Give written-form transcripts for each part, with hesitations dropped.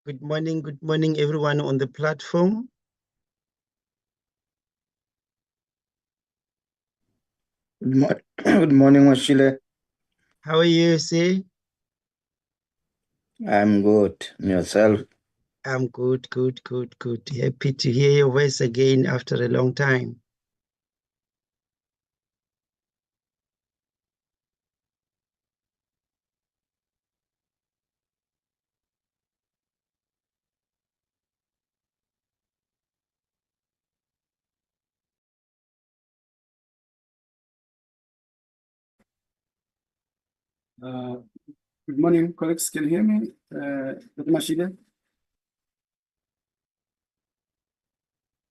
Good morning, everyone on the platform. Good morning, Washile. How are you, say? I'm good. And yourself? I'm good. Happy to hear your voice again after a long time. Good morning, colleagues. Can you hear me? Dr. Mashide?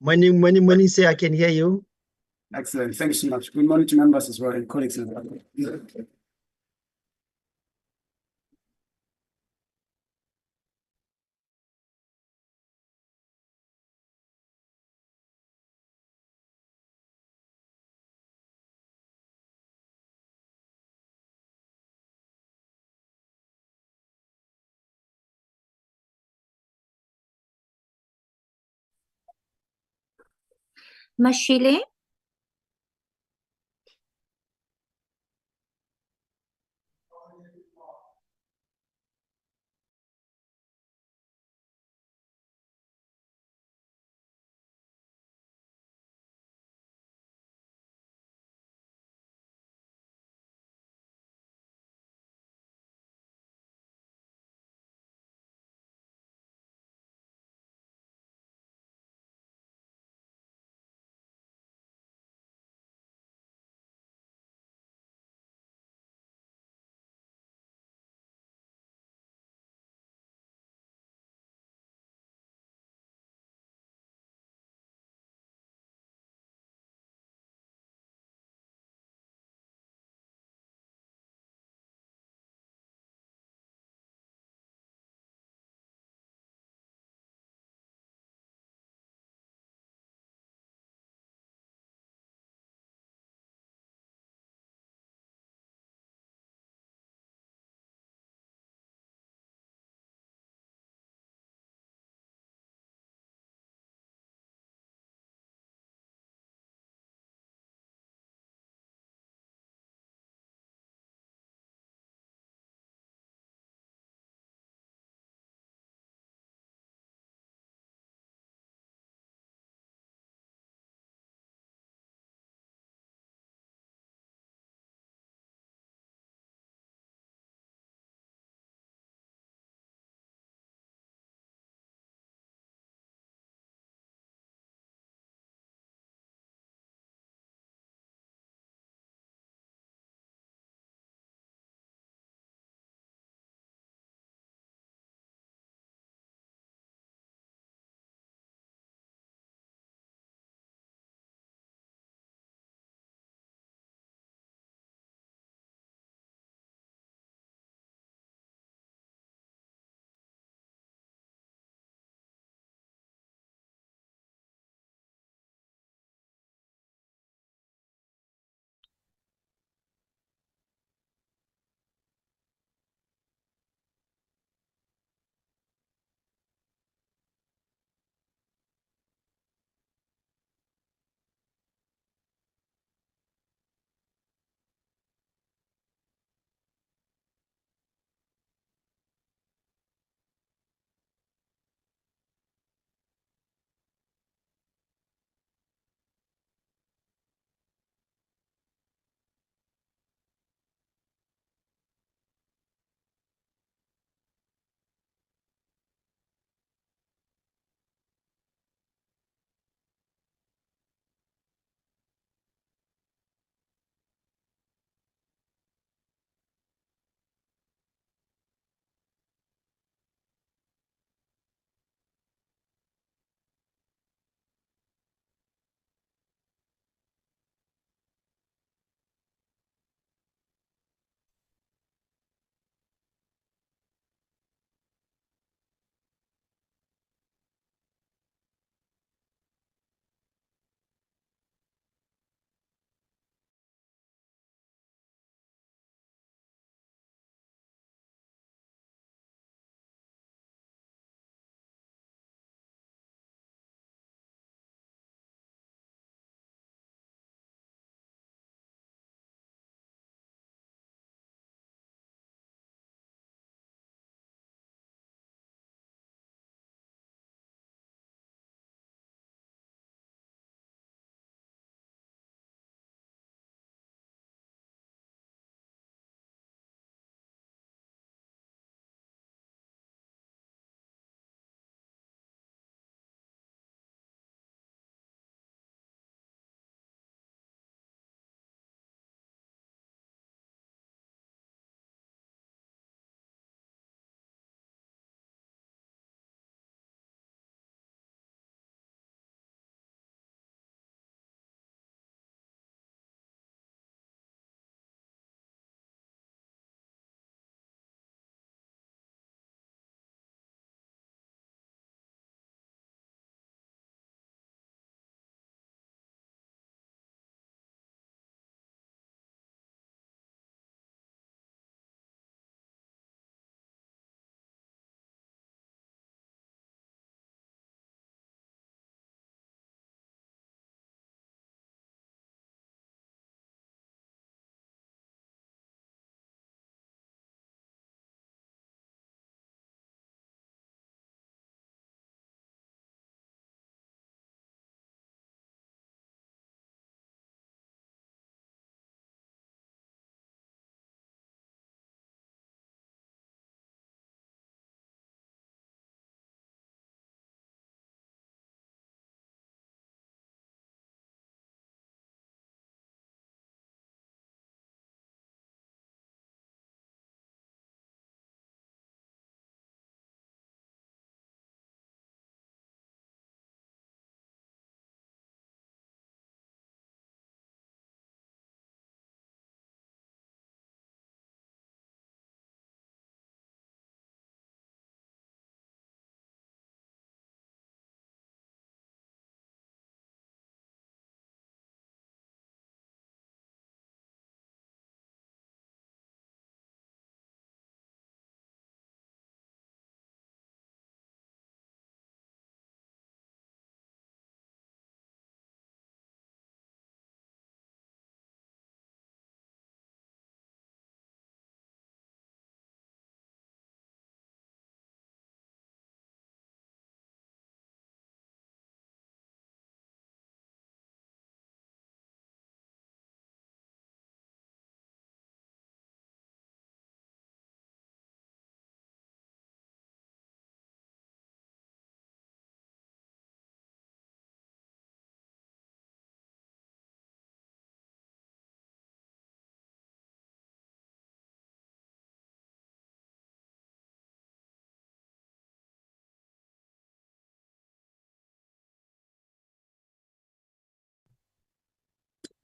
Morning, say I can hear you. Excellent. Thank you so much. Good morning to members as well and colleagues as well. Mashile?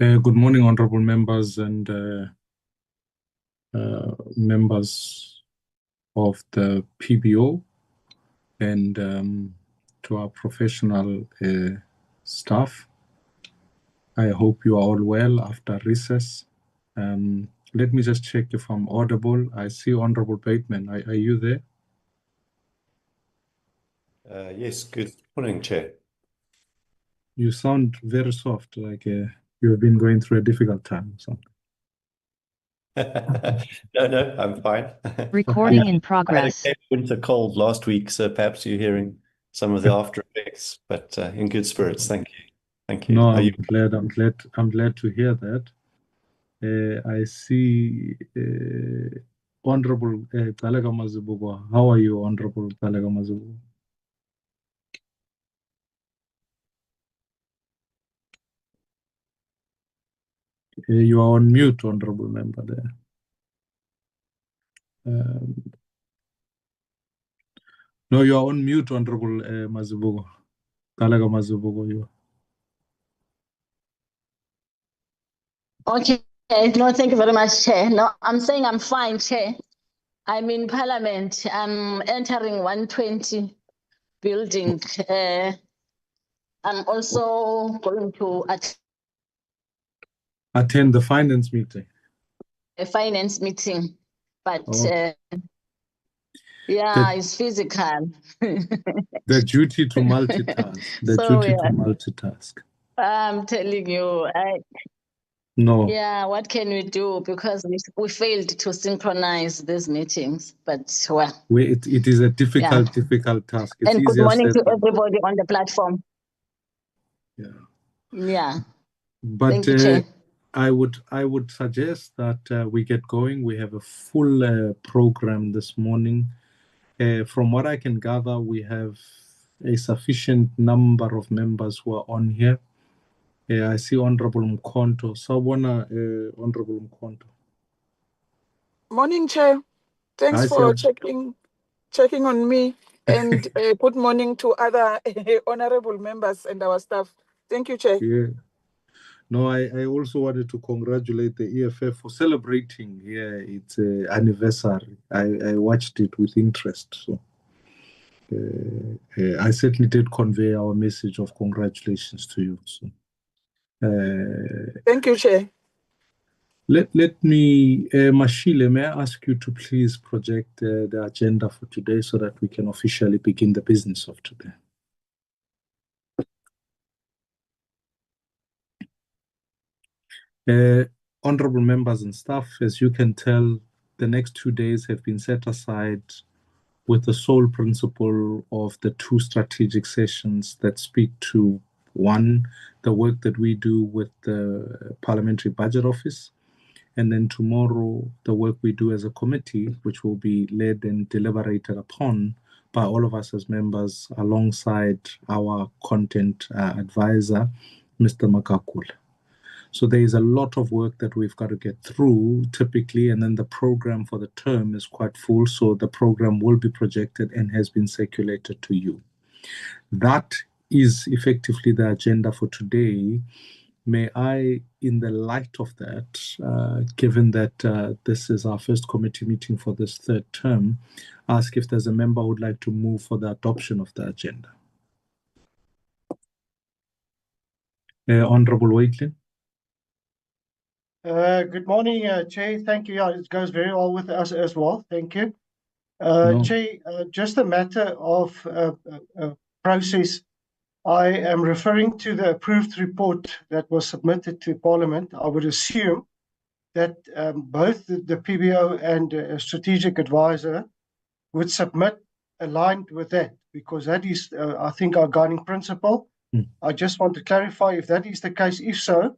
Good morning, honorable members and members of the PBO and to our professional staff. I hope you are all well after recess. Let me just check if I'm audible. I see Honorable Bateman. Are you there? Yes, good morning, Chair. You sound very soft, like you have been going through a difficult time or something. No, I'm fine. Recording in I had progress. a winter cold last week, so perhaps you're hearing some of the after effects, but in good spirits. Thank you. Thank you. No, Are you? I'm glad to hear that. I see Honorable Talega Mazibugo. How are you, Honorable Talega Mazibugo? You are on mute, Honorable Member there. No, you are on mute, Honorable Mazibugo. Talega Mazibugo, you. Okay, no, thank you very much, Chair. No, I'm saying I'm fine, Chair. I'm in Parliament. I'm entering 120 building. I'm also going to Attend the finance meeting. a finance meeting, but Oh. yeah, it's physical. The duty to multitask. To multitask. I'm telling you, No. yeah, what can we do? Because we failed to synchronize these meetings, but well. It is a difficult task. It's And good easier morning said to than everybody on the platform. Yeah. Yeah. But Thank you, Chair. I would suggest that we get going. We have a full program this morning. From what I can gather, we have a sufficient number of members who are on here. I see Honorable Mkhonto. Sawubona, Honorable Mkhonto. Morning, Chair. Thanks for checking on me, and good morning to other honorable members and our staff. Thank you, Chair. Yeah. No, I also wanted to congratulate the EFF for celebrating its anniversary. I watched it with interest. So I certainly did convey our message of congratulations to you. So, thank you, Chair. Let me, Mashile, may I ask you to please project the agenda for today so that we can officially begin the business of today. Honorable members and staff, as you can tell, the next 2 days have been set aside with the sole principle of the 2 strategic sessions that speak to, one, the work that we do with the Parliamentary Budget Office, and then tomorrow, the work we do as a committee, which will be led and deliberated upon by all of us as members alongside our content advisor, Mr. Makakula. So there is a lot of work that we've got to get through typically, and then the program for the term is quite full. So the program will be projected and has been circulated to you. That is effectively the agenda for today. May I, in the light of that, given that this is our first committee meeting for this 3rd term, ask if there's a member who would like to move for the adoption of the agenda. Honorable Waitlin. Good morning, Chair. Thank you. Yeah, it goes very well with us as well. Thank you. Chair, just a matter of process. I am referring to the approved report that was submitted to Parliament. I would assume that both the PBO and a strategic advisor would submit aligned with that, because that is, I think, our guiding principle. I just want to clarify if that is the case. If so,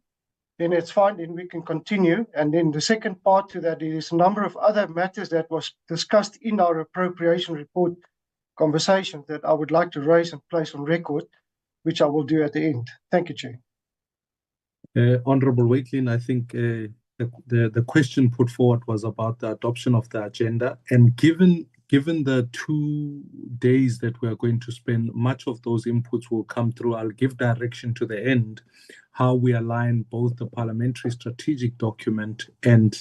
then it's fine, then we can continue. And then the second part to that is a number of other matters that was discussed in our appropriation report conversation that I would like to raise and place on record, which I will do at the end. Thank you, Chair. Honorable Waitlin, I think the question put forward was about the adoption of the agenda. And given given the 2 days that we are going to spend, much of those inputs will come through. I'll give direction to the end, how we align both the parliamentary strategic document and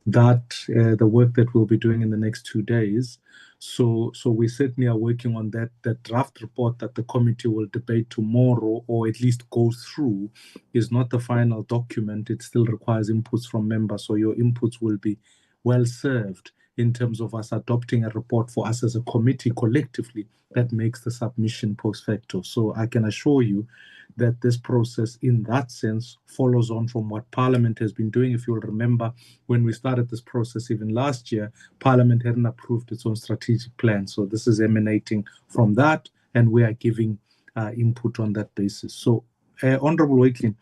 that the work that we'll be doing in the next 2 days. So we certainly are working on that. The draft report that the committee will debate tomorrow, or at least go through, is not the final document. It still requires inputs from members. So your inputs will be well served in terms of us adopting a report for us as a committee collectively that makes the submission post facto. So I can assure you that this process in that sense follows on from what Parliament has been doing. If you'll remember, when we started this process even last year, Parliament hadn't approved its own strategic plan. So this is emanating from that, and we are giving input on that basis. So Honorable Wakelin,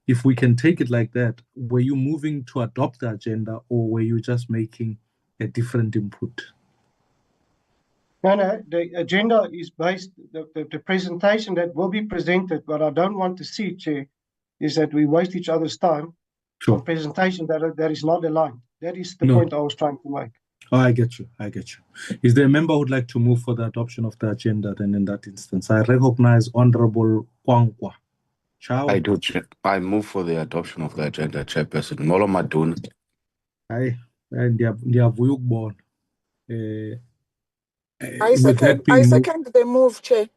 if we can take it like that, were you moving to adopt the agenda, or were you just making a different input? No, the agenda is based, the presentation that will be presented, what I don't want to see, Chair, is that we waste each other's time on presentation that is not aligned. That is the point I was trying to make. Oh, I get you. Is there a member who would like to move for the adoption of the agenda then in that instance? I recognize Honorable Kwankwa. I do, Chair. I move for the adoption of the agenda, Chairperson. Molo Maduna. Aye, and born. I second the move, Chair.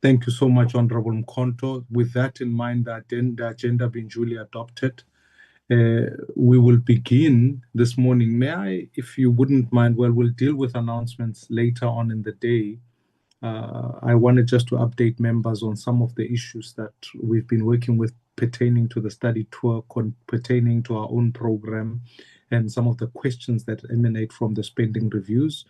Thank you so much, Honorable Mkonto. With that in mind, the agenda being duly adopted, we will begin this morning. May I, if you wouldn't mind, we'll deal with announcements later on in the day. I wanted just to update members on some of the issues that we've been working with pertaining to the study tour, pertaining to our own program, and some of the questions that emanate from the spending reviews.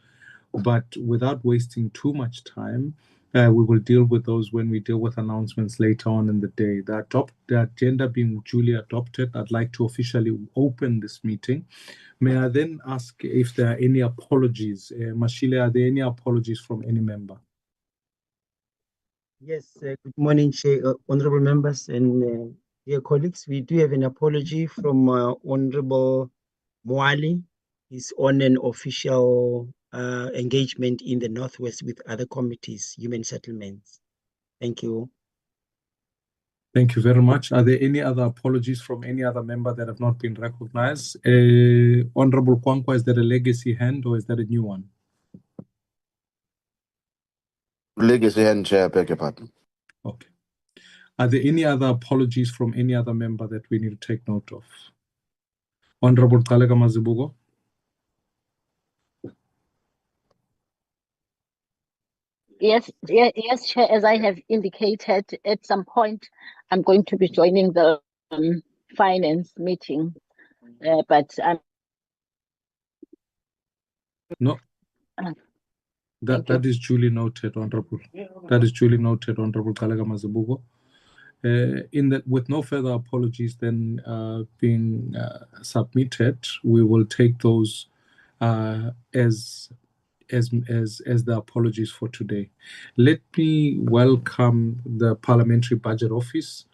But without wasting too much time, we will deal with those when we deal with announcements later on in the day. The agenda being duly adopted, I'd like to officially open this meeting. May I then ask if there are any apologies? Mashile, are there any apologies from any member? Yes, good morning, Chair, honorable members and dear colleagues. We do have an apology from Honorable Mwali. He's on an official engagement in the Northwest with other committees, human settlements. Thank you. Thank you very much. Are there any other apologies from any other member that have not been recognized? Honorable Kwankwa, is that a legacy hand or is that a new one? Legacy hand, Chair, beg your pardon. Okay. Are there any other apologies from any other member that we need to take note of? Honorable Talega Mazibugo. Yes, Chair, as I have indicated, at some point, I'm going to be joining the finance meeting, but I'm... No. That is duly noted, Honorable. That is duly noted, Honorable Talega Mazibugo. With no further apologies then being submitted, we will take those as the apologies for today. Let me welcome the Parliamentary Budget Office.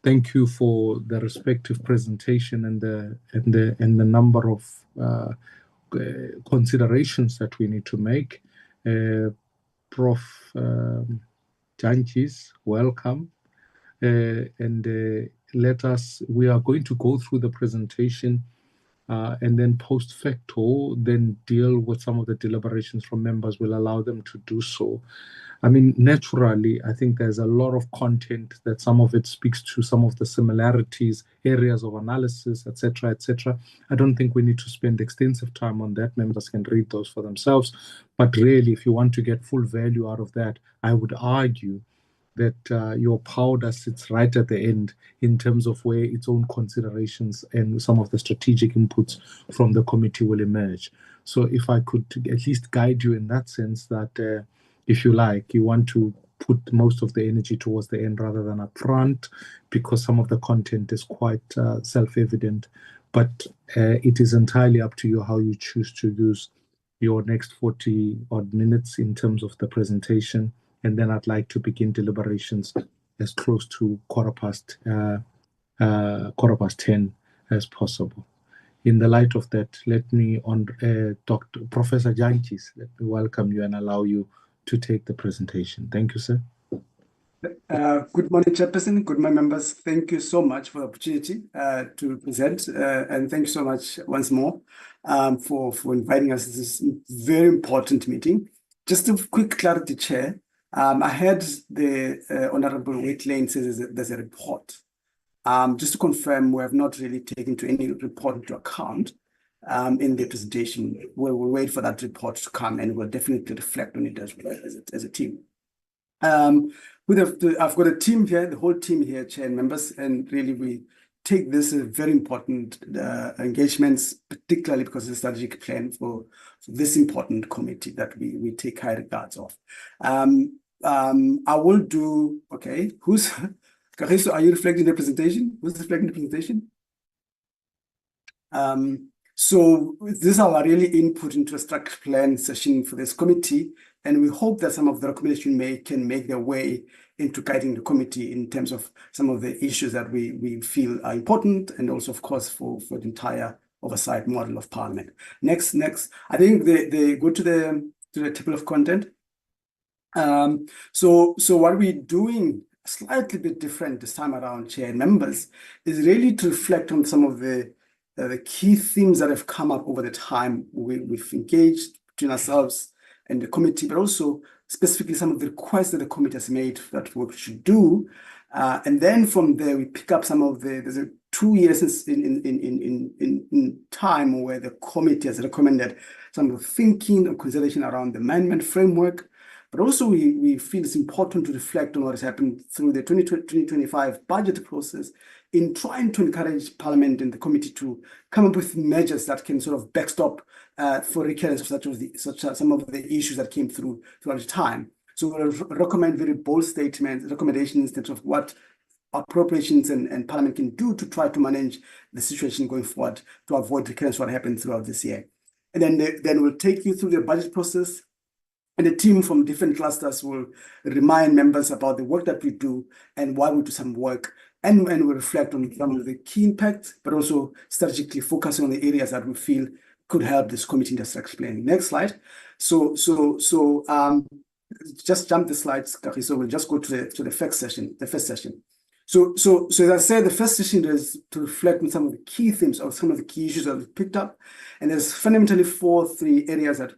Thank you for the respective presentation and the number of considerations that we need to make. Prof. Janchis, welcome. We are going to go through the presentation and then post facto, then deal with some of the deliberations from members. Will allow them to do so. I mean, naturally, I think there's a lot of content that some of it speaks to some of the similarities, areas of analysis, etc., etc. I don't think we need to spend extensive time on that. Members can read those for themselves. But really, if you want to get full value out of that, I would argue that your powder sits right at the end in terms of where its own considerations and some of the strategic inputs from the committee will emerge. So if I could at least guide you in that sense that if you like, you want to put most of the energy towards the end rather than up front, because some of the content is quite self-evident. But it is entirely up to you how you choose to use your next 40 odd minutes in terms of the presentation. And then I'd like to begin deliberations as close to quarter past 10 as possible. in the light of that, let me, Professor Jantjies, let me welcome you and allow you to take the presentation. Thank you, sir. Good morning, Chairperson. Good morning, members. Thank you so much for the opportunity to present, and thank you so much once more for inviting us to this very important meeting. Just a quick clarity, Chair. I heard the Honourable Waitlane says there's a report. Just to confirm, we have not really taken any report into account in the presentation. We'll wait for that report to come, and we'll definitely reflect on it as a team. I've got a team here, the whole team here, Chair and members, and really we take this as very important engagements, particularly because it's a strategic plan for this important committee that we take high regards of. I will do, okay, who's, Kagiso, are you reflecting the presentation? Who's reflecting the presentation? So this is our really input into a structured plan session for this committee, and we hope that some of the recommendations can make their way into guiding the committee in terms of some of the issues that we feel are important, and also, of course, for the entire oversight model of Parliament. Next, I think they go to the table of content. So what we're doing slightly bit different this time around, Chair and members, is really to reflect on some of the key themes that have come up over the time we've engaged between ourselves and the committee, but also specifically some of the requests that the committee has made that we should do. And then from there, we pick up some of there's 2 years in time where the committee has recommended some of the thinking and consideration around the amendment framework. But also we feel it's important to reflect on what has happened through the 2025 budget process in trying to encourage Parliament and the committee to come up with measures that can sort of backstop for recurrence of some of the issues that came through throughout the time. So we'll recommend very bold statements, recommendations in terms of what appropriations and Parliament can do to try to manage the situation going forward to avoid recurrence of what happened throughout this year. And then we'll take you through the budget process. And the team from different clusters will remind members about the work that we do and why we do some work. And we'll reflect on some of the key impacts, but also strategically focusing on the areas that we feel could help this committee in the structured planning. Next slide. So just jump the slides, Kaki. So we'll just go to the first session. So as I said, the first session is to reflect on some of the key themes or some of the key issues that we've picked up. And there's fundamentally three areas that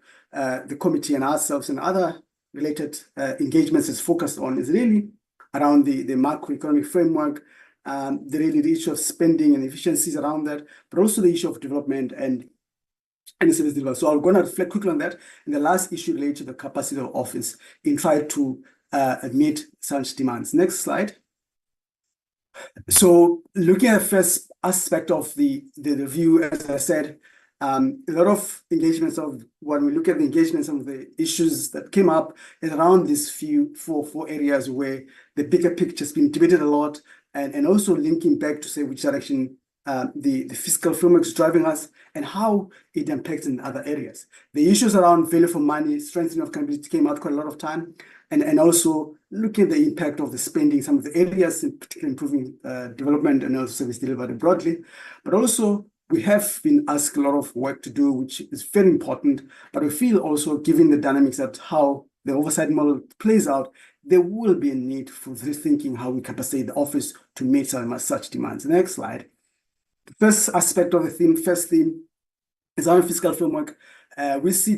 the committee and ourselves and other related engagements is focused on, is really around the macroeconomic framework, the issue of spending and efficiencies around that, but also the issue of development and service delivery. So I'm going to reflect quickly on that. And the last issue related to the capacity of office in trying to meet such demands. Next slide. So looking at the first aspect of the review, as I said, a lot of engagements of when we look at the engagements, some of the issues that came up is around these four areas where the bigger picture has been debated a lot, and also linking back to say which direction the fiscal framework is driving us and how it impacts in other areas. The issues around value for money, strengthening of accountability came out quite a lot of time, and also looking at the impact of the spending, some of the areas in particular improving development and also service delivery broadly, but also we have been asked a lot of work to do, which is very important, but we feel also, given the dynamics that how the oversight model plays out, there will be a need for rethinking how we capacitate the office to meet such demands. Next slide. The first aspect of the first theme is our fiscal framework. We see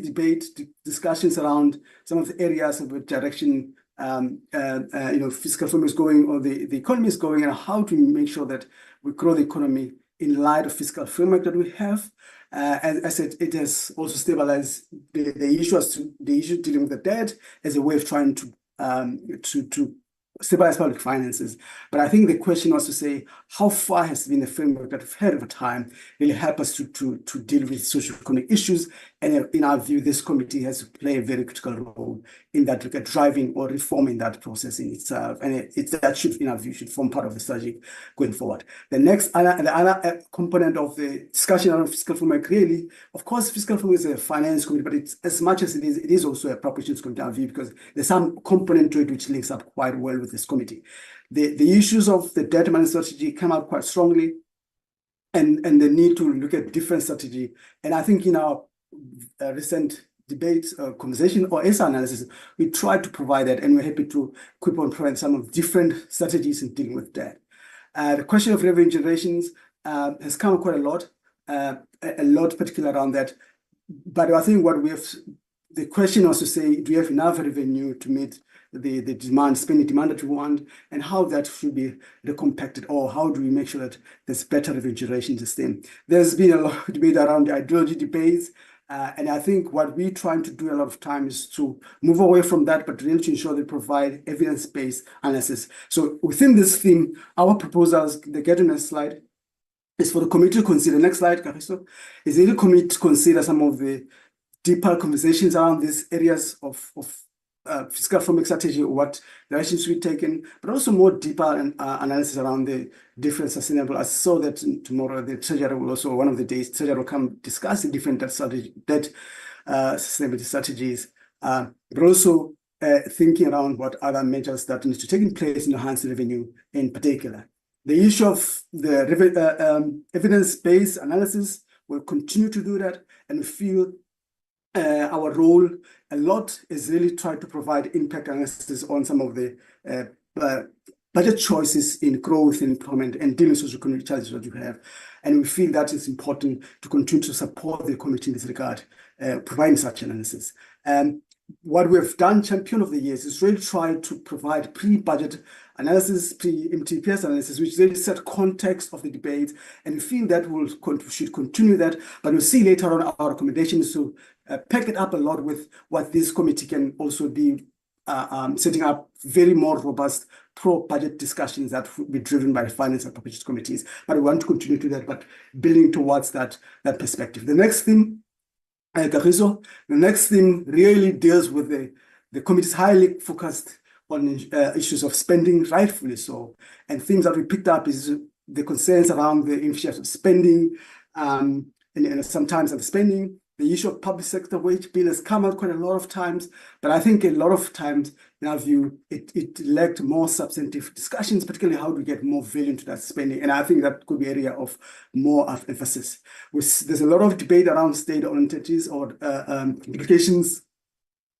discussions around some of the areas of the direction fiscal framework is going, or the economy is going, and how to make sure that we grow the economy in light of fiscal framework that we have. As I said, it has also stabilized the issue dealing with the debt as a way of trying to stabilize public finances. But I think the question was to say, how far has been the framework that we've had over time really help us to deal with socio-economic issues? And in our view, this committee has to play a very critical role in that regard, driving or reforming that process in itself. And that should, in our view, should form part of the strategy going forward. The other component of the discussion around fiscal framework, really, of course, fiscal framework is a finance committee, but it's as much as it is also a appropriations committee in our view, because there's some component to it which links up quite well with this committee. The issues of the debt management strategy come out quite strongly. and the need to look at different strategy. And I think in our recent debates, conversation, or ESA analysis, we try to provide that, and we're happy to keep on providing some of different strategies in dealing with that. The question of revenue generations has come quite a lot particularly around that. But I think what we have, the question was to say, do we have enough revenue to meet the demand, spending demand that we want, and how that should be recompacted, or how do we make sure that there's better revenue generation system? There's been a lot of debate around the ideology debates, and I think what we're trying to do a lot of times is to move away from that, but really to ensure they provide evidence-based analysis. So within this theme, our proposals, they get on the slide, is for the committee to consider. Next slide, Kagiso. Is the committee to consider some of the deeper conversations around these areas of fiscal framework strategy, what directions we've taken, but also more deeper analysis around the different sustainable. I saw that tomorrow the treasurer will also, one of the days, treasurer will come discuss the different sustainability strategies, but also thinking around what other measures that need to take in place in enhance revenue in particular. The issue of the evidence-based analysis will continue to do that, and we feel our role a lot is really try to provide impact analysis on some of the budget choices in growth and employment and dealing with socio-economic challenges that you have. And we feel that it's important to continue to support the committee in this regard, providing such analysis. What we've done, Champion of the Years, is really try to provide pre-budget analysis, pre-MTPS analysis, which really set context of the debate, and we feel that should continue that, but we'll see later on our recommendations to pack it up a lot with what this committee can also be setting up very more robust pro-budget discussions that will be driven by the Finance and Appropriations Committees. But we want to continue to that, but building towards that perspective. The next thing, Kagiso, the next thing really deals with the committee's highly focused on issues of spending, rightfully so. And things that we picked up is the concerns around the inefficiency of spending, and sometimes of spending. The issue of public sector wage bill has come out quite a lot of times, but I think a lot of times, in our view, it lacked more substantive discussions, particularly how do we get more value into that spending. And I think that could be an area of more emphasis. There's a lot of debate around state-owned entities or implications,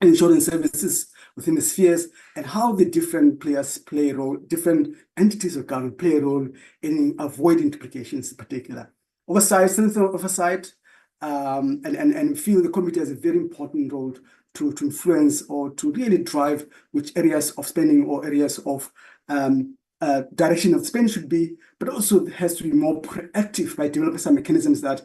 insurance services within the spheres, and how the different players play a role, different entities of government play a role in avoiding duplications in particular. Oversight, and feel the committee has a very important role to influence or to really drive which areas of spending or areas of direction of spending should be, but also has to be more proactive by developing some mechanisms that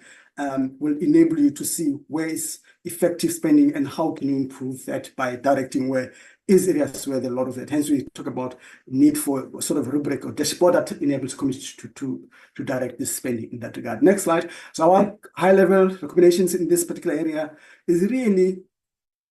will enable you to see where is effective spending and how can you improve that by directing where is areas where there are a lot of that. Hence, we talk about need for sort of rubric or dashboard that enables committees to direct this spending in that regard. Next slide. So our high-level recommendations in this particular area is really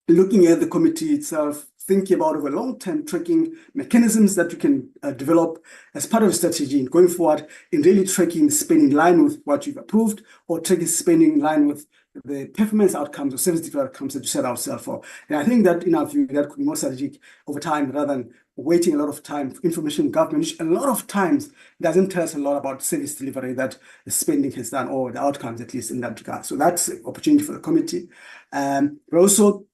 looking at the committee itself, thinking about over long-term tracking mechanisms that you can develop as part of a strategy and going forward in really tracking spending in line with what you've approved or tracking spending in line with the performance outcomes or service delivery outcomes that you set ourselves for. And I think that in our view, that could be more strategic over time rather than waiting a lot of time for information government, which a lot of times doesn't tell us a lot about service delivery that the spending has done or the outcomes, at least in that regard. So that's an opportunity for the committee. But also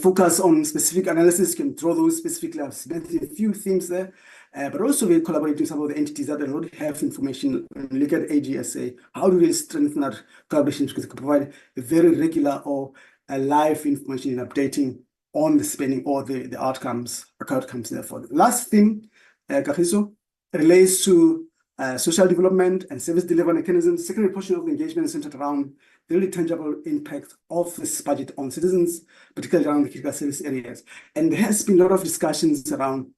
focus on specific analysis, can draw those specifically. I've mentioned a few themes there, but also we're collaborating with some of the entities that already have information. When we look at AGSA, how do we strengthen our collaboration, because it can provide a very regular or a live information in updating on the spending or the outcomes therefore. The last thing, Kagiso, relates to social development and service delivery mechanisms. The secondary portion of the engagement is centered around the really tangible impact of this budget on citizens, particularly around the critical service areas. And there has been a lot of discussions around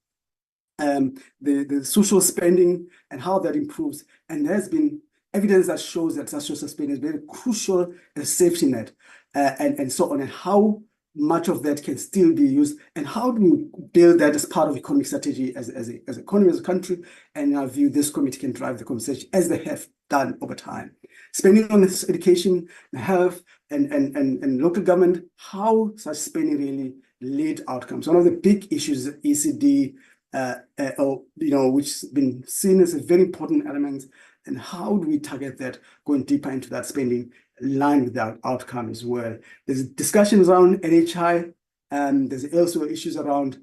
the social spending and how that improves. And there's been evidence that shows that social spending is very crucial as a safety net, and so on, and how much of that can still be used, and how do we build that as part of economic strategy as economy, as a country. And in our view, this committee can drive the conversation as they have done over time. Spending on this education, health, and local government, how such spending really lead outcomes. One of the big issues is ECD which has been seen as a very important element. And how do we target that, going deeper into that spending, in line with that outcome as well? There's discussions around NHI, and there's also issues around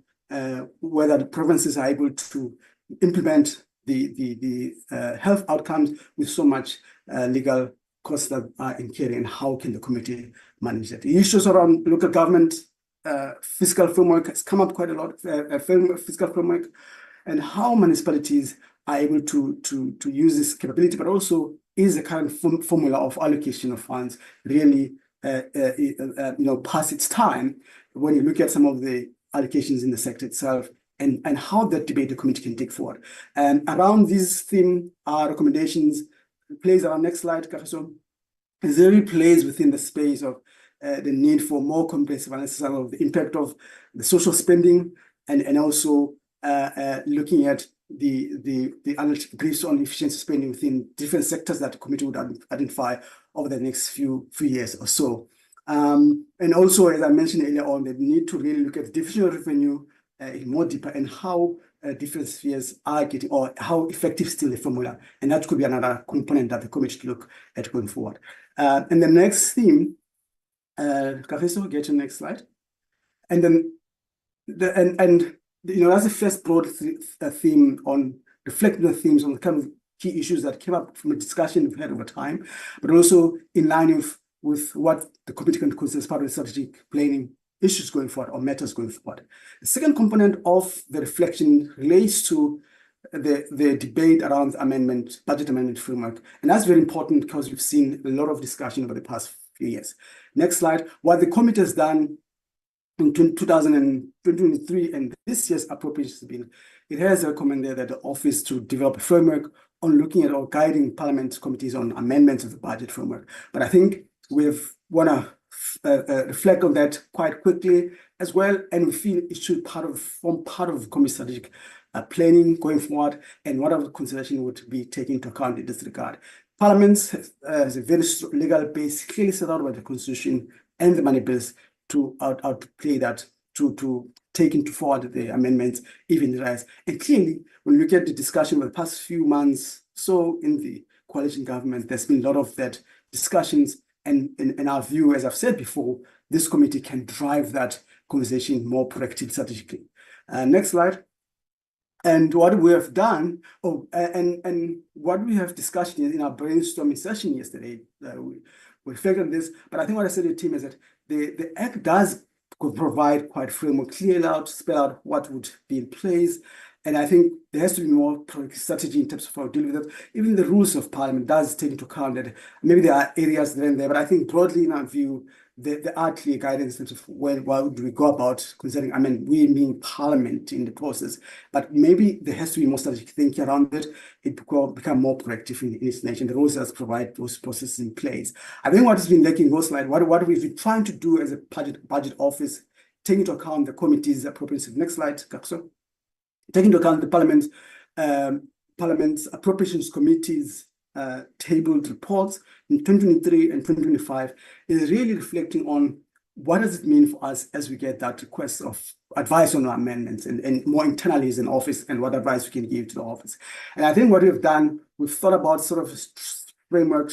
whether the provinces are able to implement the health outcomes with so much legal costs that are incurring, and how can the committee manage that? The issues around local government fiscal framework has come up quite a lot, fiscal framework, and how municipalities are able to use this capability, but also is the current formula of allocation of funds really past its time when you look at some of the allocations in the sector itself, and how that debate the committee can take forward. And around this theme, our recommendations plays our next slide, Kagiso, is really plays within the space of the need for more comprehensive analysis of the impact of the social spending, and also looking at the analytic briefs on efficiency spending within different sectors that the committee would identify over the next few years or so. And also, as I mentioned earlier on, the need to really look at the division of revenue in more deeper, and how different spheres are getting, or how effective still the formula. And that could be another component that the committee should look at going forward. And the next theme, Kagiso, get to the next slide. And then that's the first broad theme on reflecting the themes on the kind of key issues that came up from a discussion we've had over time, but also in line with what the committee can consider as part of the strategic planning issues going forward, or matters going forward. The second component of the reflection relates to the debate around the budget amendment framework. And that's very important because we've seen a lot of discussion over the past few years. Next slide. What the committee has done in 2023 and this year's appropriations bill, it has recommended that the office to develop a framework on looking at or guiding Parliament committees on amendments of the budget framework. But I think we want to reflect on that quite quickly as well, and we feel it should form part of committee strategic planning going forward, and whatever consideration would be taken into account in this regard. Parliament has a very legal base clearly set out by the Constitution and the money bills to play that, to take into forward the amendments, even the rise. And clearly, when we look at the discussion over the past few months, so in the coalition government, there's been a lot of that discussions. And in our view, as I've said before, this committee can drive that conversation more proactively, strategically. Next slide. And what we have done, and what we have discussed in our brainstorming session yesterday, we reflected on this, but I think what I said to the team is that the Act does provide quite framework, spell out what would be in place. And I think there has to be more strategy in terms of how to deal with it. Even the rules of Parliament does take into account that maybe there are areas there and there, but I think broadly in our view, there are clear guidance in terms of how do we go about considering, we mean Parliament in the process, but maybe there has to be more strategic thinking around it. It will become more proactive in its nature. The rules does provide those processes in place. I think what has been lacking in those slides, what we've been trying to do as a budget office, taking into account the committee's appropriations. Next slide, Kapso. Taking into account the Parliament's Appropriations Committees tabled reports in 2023 and 2025 is really reflecting on what does it mean for us as we get that request of advice on our amendments, and more internally as an office, and what advice we can give to the office. And I think what we've done, we've thought about sort of framework,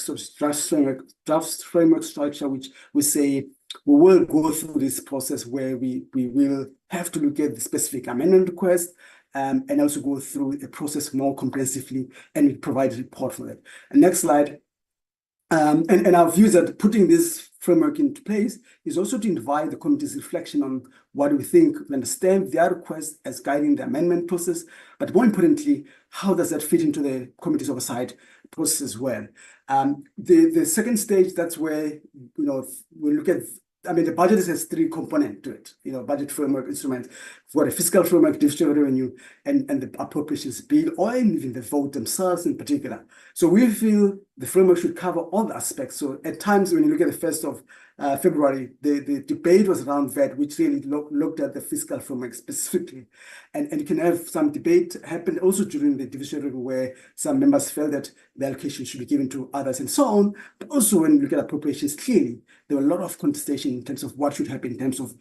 draft framework structure, which we say we will go through this process where we will have to look at the specific amendment request, and also go through the process more comprehensively, and we provide a report for that. And next slide. And our views that putting this framework into place is also to invite the committee's reflection on what we think, we understand their request as guiding the amendment process, but more importantly, how does that fit into the committee's oversight process as well? The second stage, that's where we look at. The budget has three components to it, budget framework instrument, for a fiscal framework, distributed revenue, and the appropriations bill, or even the vote themselves in particular. So we feel the framework should cover all the aspects. So at times when you look at the 1st of February, the debate was around VAT, which really looked at the fiscal framework specifically. And you can have some debate happen also during the division review where some members felt that the allocation should be given to others and so on. But also when you look at appropriations, clearly, there were a lot of contestation in terms of what should happen in terms of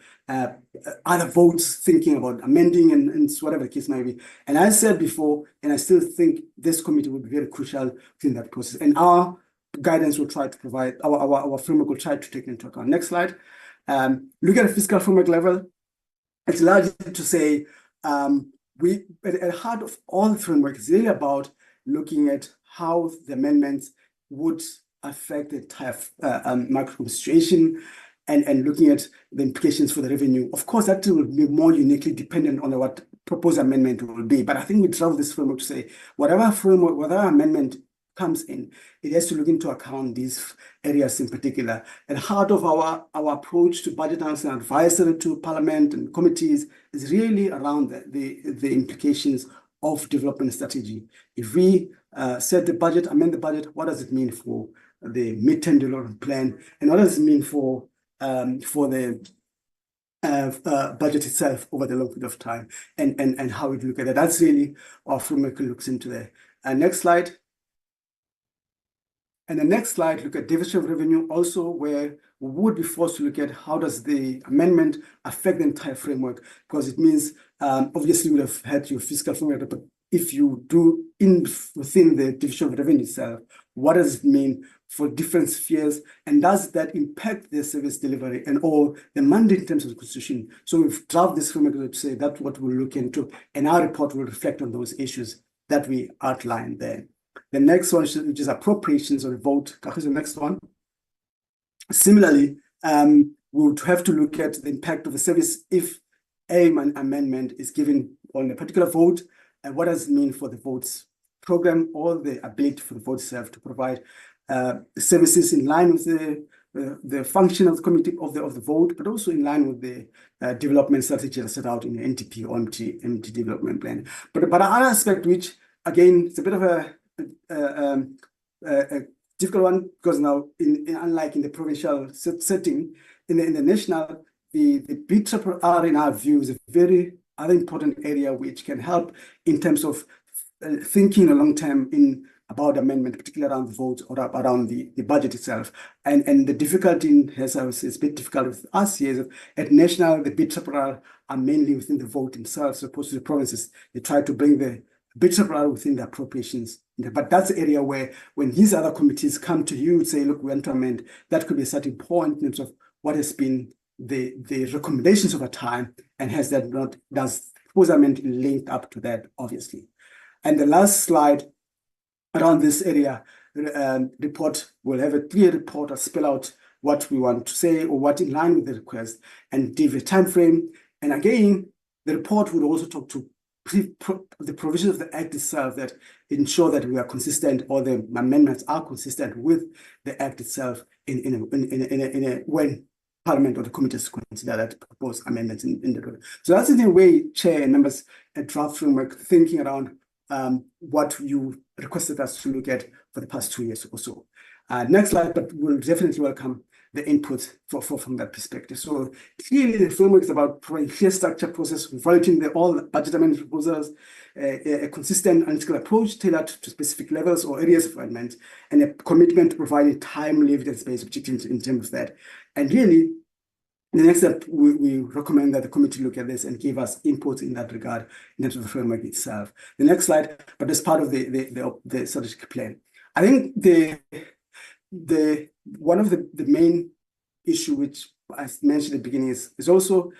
other votes thinking about amending and whatever the case may be. And I said before, and I still think this committee would be very crucial in that process. And our guidance will try to provide, our framework will try to take into account. Next slide. Look at the fiscal framework level. It's largely to say, we at the heart of all the framework is really about looking at how the amendments would affect the entire macroeconomic situation and looking at the implications for the revenue. Of course, that will be more uniquely dependent on what proposed amendment will be. But I think we draw this framework to say whatever framework, whatever amendment comes in, it has to look into account these areas in particular. At the heart of our approach to budget analysis and advisory to Parliament and committees is really around the implications of development strategy. If we set the budget, amend the budget, what does it mean for the midterm development plan, and what does it mean for the budget itself over the long period of time, and how we look at it? That's really our framework looks into there. Next slide. And the next slide, look at division of revenue, also where we would be forced to look at how does the amendment affect the entire framework, because it means obviously you would have had your fiscal framework, but if you do within the division of revenue itself, what does it mean for different spheres, and does that impact the service delivery and all the mandate in terms of the constitution? So we've drafted this framework to say that's what we'll look into, and our report will reflect on those issues that we outlined there. The next one, which is appropriations or the vote, is the next one. Similarly, we would have to look at the impact of the service if an amendment is given on a particular vote, and what does it mean for the votes program or the ability for the vote itself to provide services in line with the function of the committee of the vote, but also in line with the development strategy that's set out in the NTP or MT development plan. But another aspect, which again, it's a bit of a difficult one, because now, unlike in the provincial setting, in the national, the BRRR in our view is a very other important area which can help in terms of thinking a long term about amendment, particularly around the votes or around the budget itself. And the difficulty, as I was saying, it's a bit difficult with us here, is at national, the BRRR are mainly within the vote themselves, as opposed to the provinces. They try to bring the BRRR within the appropriations. But that's the area where when these other committees come to you and say, look, we want to amend, that could be a starting point in terms of what has been the recommendations over time, and has that not, does proposed amendment linked up to that, obviously. And the last slide around this area, report will have a clear report or spell out what we want to say or what in line with the request and give a time frame. And again, the report would also talk to the provisions of the Act itself that ensure that we are consistent, or the amendments are consistent with the Act itself when Parliament or the committees consider that proposed amendments in the road. So that's in a way, Chair and members, a draft framework thinking around what you requested us to look at for the past 2 years or so. Next slide, but we'll definitely welcome the input from that perspective. So clearly the framework is about providing clear structure process, evaluating all budget amendment proposals, a consistent analytical approach tailored to specific levels or areas of amendment, and a commitment to providing timely evidence-based objectives in terms of that. And really, the next step, we recommend that the committee look at this and give us input in that regard in terms of the framework itself. The next slide, but as part of the strategic plan. I think one of the main issue, which I mentioned at the beginning, is also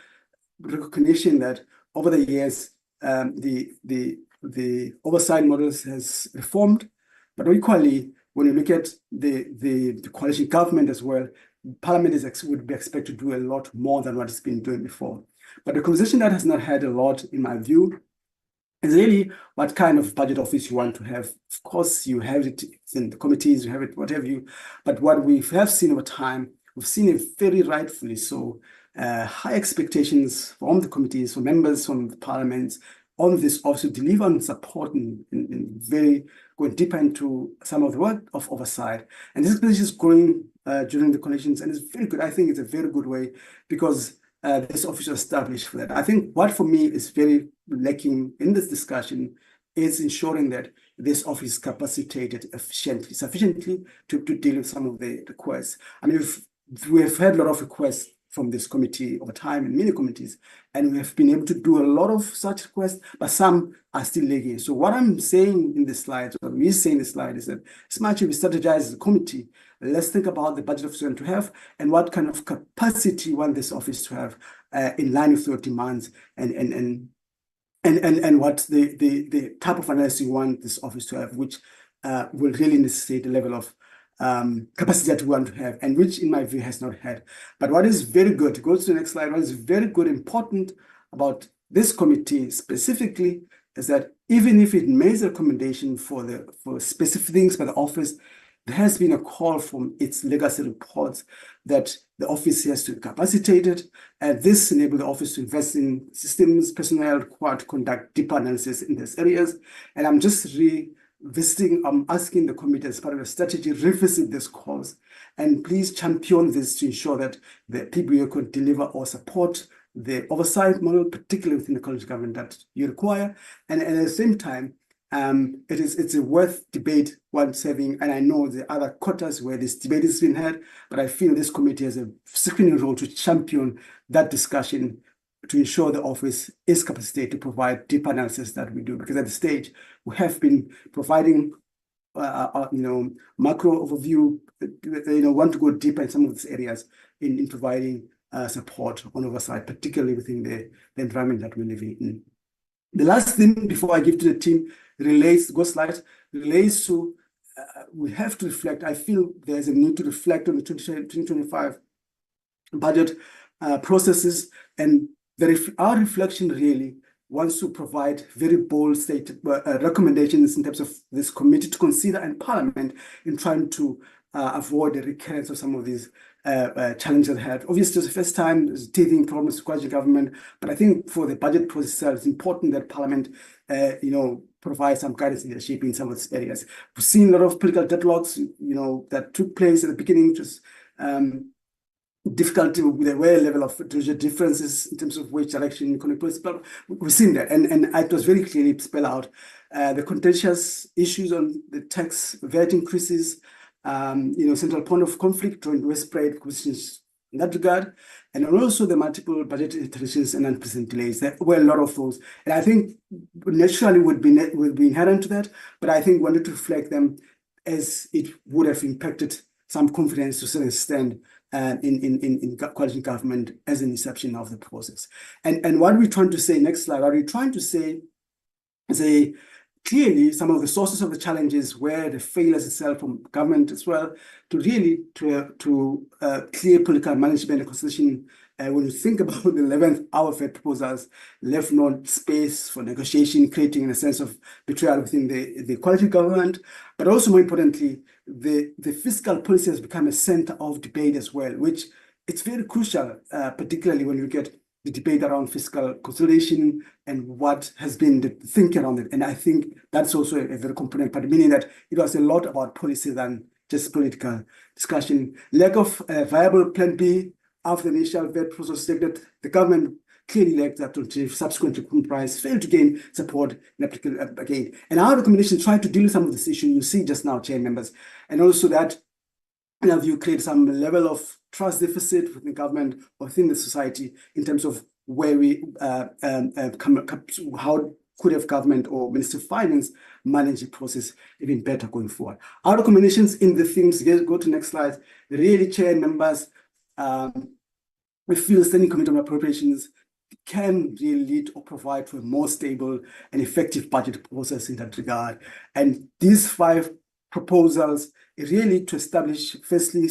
recognition that over the years, the oversight models has reformed, but equally, when you look at the coalition government as well, Parliament would be expected to do a lot more than what it's been doing before. But the conversation that has not had a lot, in my view, is really what kind of budget office you want to have. Of course, you have it in the committees, you have it, what have you. But what we have seen over time, we've seen it very rightfully so, high expectations from the committees, from members from the parliaments on this office to deliver and support and very going deeper into some of the work of oversight. And this position is growing during the coalitions, and it's very good. I think it's a very good way, because this office was established for that. I think what for me is very lacking in this discussion is ensuring that this office is capacitated sufficiently to deal with some of the requests. I mean, we have had a lot of requests from this committee over time in many committees, and we have been able to do a lot of such requests, but some are still lagging. So what I'm saying in this slide, what we're saying in this slide, is that as much as we strategize as a committee, let's think about the budget office to have and what kind of capacity we want this office to have in line with your demands and what the type of analysis you want this office to have, which will really necessitate the level of capacity that we want to have, and which in my view has not had. But what is very good, go to the next slide, what is very good, important about this committee specifically is that even if it makes a recommendation for specific things by the office, there has been a call from its legacy reports that the office has to be capacitated, and this enables the office to invest in systems, personnel required to conduct deeper analysis in these areas. And I'm just I'm asking the committee as part of the strategy, revisit this calls and please champion this to ensure that the PBO could deliver or support the oversight model, particularly within the college government that you require. And at the same time, it's a worth debate once having, and I know the other quarters where this debate has been had, but I feel this committee has a significant role to champion that discussion to ensure the office is capacitated to provide deep analysis that we do, because at the stage we have been providing, macro overview, want to go deeper in some of these areas in providing support on oversight, particularly within the environment that we're living in. The last thing before I give to the team relates to we have to reflect. I feel there's a need to reflect on the 2025 budget processes, and our reflection really wants to provide very bold recommendations in terms of this committee to consider and Parliament in trying to avoid the recurrence of some of these challenges ahead. Obviously, it's the first time there's teething problems with quasi government, but I think for the budget process, it's important that Parliament, provide some guidance leadership in some of these areas. We've seen a lot of political deadlocks, that took place at the beginning, just difficulty with the way level of differences in terms of which direction economic policy, but we've seen that, and it was very clearly spelled out the contentious issues on the tax VAT increases, central point of conflict, joint widespread questions in that regard, and also the multiple budget iterations and unprecedented delays. There were a lot of those, and I think naturally would be inherent to that, but I think wanted to reflect them as it would have impacted some confidence to a certain extent in quality government as an inception of the process. And what we're trying to say, next slide, what we're trying to say is clearly some of the sources of the challenges where the failures itself from government as well, to really to clear political management and constitution. When you think about the 11th hour Fed proposals, left no space for negotiation, creating a sense of betrayal within the quality government, but also more importantly, the fiscal policy has become a center of debate as well, which it's very crucial, particularly when you get the debate around fiscal consolidation and what has been the thinking around it. And I think that's also a very component part, meaning that it was a lot about policy than just political discussion. Lack of viable plan B after the initial VAT process stated, the government clearly lacked that to subsequently comprise, failed to gain support in applicable again. And our recommendation tried to deal with some of this issue you see just now, chair members, and also that in our view create some level of trust deficit within government or within the society in terms of where we how could have government or Minister of Finance manage the process even better going forward. Our recommendations in the things, go to next slide, really, chair members, we feel the Standing Committee on Appropriations can really lead or provide for a more stable and effective budget process in that regard. And these 5 proposals are really to establish, firstly,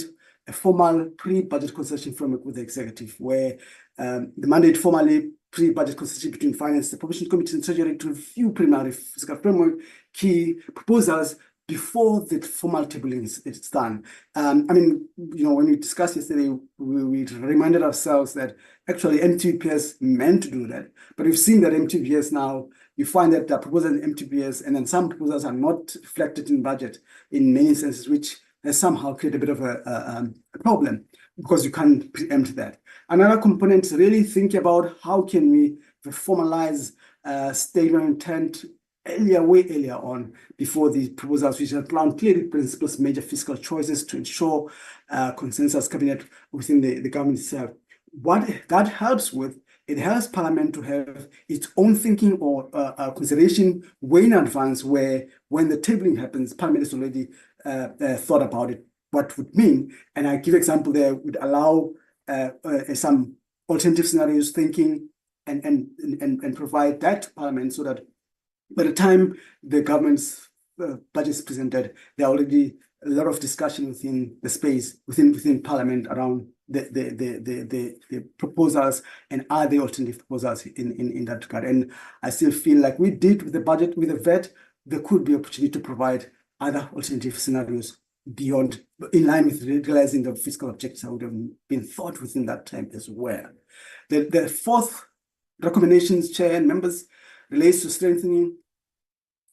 a formal pre-budget consultation framework with the executive, where the mandate formally pre-budget consultation between finance, the Appropriations Committee and Treasury to review preliminary fiscal framework, key proposals before the formal tabling is done. When we discussed yesterday, we reminded ourselves that actually MTPS meant to do that, but we've seen that MTPS now, you find that the proposals in MTPS and then some proposals are not reflected in budget in many senses, which has somehow created a bit of a problem because you can't preempt that. Another component is really think about how can we formalize statement of intent way earlier on before the proposals, which outline clearly principles, major fiscal choices to ensure consensus cabinet within the government itself. what that helps with, it helps Parliament to have its own thinking or consideration way in advance, where when the tabling happens, Parliament has already thought about it, what would mean. And I give example there would allow some alternative scenarios thinking and provide that to Parliament, so that by the time the government's budget is presented, there are already a lot of discussion within the space, within Parliament around the proposals and are the alternative proposals in that regard. And I still feel like we did with the budget, with the VET, there could be opportunity to provide other alternative scenarios beyond, in line with realizing the fiscal objectives that would have been thought within that time as well. The fourth recommendations, Chair and members, relates to strengthening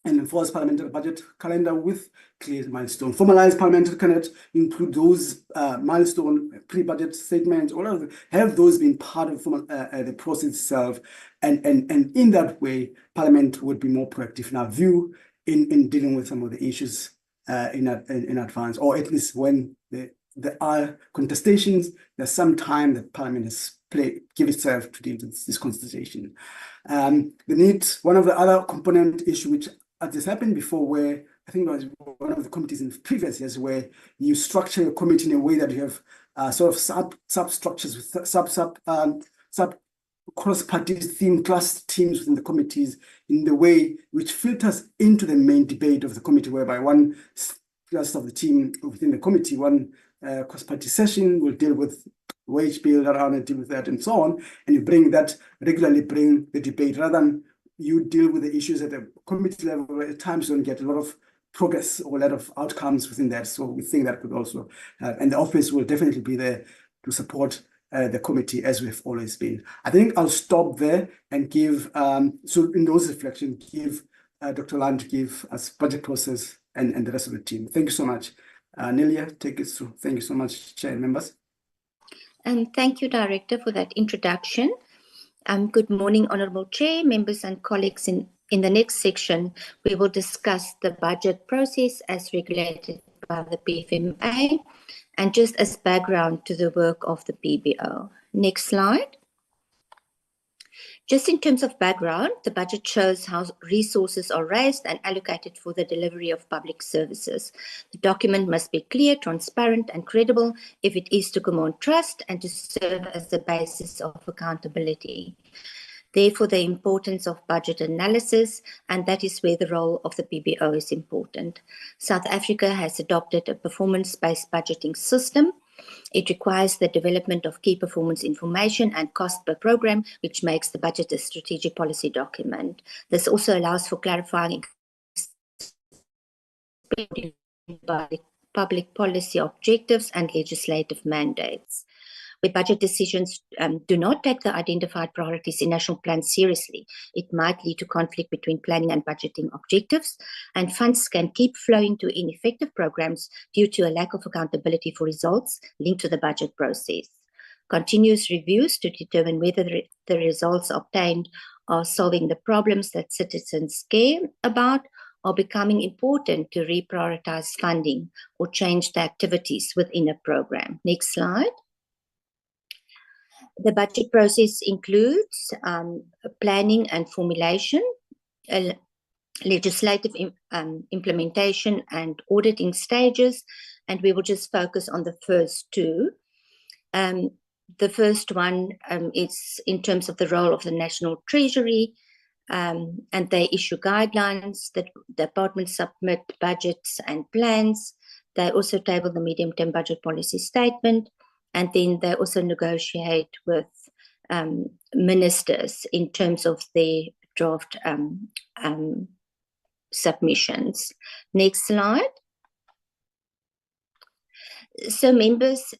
and enforce parliamentary budget calendar with clear milestone. Formalize parliamentary calendar, include those milestone pre-budget statements, all of them, have those been part of the process itself. And in that way, Parliament would be more proactive in our view in dealing with some of the issues in advance, or at least when there are contestations, there's some time that Parliament has give itself to deal with this contestation. The need, one of the other component issue, which has happened before, where I think it was one of the committees in previous years, where you structure your committee in a way that you have sort of sub-structures with sub cross-party theme class teams within the committees in the way which filters into the main debate of the committee, whereby one class of the team within the committee, one cross-party session will deal with wage bill around and deal with that and so on, and you regularly bring the debate, rather than you deal with the issues at the committee level, where at times you don't get a lot of progress or a lot of outcomes within that. So we think that could also, and the office will definitely be there to support the committee, as we've always been. I think I'll stop there and give, so in those reflections, give Dr. Land to give us budget process and the rest of the team. Thank you so much. Nelia, take us through. Thank you so much, Chair and members. And thank you, Director, for that introduction. Good morning, Honourable Chair, members and colleagues. In the next section, we will discuss the budget process as regulated by the PFMA and just as background to the work of the PBO. Next slide. Just in terms of background, the budget shows how resources are raised and allocated for the delivery of public services. The document must be clear, transparent, and credible if it is to command trust and to serve as the basis of accountability. Therefore, the importance of budget analysis, and that is where the role of the PBO is important. South Africa has adopted a performance-based budgeting system. It requires the development of key performance information and cost per program, which makes the budget a strategic policy document. This also allows for clarifying public policy objectives and legislative mandates. Where budget decisions do not take the identified priorities in national plans seriously, it might lead to conflict between planning and budgeting objectives, and funds can keep flowing to ineffective programs due to a lack of accountability for results linked to the budget process. Continuous reviews to determine whether the results obtained are solving the problems that citizens care about are becoming important to reprioritize funding or change the activities within a program. Next slide. The budget process includes planning and formulation, legislative implementation and auditing stages, and we will just focus on the first two. The first one is in terms of the role of the National Treasury, and they issue guidelines. The departments submit budgets and plans. They also table the medium-term budget policy statement. And then they also negotiate with ministers in terms of their draft submissions. Next slide. So members,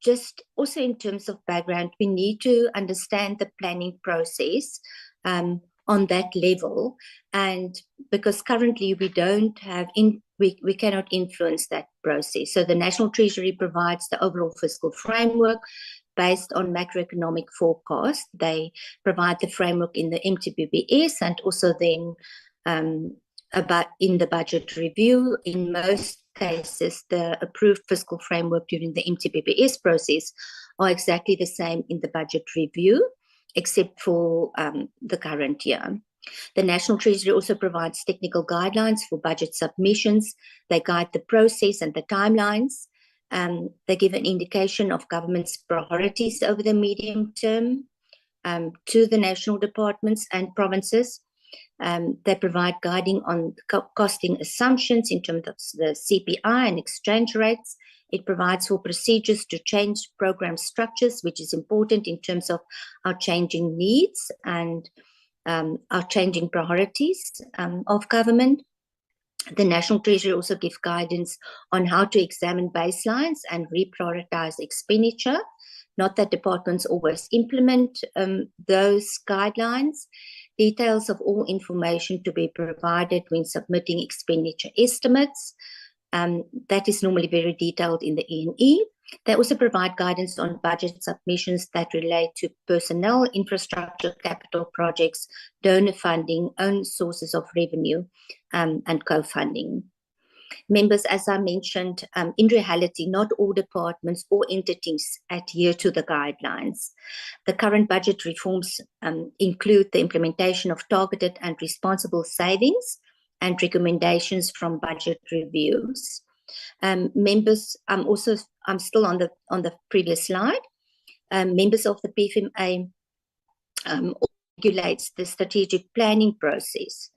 just also in terms of background, we need to understand the planning process on that level, and because currently we don't have we cannot influence that process. So the National Treasury provides the overall fiscal framework based on macroeconomic forecast. They provide the framework in the MTBBS and also then about in the budget review. In most cases, the approved fiscal framework during the MTBBS process are exactly the same in the budget review, except for the current year. The National Treasury also provides technical guidelines for budget submissions. They guide the process and the timelines. They give an indication of government's priorities over the medium term to the national departments and provinces. They provide guiding on costing assumptions in terms of the CPI and exchange rates. It provides for procedures to change program structures, which is important in terms of our changing needs and our changing priorities of government. The National Treasury also gives guidance on how to examine baselines and reprioritize expenditure. Not that departments always implement those guidelines. Details of all information to be provided when submitting expenditure estimates. That is normally very detailed in the E&E. They also provide guidance on budget submissions that relate to personnel, infrastructure, capital projects, donor funding, own sources of revenue, and co-funding. Members, as I mentioned, in reality, not all departments or entities adhere to the guidelines. The current budget reforms include the implementation of targeted and responsible savings and recommendations from budget reviews. Members, I'm still on the previous slide. Members of the PFMA regulates the strategic planning process,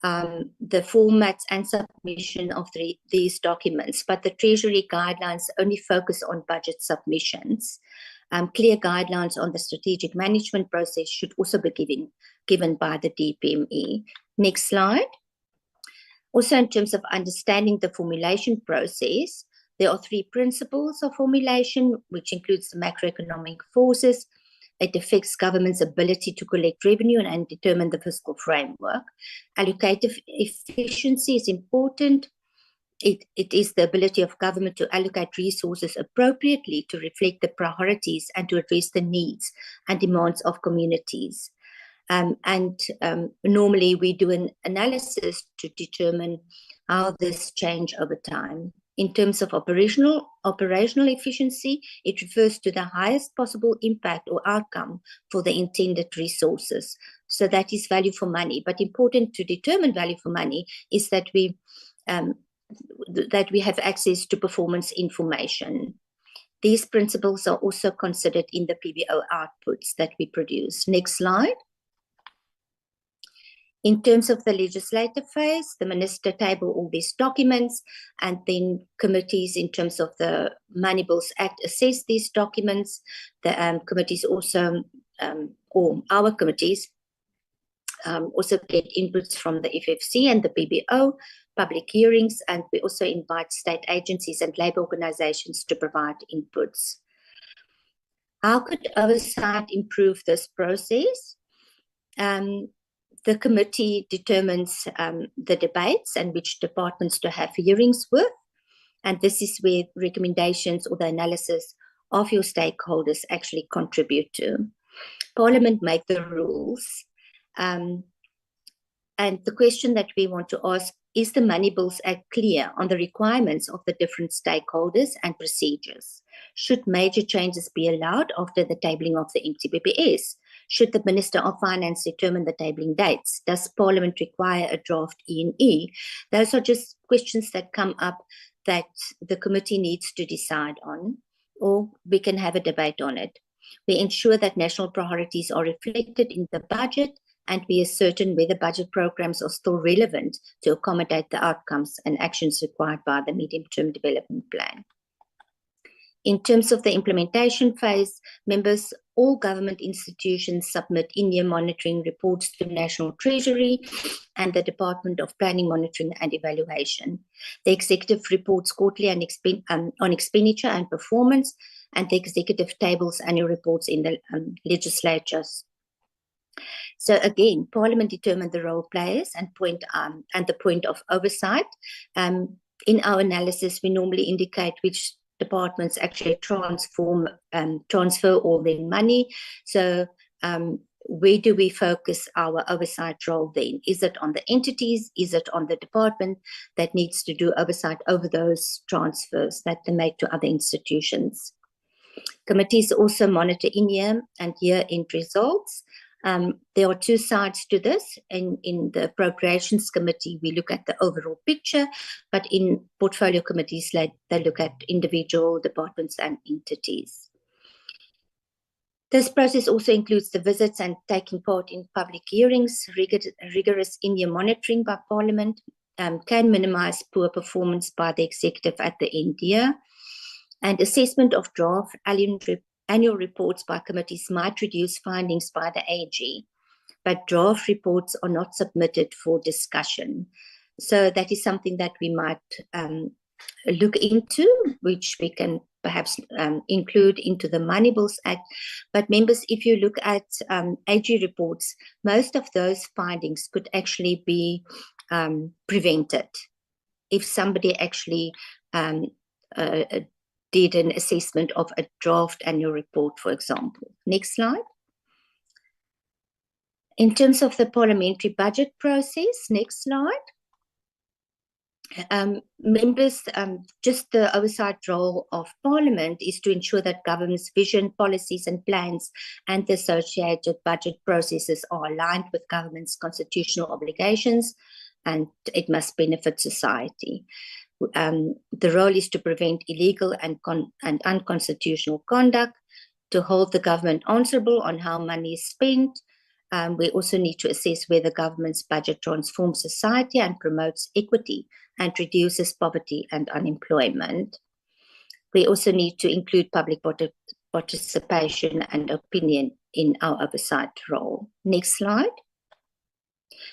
the formats and submission of these documents, but the Treasury guidelines only focus on budget submissions. Clear guidelines on the strategic management process should also be given by the DPME. Next slide. Also, in terms of understanding the formulation process, there are 3 principles of formulation, which includes the macroeconomic forces. It affects government's ability to collect revenue and determine the fiscal framework. Allocative efficiency is important. It is the ability of government to allocate resources appropriately to reflect the priorities and to address the needs and demands of communities. Normally we do an analysis to determine how this change over time. In terms of operational efficiency, it refers to the highest possible impact or outcome for the intended resources. So that is value for money. But important to determine value for money is that we have access to performance information. These principles are also considered in the PBO outputs that we produce. Next slide. In terms of the legislative phase, the minister table all these documents, and then committees in terms of the Money Bills Act assess these documents. The committees also, or our committees, also get inputs from the FFC and the PBO, public hearings, and we also invite state agencies and labour organisations to provide inputs. How could oversight improve this process? The committee determines the debates and which departments to have hearings with, and this is where recommendations or the analysis of your stakeholders actually contribute to. Parliament make the rules, and the question that we want to ask, is the Money Bills Act clear on the requirements of the different stakeholders and procedures? Should major changes be allowed after the tabling of the MTBPS? Should the Minister of Finance determine the tabling dates? Does Parliament require a draft E&E? Those are just questions that come up that the committee needs to decide on, or we can have a debate on it. We ensure that national priorities are reflected in the budget, and we are certain whether budget programs are still relevant to accommodate the outcomes and actions required by the medium-term development plan. In terms of the implementation phase, members, all government institutions submit in-year monitoring reports to National Treasury and the Department of Planning, Monitoring and Evaluation. The executive reports quarterly on expenditure and performance, and the executive tables annual reports in the legislatures. So again, Parliament determined the role players and the point of oversight. In our analysis, we normally indicate which departments actually transfer all their money. So where do we focus our oversight role then? Is it on the entities? Is it on the department that needs to do oversight over those transfers that they make to other institutions? Committees also monitor in-year and year-end results. There are two sides to this. In the Appropriations Committee, we look at the overall picture, but in portfolio committees, they look at individual departments and entities. This process also includes the visits and taking part in public hearings. Rigorous in-year monitoring by Parliament can minimize poor performance by the executive at the end year. And assessment of draft annual reports by committees might reduce findings by the AG, but draft reports are not submitted for discussion. So that is something that we might look into, which we can perhaps include into the Money Bills Act. But members, if you look at AG reports, most of those findings could actually be prevented if somebody actually did an assessment of a draft annual report, for example. Next slide. In terms of the parliamentary budget process, next slide. Members, just the oversight role of Parliament is to ensure that government's vision, policies and plans and the associated budget processes are aligned with government's constitutional obligations, and it must benefit society. The role is to prevent illegal and unconstitutional conduct, to hold the government answerable on how money is spent. We also need to assess whether government's budget transforms society and promotes equity and reduces poverty and unemployment. We also need to include public participation and opinion in our oversight role. Next slide.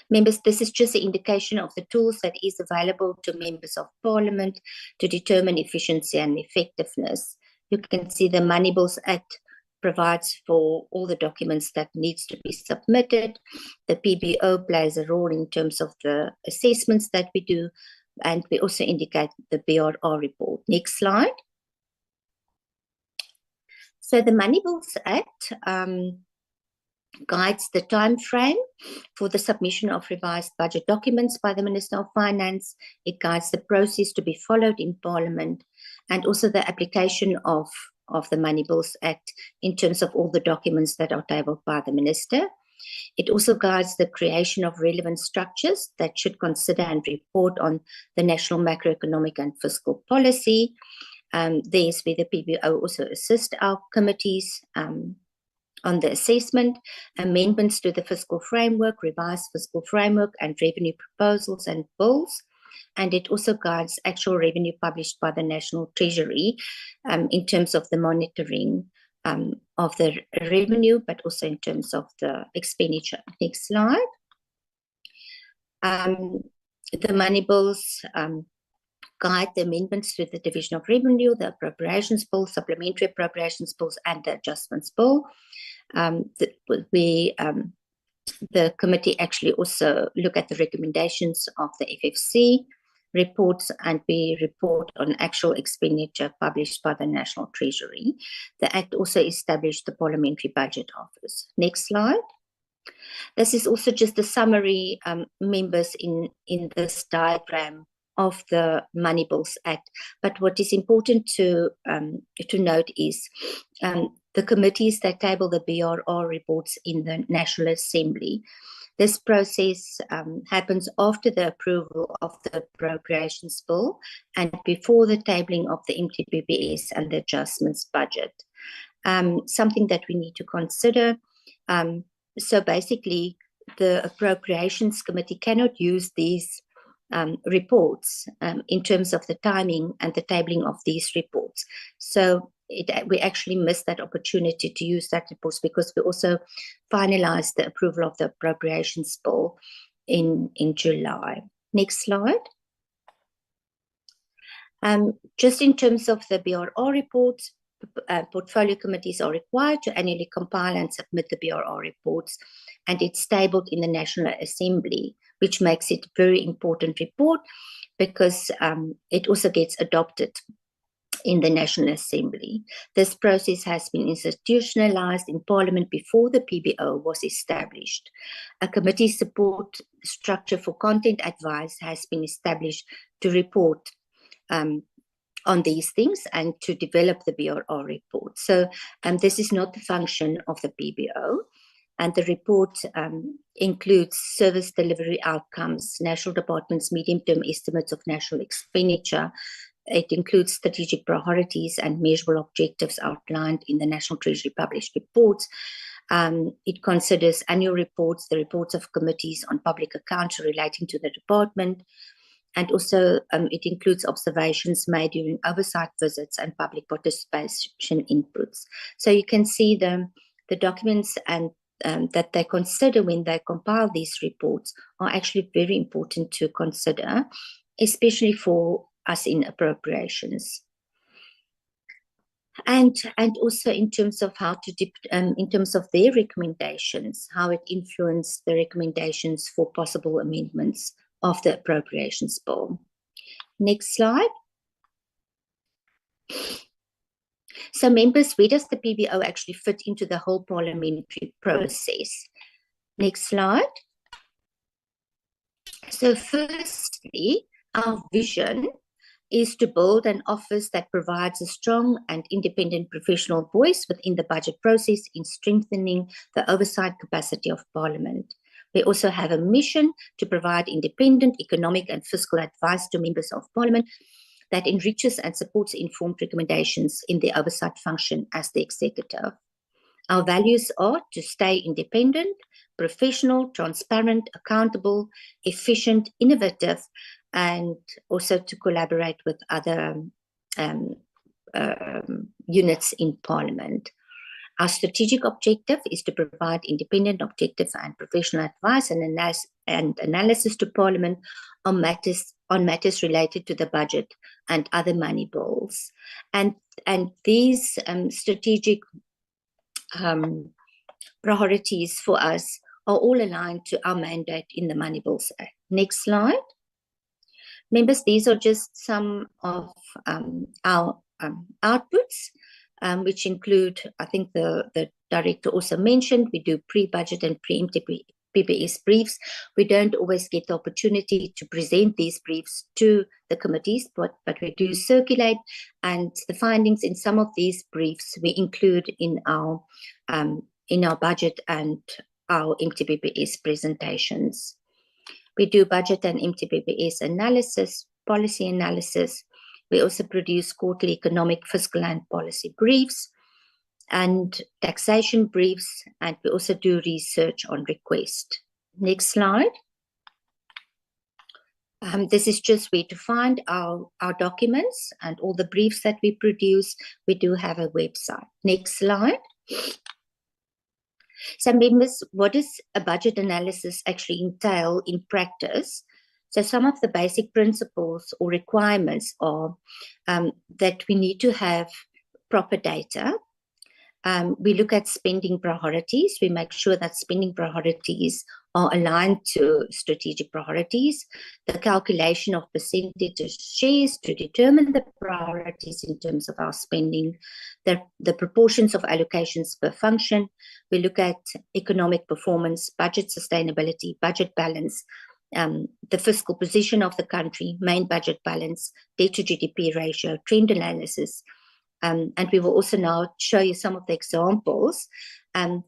Members, this is just an indication of the tools that is available to members of Parliament to determine efficiency and effectiveness. You can see the Money Bills Act provides for all the documents that needs to be submitted. The PBO plays a role in terms of the assessments that we do, and we also indicate the BRR report. Next slide. So the Money Bills Act guides the time frame for the submission of revised budget documents by the Minister of Finance. It guides the process to be followed in Parliament, and also the application of the Money Bills Act in terms of all the documents that are tabled by the Minister. It also guides the creation of relevant structures that should consider and report on the national macroeconomic and fiscal policy. There's where the PBO also assist our committees on the assessment, amendments to the fiscal framework, revised fiscal framework and revenue proposals and bills. And it also guides actual revenue published by the National Treasury in terms of the monitoring of the revenue, but also in terms of the expenditure. Next slide. The Money Bills guide the amendments to the Division of Revenue, the Appropriations Bill, Supplementary Appropriations Bills, and the Adjustments Bill. The committee actually also look at the recommendations of the FFC reports, and we report on actual expenditure published by the National Treasury. The Act also established the Parliamentary Budget Office. Next slide. This is also just a summary, members, in this diagram of the Money Bills Act. But what is important to note is the committees that table the BRR reports in the National Assembly. This process happens after the approval of the Appropriations Bill and before the tabling of the MTBBS and the adjustments budget. Something that we need to consider. So basically, the Appropriations Committee cannot use these reports in terms of the timing and the tabling of these reports. So we actually missed that opportunity to use that reports because we also finalized the approval of the Appropriations Bill in July. Next slide. Just in terms of the BRR reports, portfolio committees are required to annually compile and submit the BRR reports, and it's tabled in the National Assembly, which makes it a very important report because it also gets adopted in the National Assembly. This process has been institutionalized in Parliament before the PBO was established. A committee support structure for content advice has been established to report on these things and to develop the BRR report. So this is not the function of the PBO. And the report includes service delivery outcomes, national departments' medium-term estimates of national expenditure. It includes strategic priorities and measurable objectives outlined in the National Treasury published reports. It considers annual reports, the reports of committees on public accounts relating to the department, and also it includes observations made during oversight visits and public participation inputs. So you can see the documents and that they consider when they compile these reports are actually very important to consider, especially for us in appropriations. And also in terms of how to, in terms of their recommendations, how it influenced the recommendations for possible amendments of the appropriations bill. Next slide. So members, where does the PBO actually fit into the whole parliamentary process? Next slide. So firstly, our vision is to build an office that provides a strong and independent professional voice within the budget process in strengthening the oversight capacity of Parliament. We also have a mission to provide independent economic and fiscal advice to members of Parliament that enriches and supports informed recommendations in the oversight function as the executive. Our values are to stay independent, professional, transparent, accountable, efficient, innovative, and also to collaborate with other units in Parliament. Our strategic objective is to provide independent, objective, and professional advice and analysis to Parliament on matters related to the budget and other money bills. And these strategic priorities for us are all aligned to our mandate in the Money Bills Act. Next slide. Members, these are just some of our outputs, which include, I think the director also mentioned, we do pre-budget and preemptive PBS briefs. We don't always get the opportunity to present these briefs to the committees, but we do circulate, and the findings in some of these briefs we include in our budget and our MTBPS presentations. We do budget and MTBPS analysis, policy analysis. We also produce quarterly economic, fiscal, and policy briefs and taxation briefs, and we also do research on request. Next slide. This is just where to find our documents and all the briefs that we produce. We do have a website. Next slide. So members, what does a budget analysis actually entail in practice? So some of the basic principles or requirements are that we need to have proper data. We look at spending priorities. We make sure that spending priorities are aligned to strategic priorities. The calculation of percentage shares to determine the priorities in terms of our spending. The proportions of allocations per function. We look at economic performance, budget sustainability, budget balance, the fiscal position of the country, main budget balance, debt to GDP ratio, trend analysis. And we will also now show you some of the examples. And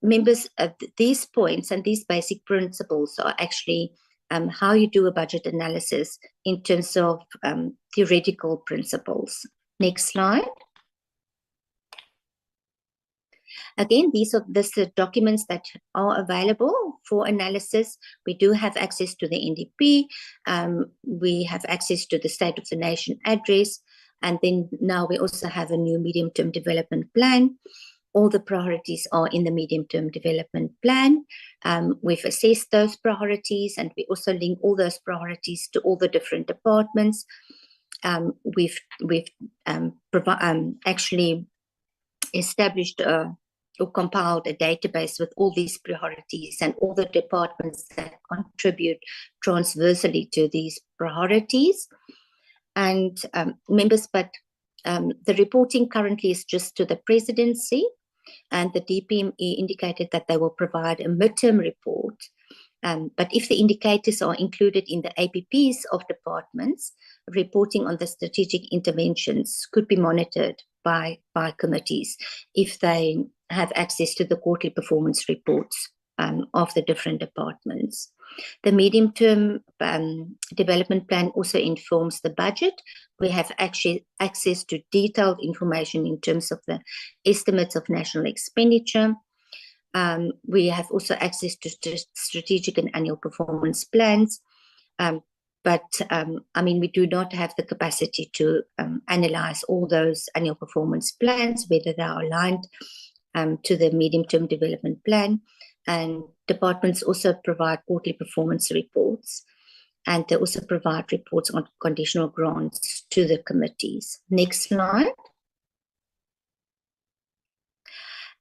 members, these points and these basic principles are actually how you do a budget analysis in terms of theoretical principles. Next slide. Again, these are the documents that are available for analysis. We do have access to the NDP. We have access to the State of the Nation address. And then now we also have a new medium-term development plan. All the priorities are in the medium-term development plan. We've assessed those priorities, and we also link all those priorities to all the different departments. We've actually established or compiled a database with all these priorities and all the departments that contribute transversally to these priorities. And members, but the reporting currently is just to the presidency, and the DPME indicated that they will provide a midterm report But if the indicators are included in the APPs of departments, reporting on the strategic interventions could be monitored by committees if they have access to the quarterly performance reports of the different departments. The medium-term development plan also informs the budget. We have actually access to detailed information in terms of the estimates of national expenditure. We have also access to strategic and annual performance plans. But I mean, we do not have the capacity to analyze all those annual performance plans, whether they are aligned to the medium-term development plan. And departments also provide quarterly performance reports, and they also provide reports on conditional grants to the committees. Next slide.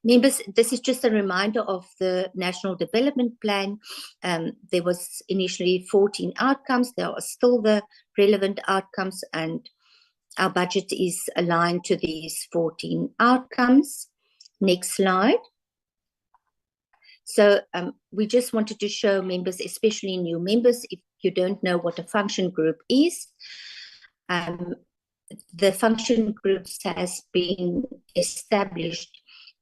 Members, this is just a reminder of the National Development Plan. There was initially 14 outcomes. There are still the relevant outcomes, and our budget is aligned to these 14 outcomes. Next slide. So we just wanted to show members, especially new members, if you don't know what a function group is, the function groups has been established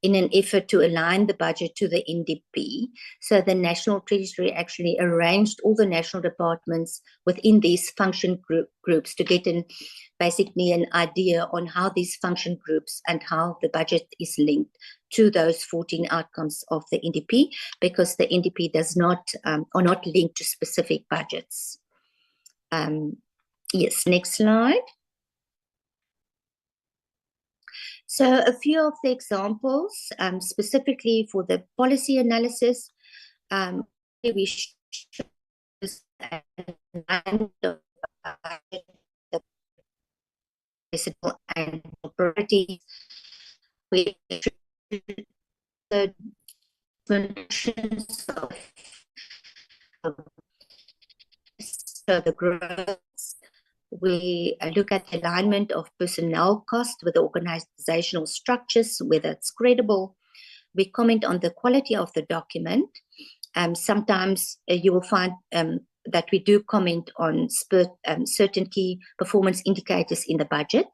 in an effort to align the budget to the NDP. So the National Treasury actually arranged all the national departments within these function groups to get basically an idea on how these function groups and how the budget is linked to those 14 outcomes of the NDP, because the NDP does not, are not linked to specific budgets. Yes, next slide. So a few of the examples, specifically for the policy analysis, we show the fiscal and priorities. We the dimensions of the growth. We look at the alignment of personnel cost with the organizational structures, whether it's credible. We comment on the quality of the document. Sometimes you will find that we do comment on certain key performance indicators in the budget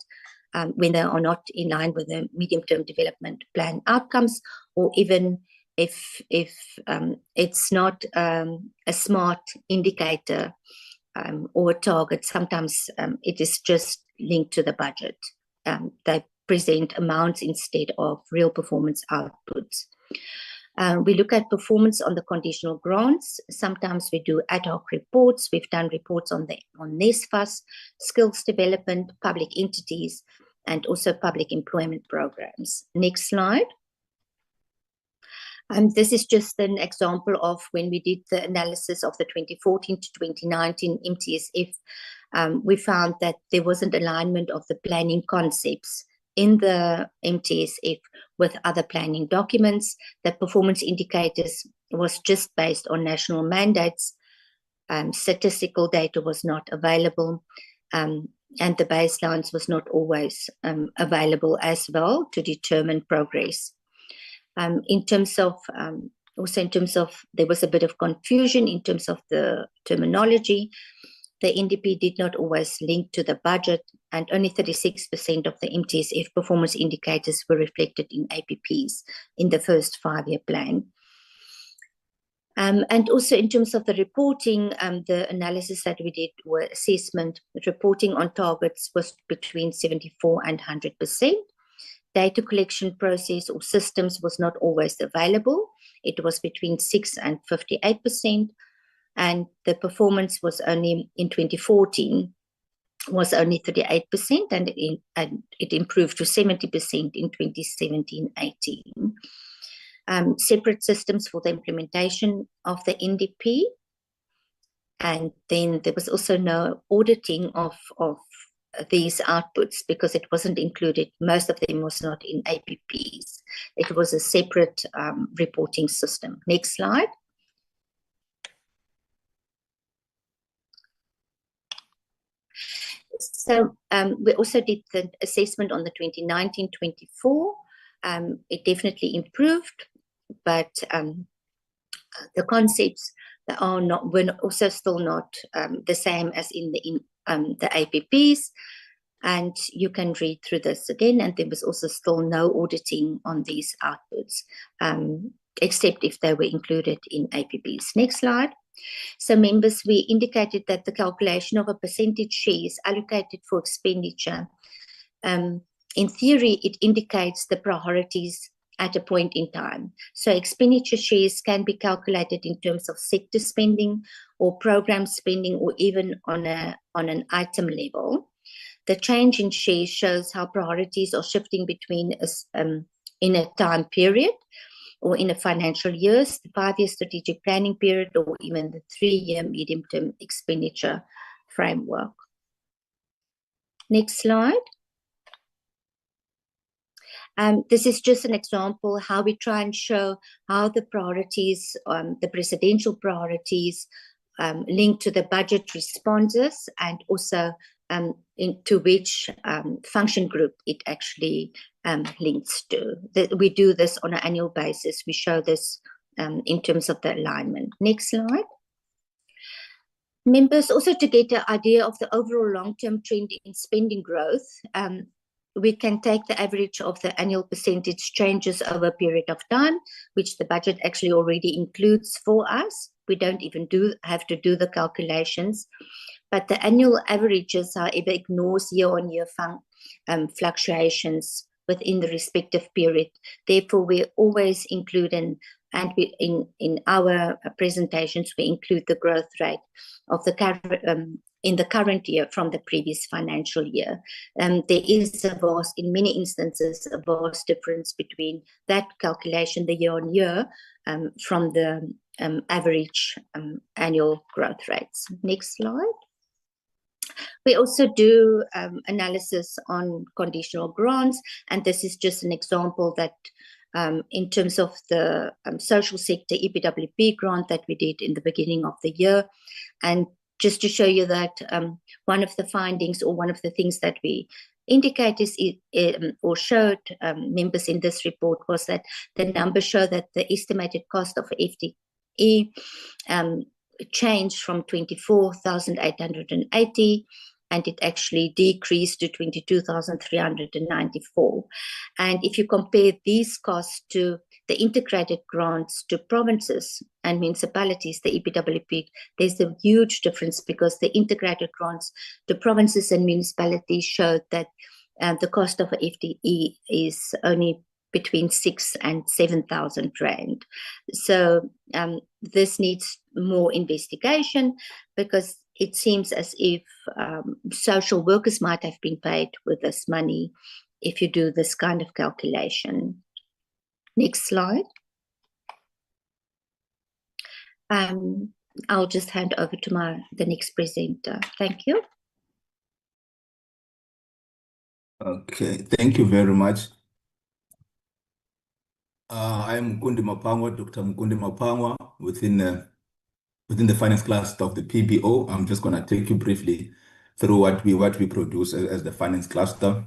when they are not in line with the medium-term development plan outcomes, or even if it's not a smart indicator or a target, sometimes it is just linked to the budget. They present amounts instead of real performance outputs. We look at performance on the conditional grants. Sometimes we do ad hoc reports. We've done reports on NESFAS, skills development, public entities, and also public employment programs. Next slide. This is just an example of when we did the analysis of the 2014 to 2019 MTSF. We found that there wasn't alignment of the planning concepts in the MTSF with other planning documents. The performance indicators was just based on national mandates. Statistical data was not available, and the baselines was not always available as well to determine progress. In terms of, there was a bit of confusion in terms of the terminology. The NDP did not always link to the budget, and only 36% of the MTSF performance indicators were reflected in APPs in the first 5-year plan. And also in terms of the reporting, the analysis that we did were assessment. Reporting on targets was between 74 and 100%. Data collection process or systems was not always available. It was between 6 and 58%. And the performance was only in 2014 was only 38%, and it improved to 70% in 2017-18. Separate systems for the implementation of the NDP. And then there was also no auditing of these outputs because it wasn't included. Most of them was not in APPs. It was a separate reporting system. Next slide. So we also did the assessment on the 2019-24. It definitely improved, but the concepts, were also still not the same as in the APPs. And you can read through this again. And there was also still no auditing on these outputs, except if they were included in APPs. Next slide. So members, we indicated that the calculation of a percentage share is allocated for expenditure. In theory, it indicates the priorities at a point in time. So expenditure shares can be calculated in terms of sector spending or program spending, or even on an item level. The change in shares shows how priorities are shifting between in a time period, or in a financial years, the 5-year strategic planning period, or even the 3-year medium-term expenditure framework. Next slide. This is just an example how we try and show how the priorities, the presidential priorities, link to the budget responses, and also into which function group it actually links to. We do this on an annual basis. We show this in terms of the alignment. Next slide. Members, also to get an idea of the overall long-term trend in spending growth, we can take the average of the annual percentage changes over a period of time, which the budget actually already includes for us. We don't even have to do the calculations. But the annual averages, however, ignores year-on-year fluctuations within the respective period. Therefore, we always include in our presentations, we include the growth rate of the in the current year from the previous financial year. There is in many instances, a vast difference between that calculation, the year-on-year, from the average annual growth rates. Next slide. We also do analysis on conditional grants, and this is just an example that in terms of the social sector EPWP grant that we did in the beginning of the year. And just to show you that one of the findings, or one of the things that we indicated or showed members in this report, was that the numbers show that the estimated cost of FTE changed from 24,880, and it actually decreased to 22,394. And if you compare these costs to the integrated grants to provinces and municipalities, the EPWP, there's a huge difference, because the integrated grants to provinces and municipalities showed that the cost of a FTE is only between 6,000 and 7,000 rand. So this needs more investigation, because it seems as if social workers might have been paid with this money if you do this kind of calculation. Next slide. I'll just hand over to the next presenter. Thank you. Okay, thank you very much. I am Mukundi Mapangwa, Dr. Mukundi Mapangwa, within the finance cluster of the PBO. I'm just going to take you briefly through what we produce as the finance cluster.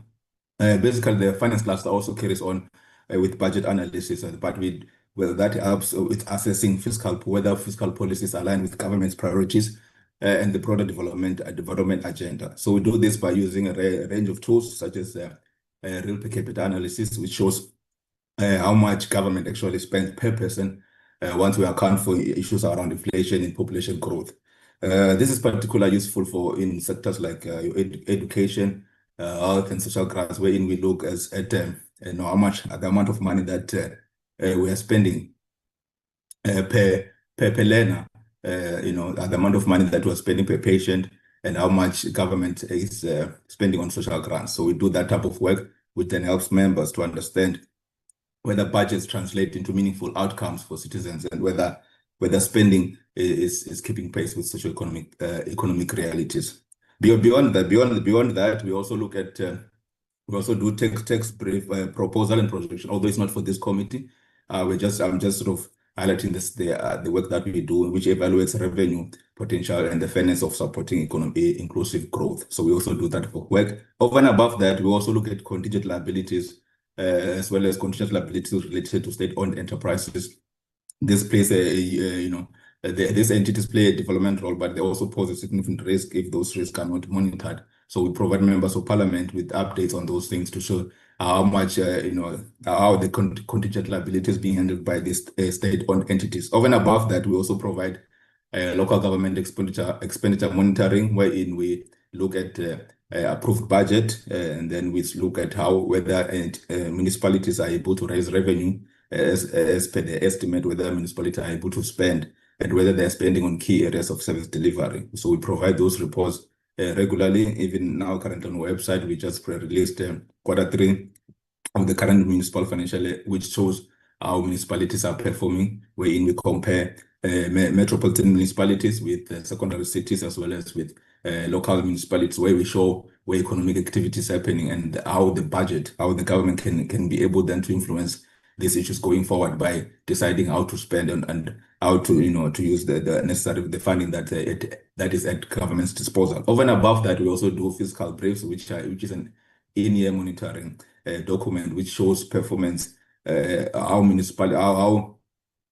Basically, the finance cluster also carries on with budget analysis, but that helps with assessing whether fiscal policies align with government's priorities and the broader development agenda. So we do this by using a range of tools, such as real per capita analysis, which shows how much government actually spends per person once we account for issues around inflation and population growth. This is particularly useful in sectors like education, health, and social grants, wherein we look at how much the amount of money that we are spending per learner, the amount of money that we are spending per patient, and how much government is spending on social grants. So we do that type of work, which then helps members to understand whether budgets translate into meaningful outcomes for citizens, and whether spending is keeping pace with socio-economic realities. Beyond that, we also look at we also do text brief proposal and projection. Although it's not for this committee, I'm just sort of highlighting the work that we do, which evaluates revenue potential and the fairness of supporting inclusive growth. So we also do that for work. Over and above that, we also look at contingent liabilities, as well as contingent liabilities related to state-owned enterprises. This plays a these entities play a development role, but they also pose a significant risk if those risks are not monitored. So we provide members of parliament with updates on those things to show how much, how the contingent liability is being handled by these state-owned entities. Over and above that, we also provide local government expenditure monitoring, wherein we look at approved budget, and then we look at whether municipalities are able to raise revenue as per the estimate, whether municipalities are able to spend and whether they're spending on key areas of service delivery. So we provide those reports regularly. Even now, currently on the website, we just released Q3 of the current municipal financial year, which shows how municipalities are performing, wherein we compare metropolitan municipalities with secondary cities as well as with local municipalities, where we show where economic activity is happening and how the government can be able then to influence these issues going forward by deciding how to spend and how to use the necessary funding that is at government's disposal. Over and above that, we also do fiscal briefs, which is an in-year monitoring document which shows performance, how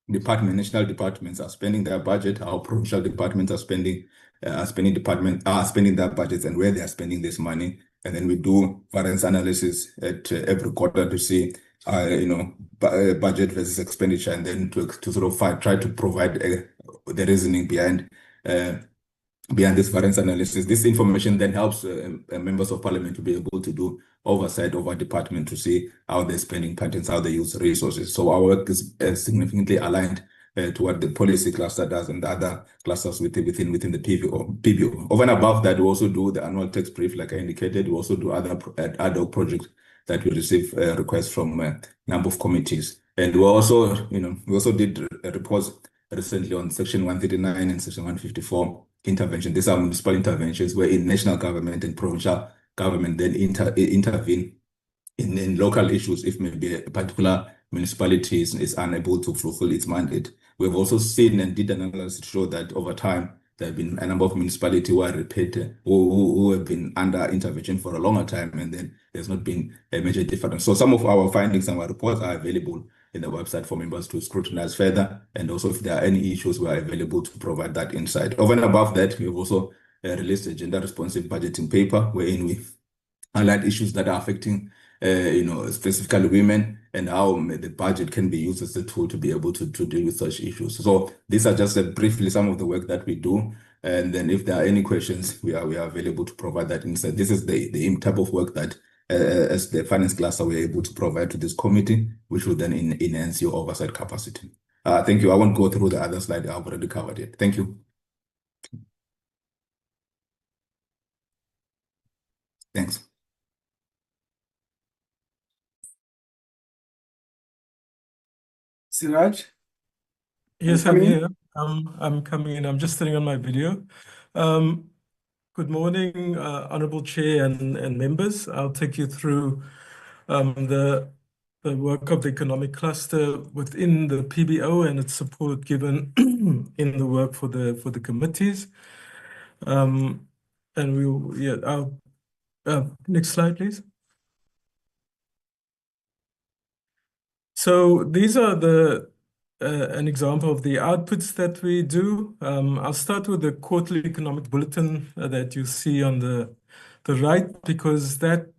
national departments are spending their budget, how provincial departments are spending their budgets, and where they are spending this money. And then we do variance analysis at every quarter to see budget versus expenditure, and then to sort of try to provide the reasoning behind this variance analysis. This information then helps members of parliament to be able to do oversight of our department to see how they're spending patterns, how they use resources. So our work is significantly aligned to what the policy cluster does and the other clusters within the PBO. Over and above that, we also do the annual text brief, like I indicated. We also do other ad hoc projects that we receive requests from a number of committees. And we also did reports recently on Section 139 and Section 154 intervention. These are municipal interventions where national government and provincial government then intervene in local issues if maybe a particular municipality is unable to fulfill its mandate. We've also seen and did analysis to show that over time there have been a number of municipalities who are repeated, who have been under intervention for a longer time, and then there's not been a major difference. So some of our findings and our reports are available in the website for members to scrutinize further, and also if there are any issues, we are available to provide that insight. Over and above that, we've also released a gender responsive budgeting paper, wherein we highlight issues that are affecting specifically women, and how the budget can be used as a tool to be able to deal with such issues. So these are just briefly some of the work that we do. And then if there are any questions, we are available to provide that insight. This is the type of work that as the finance cluster, we're able to provide to this committee, which will then enhance your oversight capacity. Thank you. I won't go through the other slide. I've already covered it. Thank you. Thanks. Siraj? Yes, I'm here. I'm coming in. I'm just turning on my video. Good morning, Honorable Chair and members. I'll take you through the work of the economic cluster within the PBO and its support given in the work for the committees. And next slide, please. So these are an example of the outputs that we do. I'll start with the quarterly economic bulletin that you see on the right, because that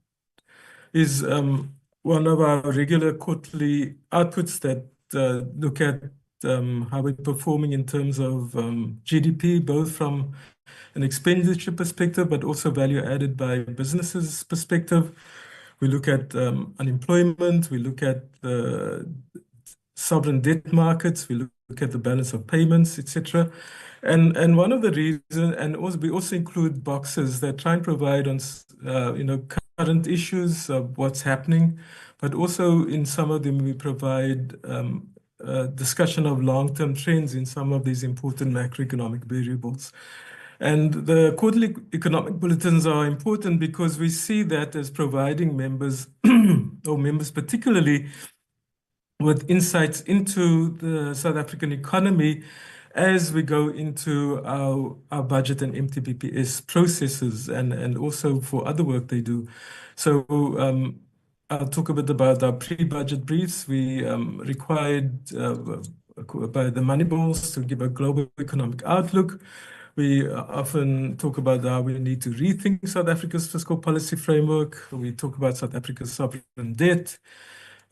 is one of our regular quarterly outputs that look at how we're performing in terms of GDP, both from an expenditure perspective, but also value added by businesses perspective. We look at unemployment, we look at the sovereign debt markets, we look at the balance of payments, etc. And one of the reasons, and also we also include boxes that try and provide on current issues of what's happening, but also in some of them we provide discussion of long-term trends in some of these important macroeconomic variables. And the quarterly economic bulletins are important because we see that as providing members, or members particularly, with insights into the South African economy as we go into our budget and MTBPS processes, and also for other work they do. So I'll talk a bit about our pre-budget briefs. We required by the Moneyballs to give a global economic outlook. We often talk about how we need to rethink South Africa's fiscal policy framework. We talk about South Africa's sovereign debt.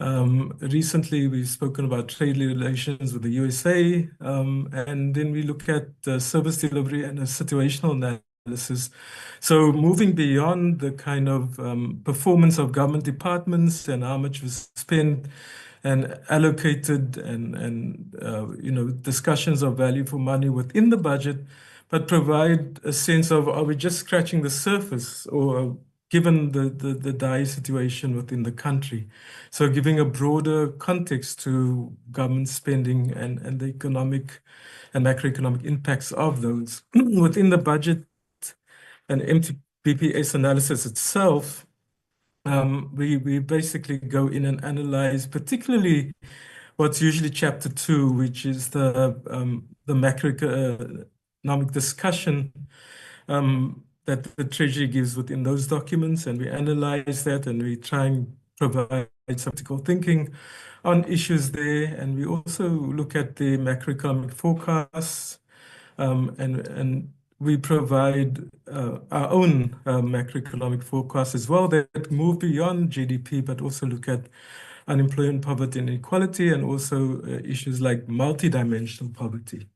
Recently, we've spoken about trade relations with the USA, and then we look at service delivery and a situational analysis. So moving beyond the kind of performance of government departments and how much was spent and allocated and discussions of value for money within the budget, but provide a sense of, are we just scratching the surface, or given the dire situation within the country? So giving a broader context to government spending and the economic and macroeconomic impacts of those. Within the budget and MTBPS analysis itself, we basically go in and analyze particularly what's usually chapter 2, which is the macroeconomic discussion that the Treasury gives within those documents, and we analyze that and we try and provide some critical thinking on issues there. And we also look at the macroeconomic forecasts, and we provide our own macroeconomic forecasts as well that move beyond GDP, but also look at unemployment, poverty, and inequality, and also issues like multidimensional poverty.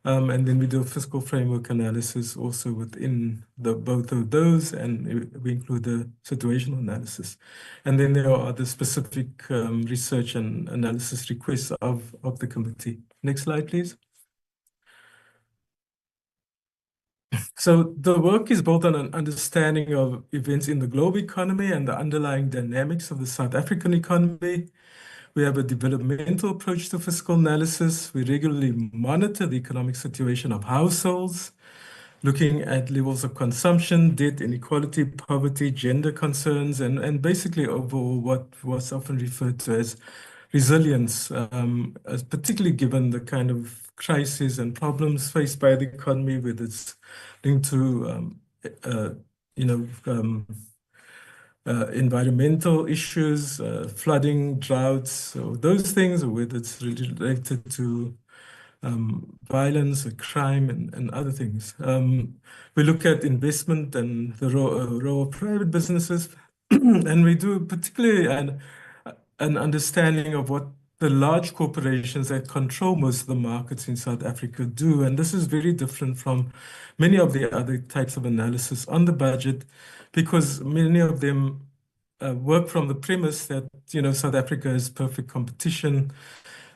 And then we do a fiscal framework analysis also within both of those, and we include the situational analysis. And then there are the specific research and analysis requests of the committee. Next slide, please. So the work is built on an understanding of events in the global economy and the underlying dynamics of the South African economy. We have a developmental approach to fiscal analysis. We regularly monitor the economic situation of households, looking at levels of consumption, debt, inequality, poverty, gender concerns, and basically overall what was often referred to as resilience, particularly given the kind of crises and problems faced by the economy, whether it's linked to environmental issues, flooding, droughts, or those things, or whether it's related to violence or crime and other things. We look at investment and the role of private businesses, and we do particularly an understanding of what the large corporations that control most of the markets in South Africa do. And this is very different from many of the other types of analysis on the budget, because many of them work from the premise that, South Africa is perfect competition.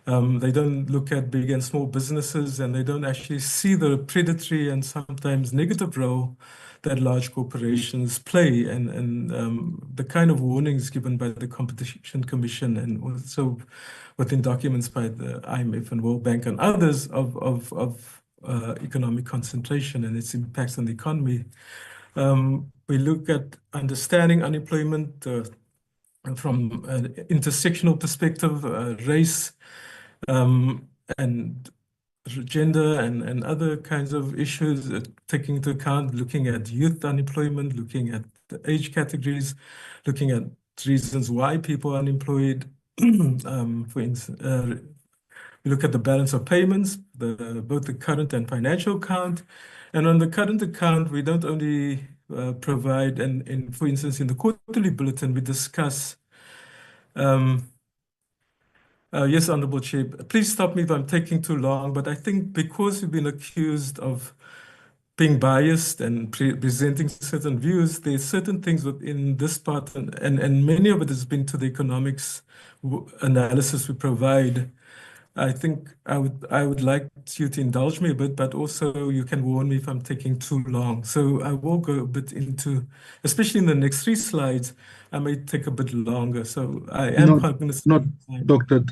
They don't look at big and small businesses, and they don't actually see the predatory and sometimes negative role that large corporations play, and the kind of warnings given by the Competition Commission and also within documents by the IMF and World Bank and others of economic concentration and its impacts on the economy. We look at understanding unemployment from an intersectional perspective, race, and gender and other kinds of issues, taking into account looking at youth unemployment, looking at the age categories, looking at reasons why people are unemployed. For instance, we look at the balance of payments, both the current and financial account. And on the current account, we don't only provide, and for instance, in the quarterly bulletin, we discuss yes, Honorable Chair, please stop me if I'm taking too long, but I think because we've been accused of being biased and presenting certain views, there's certain things within this part, and many of it has been to the economics analysis we provide. I think I would like you to indulge me a bit, but also you can warn me if I'm taking too long. So I will go a bit into, especially in the next 3 slides, I may take a bit longer. So I am cognizant. Doctor,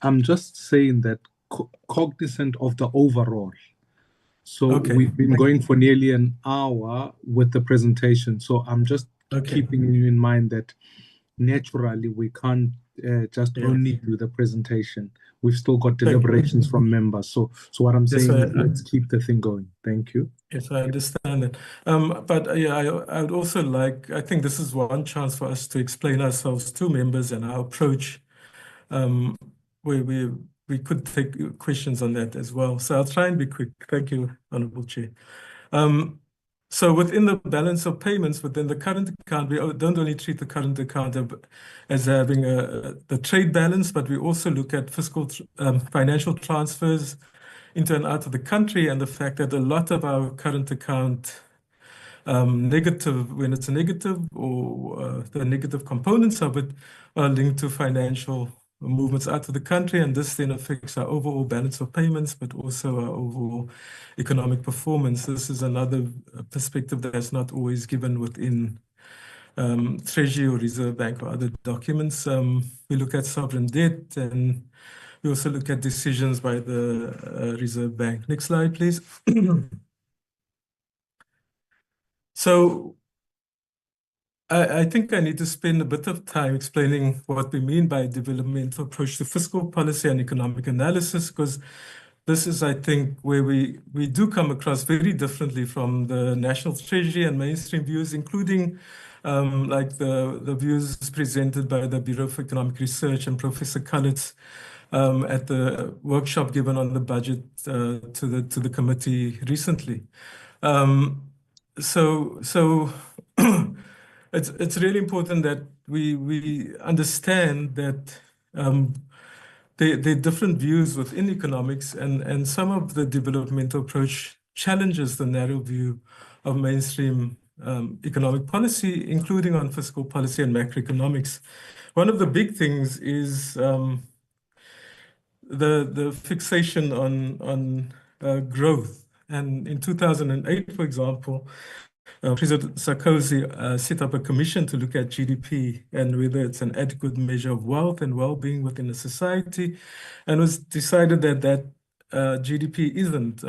I'm just saying that cognizant of the overall. So Okay. we've been going for nearly an hour with the presentation. So I'm just keeping you in mind that naturally we can't just only do the presentation. We've still got deliberations from members. So what I'm saying is let's keep the thing going. Thank you. Yes, I understand it. But yeah, I would also like, I think this is one chance for us to explain ourselves to members and our approach, where we we could take questions on that as well. So I'll try and be quick. Thank you, Honourable Chair. So within the balance of payments within the current account, we don't only treat the current account as having the trade balance, but we also look at fiscal financial transfers into and out of the country, and the fact that a lot of our current account negative, when it's a negative, or the negative components of it are linked to financial movements out of the country, and this then affects our overall balance of payments, but also our overall economic performance. This is another perspective that's not always given within Treasury or Reserve Bank or other documents. We look at sovereign debt, and we also look at decisions by the Reserve Bank. Next slide, please. So I think I need to spend a bit of time explaining what we mean by a developmental approach to fiscal policy and economic analysis, because this is, I think, where we do come across very differently from the National Treasury and mainstream views, including like the views presented by the Bureau of Economic Research and Professor Cullitz at the workshop given on the budget to the committee recently. So it's really important that we understand that there are different views within economics, and some of the developmental approach challenges the narrow view of mainstream economic policy, including on fiscal policy and macroeconomics. One of the big things is the fixation on growth. And in 2008, for example, President Sarkozy set up a commission to look at GDP and whether it's an adequate measure of wealth and well-being within a society, and it was decided that GDP isn't.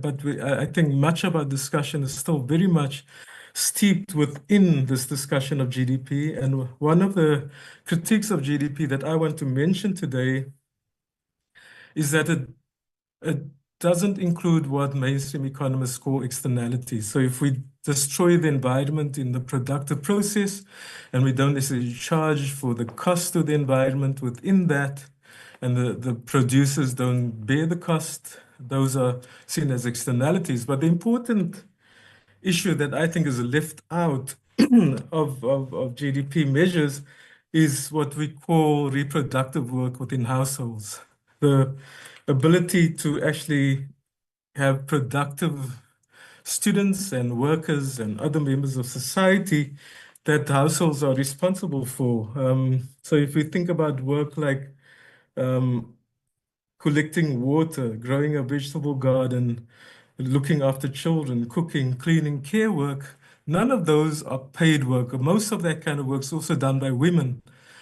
But I think much of our discussion is still very much steeped within this discussion of GDP. And one of the critiques of GDP that I want to mention today is that it doesn't include what mainstream economists call externalities. So if we destroy the environment in the productive process, and we don't necessarily charge for the cost of the environment within that, and the producers don't bear the cost, those are seen as externalities. But the important issue that I think is left out of GDP measures is what we call reproductive work within households. The ability to actually have productive students and workers and other members of society that households are responsible for. So if we think about work like collecting water, growing a vegetable garden, looking after children, cooking, cleaning, care work, none of those are paid work. Most of that kind of work is also done by women.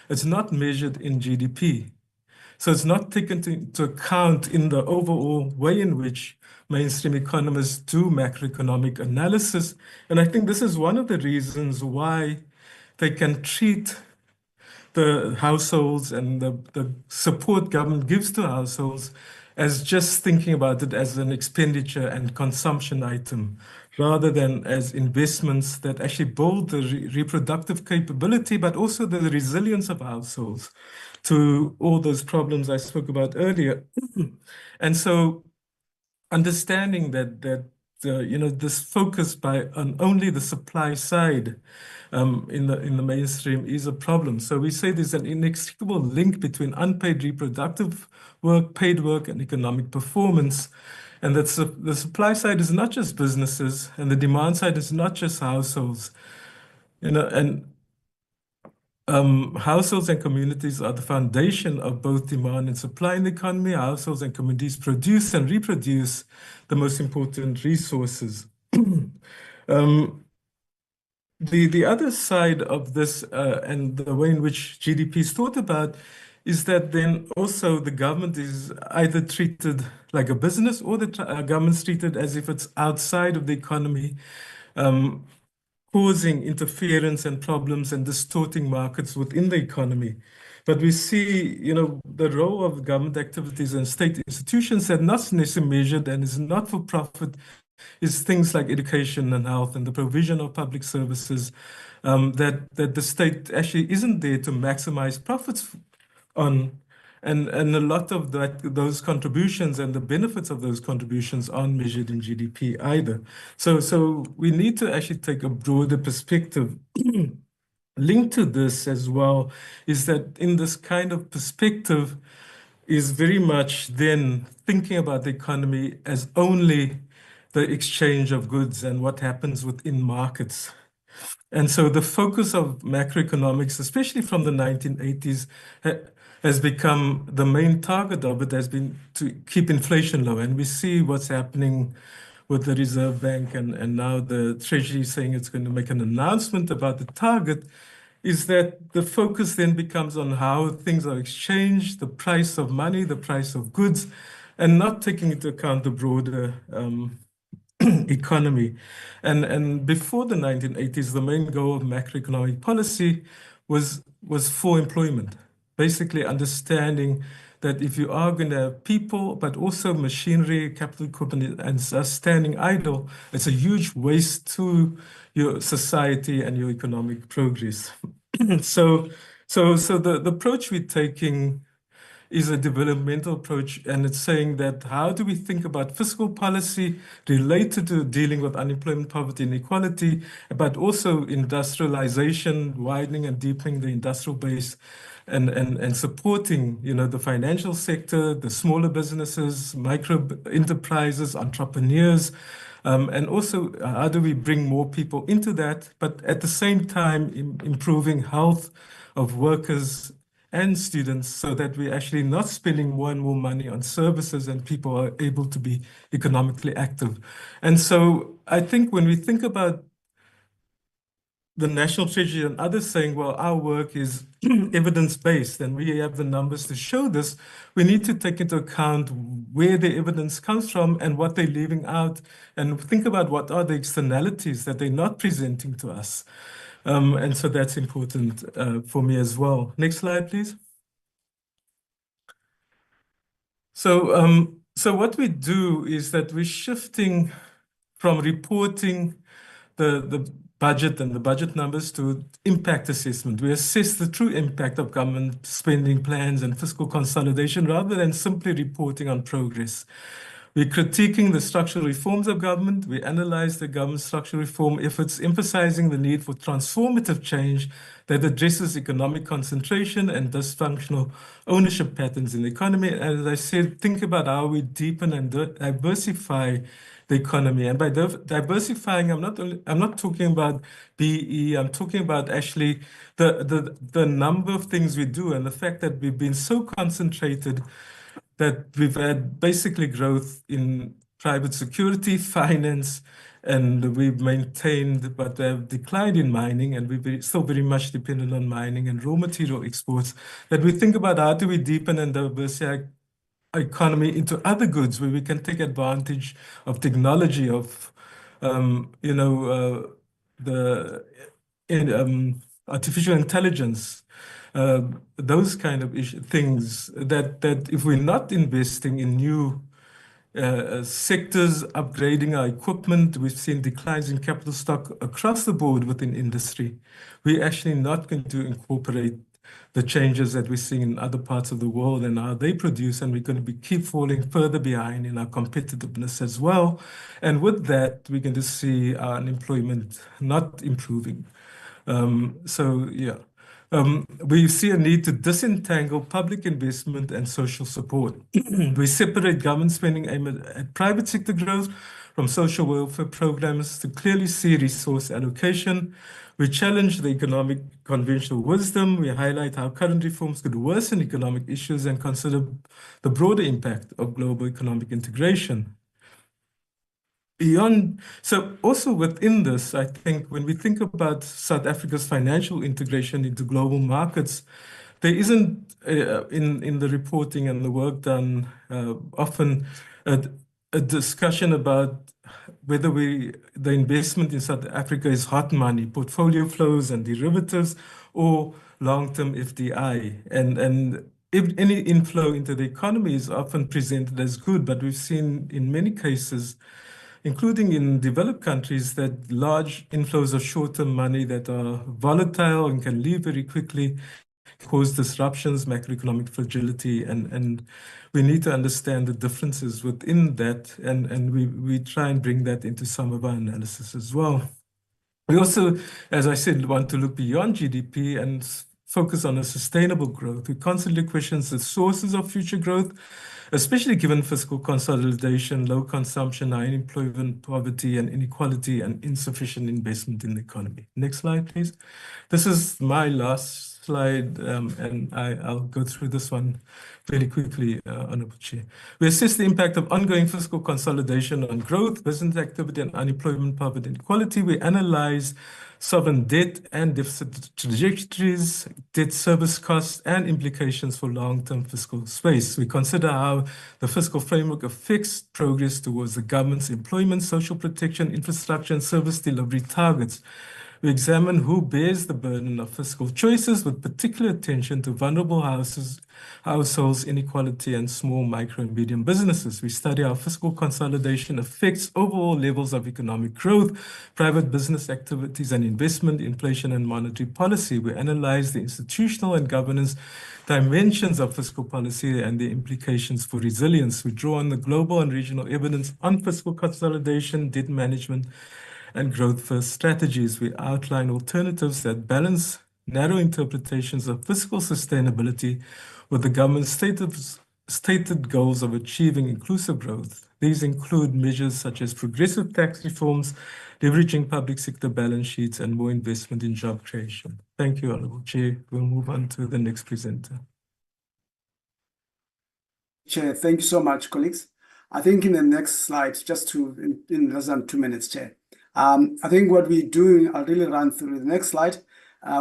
It's not measured in GDP. So it's not taken into account in the overall way in which mainstream economists do macroeconomic analysis. And I think this is one of the reasons why they can treat the households and the support government gives to households as just thinking about it as an expenditure and consumption item, rather than as investments that actually build the reproductive capability, but also the resilience of households to all those problems I spoke about earlier. And so understanding that this focus on only the supply side in the mainstream is a problem. So we say there's an inextricable link between unpaid reproductive work, paid work, and economic performance. And that the supply side is not just businesses, and the demand side is not just households. Households and communities are the foundation of both demand and supply in the economy. Households and communities produce and reproduce the most important resources. The other side of this and the way in which GDP is thought about is that then also the government is either treated like a business, or the government is treated as if it's outside of the economy, causing interference and problems and distorting markets within the economy. But we see, the role of government activities and state institutions that not necessarily measured and is not for profit is things like education and health and the provision of public services, that the state actually isn't there to maximize profits on. And a lot of those contributions and the benefits of those contributions aren't measured in GDP either. So we need to actually take a broader perspective. Linked to this as well is that in this kind of perspective is very much then thinking about the economy as only the exchange of goods and what happens within markets. And so the focus of macroeconomics, especially from the 1980s, has become the main target of it has been to keep inflation low. And we see what's happening with the Reserve Bank and now the Treasury saying it's going to make an announcement about the target, is that the focus then becomes on how things are exchanged, the price of money, the price of goods, and not taking into account the broader economy. And before the 1980s, the main goal of macroeconomic policy was for employment, basically understanding that if you are going to have people, but also machinery, capital equipment, and standing idle, it's a huge waste to your society and your economic progress. So the approach we're taking is a developmental approach, and it's saying that how do we think about fiscal policy related to dealing with unemployment, poverty, and inequality, but also industrialization, widening and deepening the industrial base, and supporting, the financial sector, the smaller businesses, micro enterprises, entrepreneurs, and also how do we bring more people into that, but at the same time improving health of workers and students so that we're actually not spending more and more money on services and people are able to be economically active. And so I think when we think about the National Treasury and others saying, well, our work is evidence-based and we have the numbers to show this, we need to take into account where the evidence comes from and what they're leaving out and think about what are the externalities that they're not presenting to us. And so that's important for me as well. Next slide, please. So what we do is that we're shifting from reporting the budget and the budget numbers to impact assessment. We assess the true impact of government spending plans and fiscal consolidation rather than simply reporting on progress. We're critiquing the structural reforms of government. We analyze the government's structural reform efforts, emphasizing the need for transformative change that addresses economic concentration and dysfunctional ownership patterns in the economy. And as I said, think about how we deepen and diversify the economy. And by diversifying, I'm not talking about BE, I'm talking about actually the number of things we do and the fact that we've been so concentrated that we've had basically growth in private security, finance, and we've maintained, but have declined in mining, and we're still very much dependent on mining and raw material exports, that we think about how do we deepen and diversify economy into other goods where we can take advantage of technology, of, artificial intelligence, those kind of things that if we're not investing in new sectors, upgrading our equipment, we've seen declines in capital stock across the board within industry. We're actually not going to incorporate the changes that we're seeing in other parts of the world and how they produce, and we're going to keep falling further behind in our competitiveness as well. And with that, we're going to see our unemployment not improving. We see a need to disentangle public investment and social support. We separate government spending aimed at private sector growth from social welfare programs to clearly see resource allocation. We challenge the economic conventional wisdom. We highlight how current reforms could worsen economic issues and consider the broader impact of global economic integration. So also within this, I think when we think about South Africa's financial integration into global markets, there isn't in the reporting and the work done often a discussion about whether the investment in South Africa is hot money, portfolio flows and derivatives, or long-term FDI. And if any inflow into the economy is often presented as good, but we've seen in many cases, including in developed countries, that large inflows of short-term money that are volatile and can leave very quickly cause disruptions, macroeconomic fragility, and we need to understand the differences within that, and we try and bring that into some of our analysis as well. We also, as I said, want to look beyond GDP and focus on a sustainable growth. We constantly question the sources of future growth, especially given fiscal consolidation, low consumption, high unemployment, poverty, and inequality, and insufficient investment in the economy. Next slide, please. This is my last slide, and I'll go through this one very quickly, Honorable Chair. We assess the impact of ongoing fiscal consolidation on growth, business activity, and unemployment, poverty, and inequality. We analyze sovereign debt and deficit trajectories, debt service costs, and implications for long-term fiscal space. We consider how the fiscal framework affects progress towards the government's employment, social protection, infrastructure, and service delivery targets. We examine who bears the burden of fiscal choices with particular attention to vulnerable households, inequality, and small, micro, and medium businesses. We study how fiscal consolidation affects overall levels of economic growth, private business activities and investment, inflation, and monetary policy. We analyze the institutional and governance dimensions of fiscal policy and the implications for resilience. We draw on the global and regional evidence on fiscal consolidation, debt management, and growth-first strategies. We outline alternatives that balance narrow interpretations of fiscal sustainability with the government's stated goals of achieving inclusive growth. These include measures such as progressive tax reforms, leveraging public sector balance sheets, and more investment in job creation. Thank you, Honourable Chair. We'll move on to the next presenter. Chair, thank you so much, colleagues. I think in the next slide, just in less than 2 minutes, Chair. I think what we're doing, I'll really run through the next slide.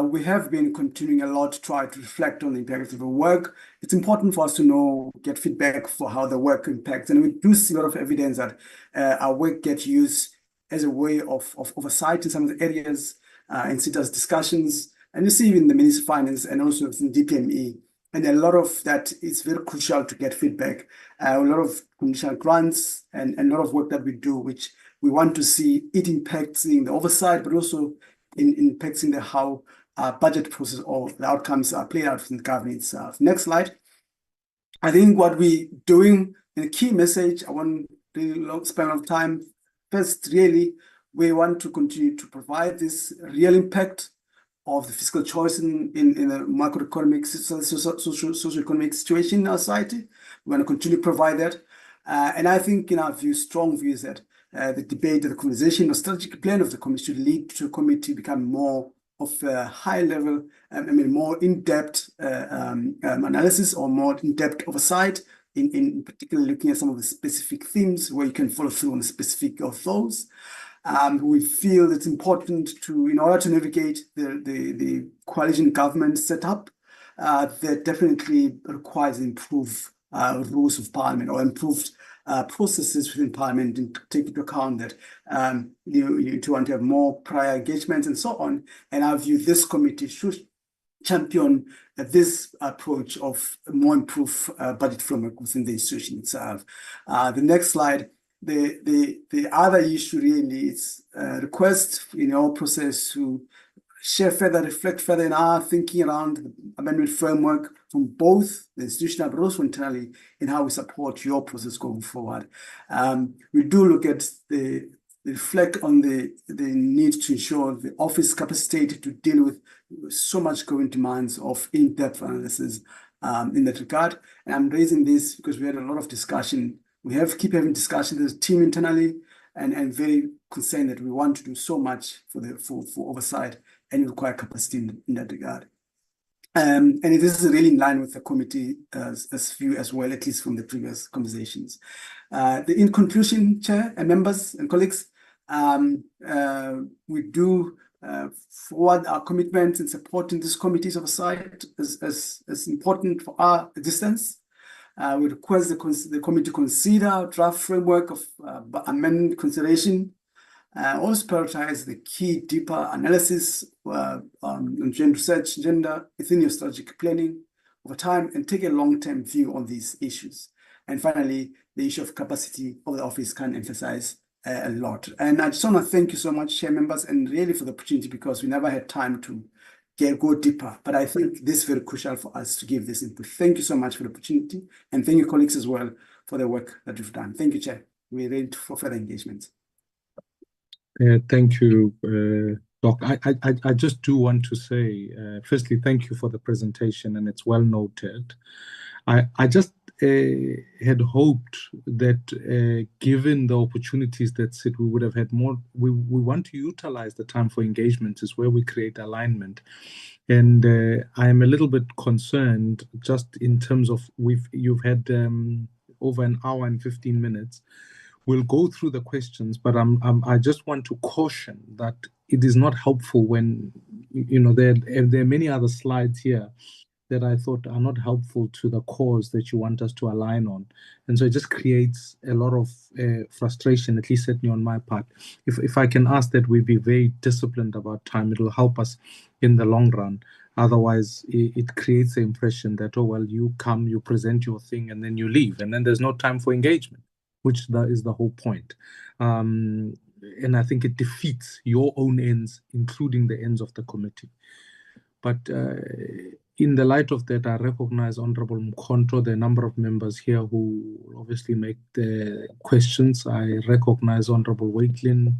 We have been continuing a lot to try to reflect on the impact of the work. It's important for us to get feedback for how the work impacts. And we do see a lot of evidence that our work gets used as a way of oversight in some of the areas in CETA's discussions. And you see in the Ministry of Finance and also in DPME. And a lot of that is very crucial to get feedback. A lot of conditional grants and a lot of work that we do, which we want to see it impacting the oversight, but also impacting how budget process or the outcomes are played out in the government itself. Next slide. I think what we're doing, the key message, I won't really spend a lot of time. First, really, we want to continue to provide this real impact of the fiscal choice in the macroeconomic, socioeconomic situation in our society. We want to continue to provide that. And I think in our view, strong views that the debate, the conversation, the strategic plan of the committee should lead to a committee become more of a high level, more in-depth analysis or more in-depth oversight, in particular looking at some of the specific themes where you can follow through on the specific of those. We feel it's important to, in order to navigate the coalition government setup, that definitely requires improved rules of parliament or improved processes within parliament, and take into account that you want to have more prior engagements and so on. And I view this committee should champion this approach of more improved budget framework within the institution itself. The next slide. The other issue really is request in our process to share further, reflect further in our thinking around the amendment framework from both the institutional but also internally in how we support your process going forward. We do look at reflect on the need to ensure the office capacity to deal with so much growing demands of in-depth analysis in that regard. And I'm raising this because we had a lot of discussion. We keep having discussions as a team internally, and very concerned that we want to do so much for oversight and require capacity in that regard. And this is really in line with the committee as view as well, at least from the previous conversations. In conclusion, Chair and members and colleagues, we do forward our commitment in supporting this committee's oversight as important for our existence. We request the committee to consider a draft framework of amendment consideration, also prioritize the key deeper analysis on gender research, gender within your strategic planning over time, and take a long-term view on these issues. And finally, the issue of capacity of the office can emphasize a lot. And I just want to thank you so much, Chair members, and really for the opportunity, because we never had time to go deeper. But I think this is very crucial for us to give this input. Thank you so much for the opportunity. And thank you, colleagues, as well, for the work that you've done. Thank you, Chair. We're ready for further engagement. Thank you, Doc. I just do want to say, firstly, thank you for the presentation, and it's well noted. I just had hoped that given the opportunities that sit, we would have had more. We want to utilize the time for engagement is where we create alignment. And I'm a little bit concerned just in terms of you've had over an hour and 15 minutes. We'll go through the questions, but I just want to caution that it is not helpful when, you know, there are many other slides here that I thought are not helpful to the cause that you want us to align on. And so it just creates a lot of frustration, at least certainly on my part. If I can ask that we be very disciplined about time, it'll help us in the long run. Otherwise, it creates the impression that, oh, well, you come, you present your thing, and then you leave. And then there's no time for engagement, which is the whole point. And I think it defeats your own ends, including the ends of the committee. But in the light of that, I recognize Honorable Mkhonto, the number of members here who obviously make the questions. I recognize Honorable Waitlin.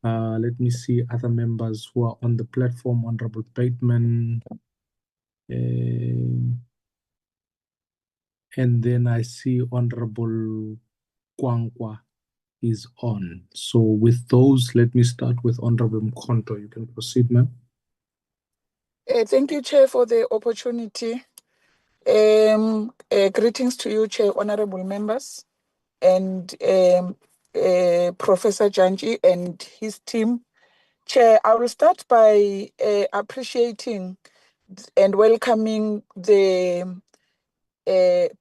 Let me see other members who are on the platform, Honorable Bateman. And then I see Honorable Kwankwa is on. So with those, let me start with Honorable Mkhonto. You can proceed, ma'am. Thank you, Chair, for the opportunity. Greetings to you, Chair, honorable members, and Professor Janji and his team. Chair, I will start by appreciating and welcoming the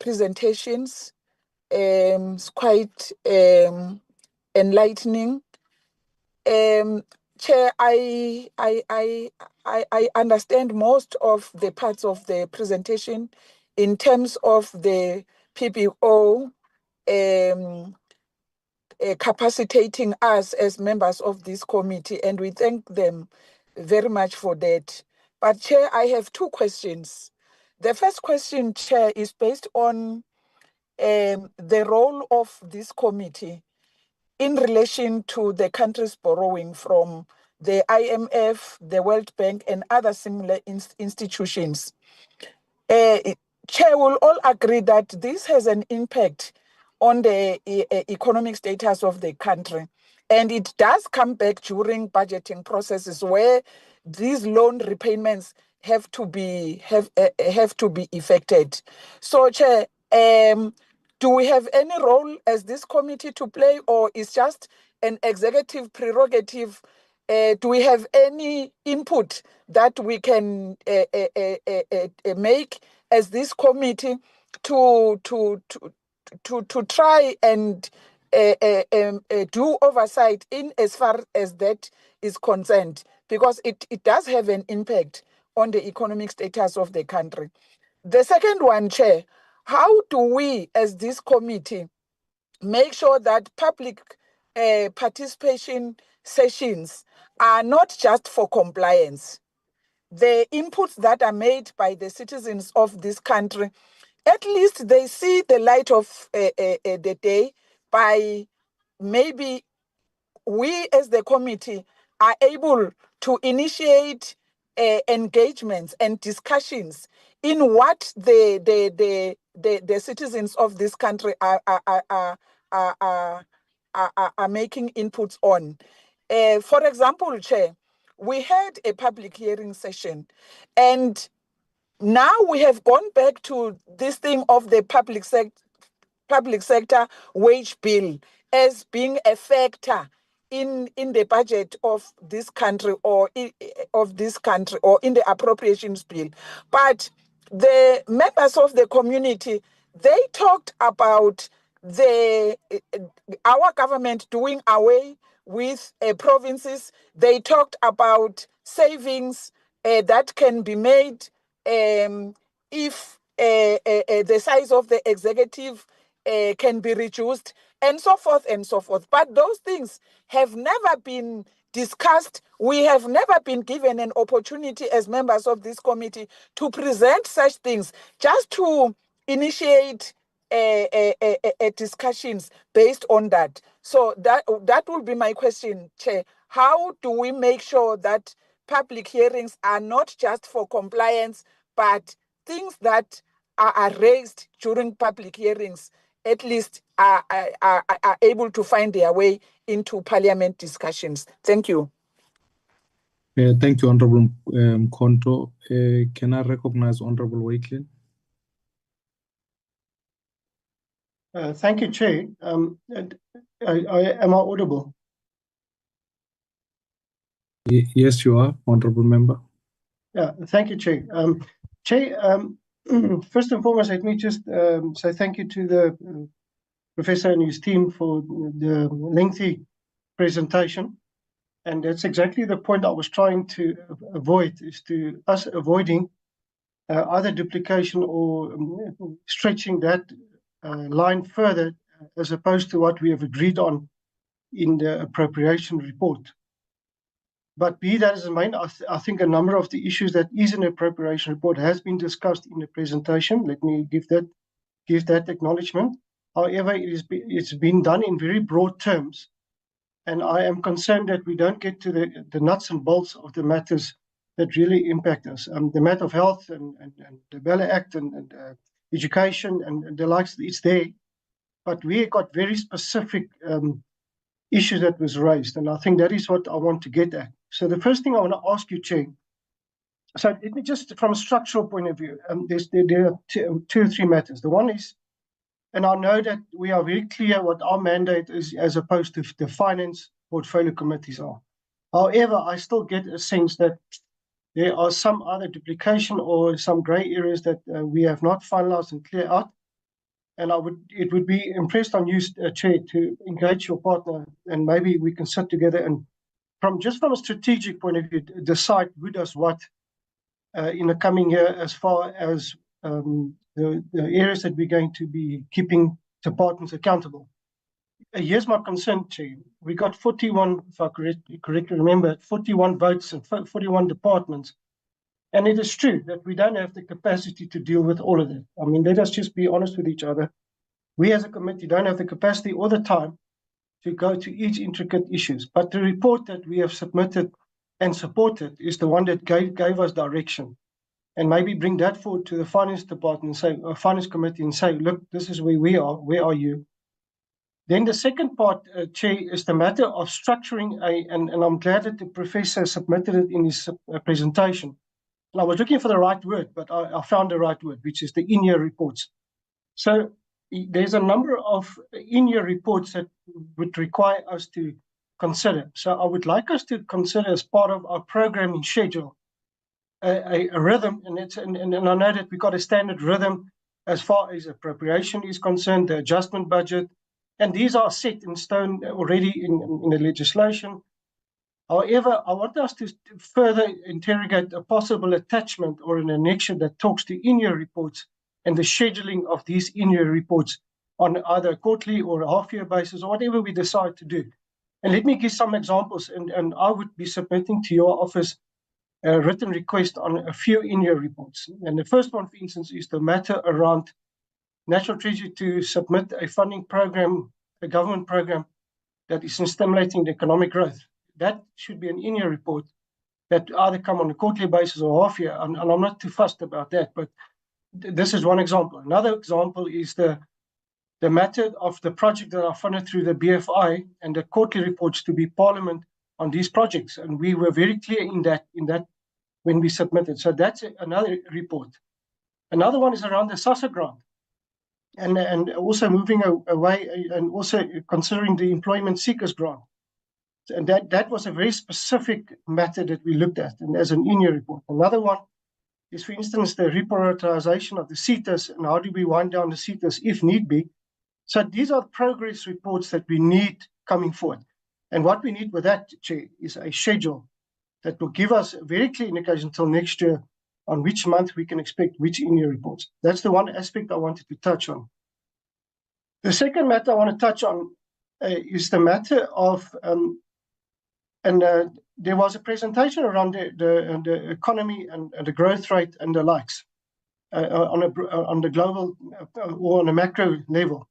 presentations. It's quite enlightening. Chair, I understand most of the parts of the presentation in terms of the PPO capacitating us as members of this committee, and we thank them very much for that. But Chair, I have two questions. The first question, Chair, is based on the role of this committee in relation to the country's borrowing from the IMF, the World Bank, and other similar institutions. Chair, will all agree that this has an impact on the economic status of the country, and it does come back during budgeting processes where these loan repayments have to be effected. So, Chair, do we have any role as this committee to play, or is just an executive prerogative? Do we have any input that we can make as this committee to try and do oversight in as far as that is concerned? Because it does have an impact on the economic status of the country. The second one, Chair, how do we as this committee make sure that public participation sessions are not just for compliance? The inputs that are made by the citizens of this country, at least they see the light of the day by maybe we as the committee are able to initiate engagements and discussions in what the citizens of this country are making inputs on. For example, Chair, we had a public hearing session, and now we have gone back to this thing of the public sector wage bill as being a factor in the budget of this country or in the appropriations bill. But the members of the community, they talked about our government doing away with provinces. They talked about savings that can be made if the size of the executive can be reduced, and so forth and so forth. But those things have never been discussed. We have never been given an opportunity as members of this committee to present such things, just to initiate discussions based on that. So that will be my question, Chair. How do we make sure that public hearings are not just for compliance, but things that are raised during public hearings at least are able to find their way into Parliament discussions? Thank you. Thank you, Honorable Konto. Can I recognize Honorable Wakelin? Thank you, Chair. Am I audible? Yes, you are, Honorable Member. Yeah, thank you, Chair. Chair, first and foremost, let me just say thank you to the Professor and his team for the lengthy presentation. And that's exactly the point I was trying to avoid, is to us avoiding either duplication or stretching that line further, as opposed to what we have agreed on in the appropriation report. But be that as it may, I think a number of the issues that is in the appropriation report has been discussed in the presentation. Let me give that acknowledgement. However, it's been done in very broad terms, and I am concerned that we don't get to the nuts and bolts of the matters that really impact us. The matter of health and the Bella Act and education and the likes, it's there, but we got very specific issues that was raised, and I think that is what I want to get at. So the first thing I want to ask you, Chair, so let me just, from a structural point of view, there are two or three matters. The one is, and I know that we are very clear what our mandate is as opposed to the finance portfolio committees are. However, I still get a sense that there are some other duplication or some grey areas that we have not finalized and clear out. And it would be impressed on you, Chair, to engage your partner, and maybe we can sit together and, from a strategic point of view, decide who does what in the coming year, as far as the areas that we're going to be keeping departments accountable. Here's my concern, Chair. We got 41, if I correctly remember, 41 votes and 41 departments. And it is true that we don't have the capacity to deal with all of that. I mean, let us just be honest with each other. We as a committee don't have the capacity or the time to go to each intricate issues. But the report that we have submitted and supported is the one that gave us direction. And maybe bring that forward to the finance department, finance committee, and say, look, this is where we are. Where are you? Then the second part, Chair, is the matter of structuring and I'm glad that the professor submitted it in his presentation. And I was looking for the right word, but I found the right word, which is the in-year reports. So there's a number of in-year reports that would require us to consider. So I would like us to consider, as part of our programming schedule, a rhythm, and I know that we've got a standard rhythm as far as appropriation is concerned, the adjustment budget, and these are set in stone already in the legislation. However, I want us to further interrogate a possible attachment or an annexure that talks to in-year reports and the scheduling of these in-year reports on either a quarterly or a half-year basis, or whatever we decide to do. And let me give some examples, and I would be submitting to your office a written request on a few in-year reports. And the first one, for instance, is the matter around National Treasury to submit a funding program, a government program that is in stimulating the economic growth. That should be an in-year report that either come on a quarterly basis or half year, and I'm not too fussed about that, but this is one example. Another example is the matter of the project that are funded through the BFI and the quarterly reports to be Parliament on these projects, and we were very clear in that when we submitted. So that's another report. Another one is around the SASSA grant, and also moving away and also considering the employment seekers grant. And that was a very specific matter that we looked at, and as an in-year report. Another one is, for instance, the reprioritization of the CETAs, and how do we wind down the CETAs if need be. So these are progress reports that we need coming forward. And what we need with that, Chair, is a schedule that will give us a very clear indication until next year on which month we can expect which in-year reports. That's the one aspect I wanted to touch on. The second matter I want to touch on is the matter of there was a presentation around the economy and the growth rate and the likes on the global or on a macro level.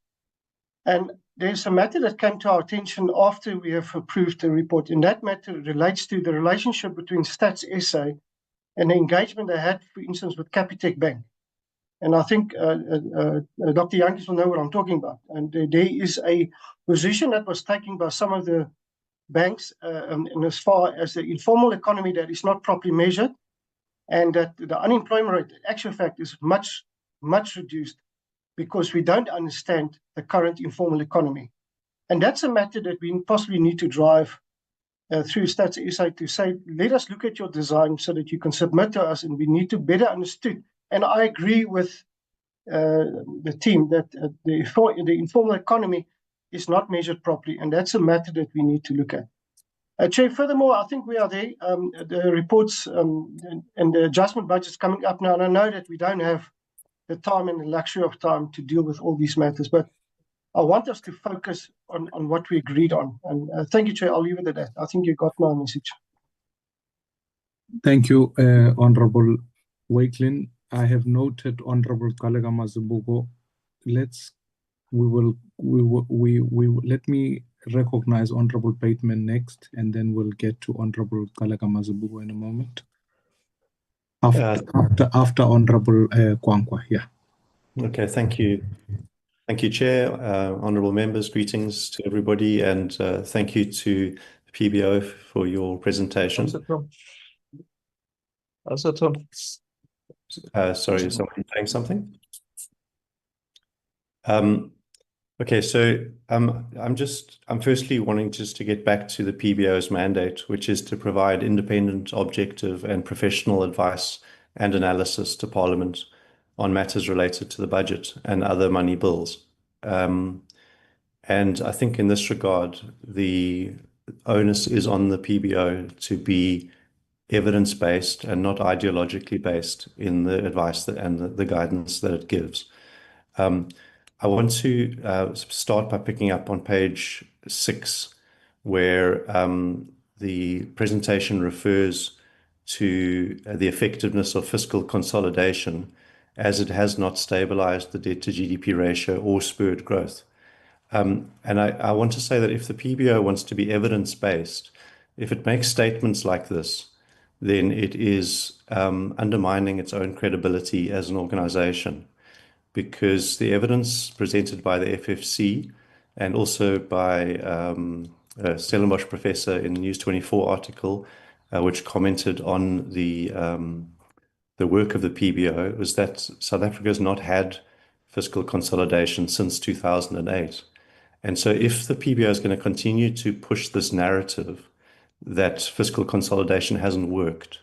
And there's a matter that came to our attention after we have approved the report, and that matter relates to the relationship between Stats SA and the engagement they had, for instance, with Capitec Bank. And I think Dr. Jantjies will know what I'm talking about. And there is a position that was taken by some of the banks and as far as the informal economy that is not properly measured, and that the unemployment rate, in actual fact, is much, much reduced because we don't understand the current informal economy. And that's a matter that we possibly need to drive through Stats SA to say, let us look at your design so that you can submit to us, and we need to better understand. And I agree with the team that the informal economy is not measured properly, and that's a matter that we need to look at. Chair, furthermore, I think we are there. The reports and the adjustment budgets coming up now, and I know that we don't have the time and the luxury of time to deal with all these matters, but I want us to focus on what we agreed on. And thank you, Chair. I'll leave it at that. I think you got my message. Thank you, Honorable Wakelin. I have noted Honorable Kalega Mazibuko. Let me recognize Honorable Bateman next, and then we'll get to Honorable Kalega Mazibuko in a moment. After Honorable Kwankwa, yeah. Okay, thank you. Thank you, Chair. Honourable members, greetings to everybody, and thank you to the PBO for your presentation. Sorry, is someone saying something? Okay, so I'm firstly wanting just to get back to the PBO's mandate, which is to provide independent, objective, and professional advice and analysis to Parliament on matters related to the budget and other money bills. And I think in this regard, the onus is on the PBO to be evidence-based and not ideologically based in the advice and the guidance that it gives. I want to start by picking up on page 6, where the presentation refers to the effectiveness of fiscal consolidation as it has not stabilized the debt to GDP ratio or spurred growth. And I want to say that if the PBO wants to be evidence-based, if it makes statements like this, then it is undermining its own credibility as an organization, because the evidence presented by the FFC and also by Stellenbosch professor in the News 24 article, which commented on the work of the PBO, was that South Africa has not had fiscal consolidation since 2008. And so if the PBO is going to continue to push this narrative that fiscal consolidation hasn't worked,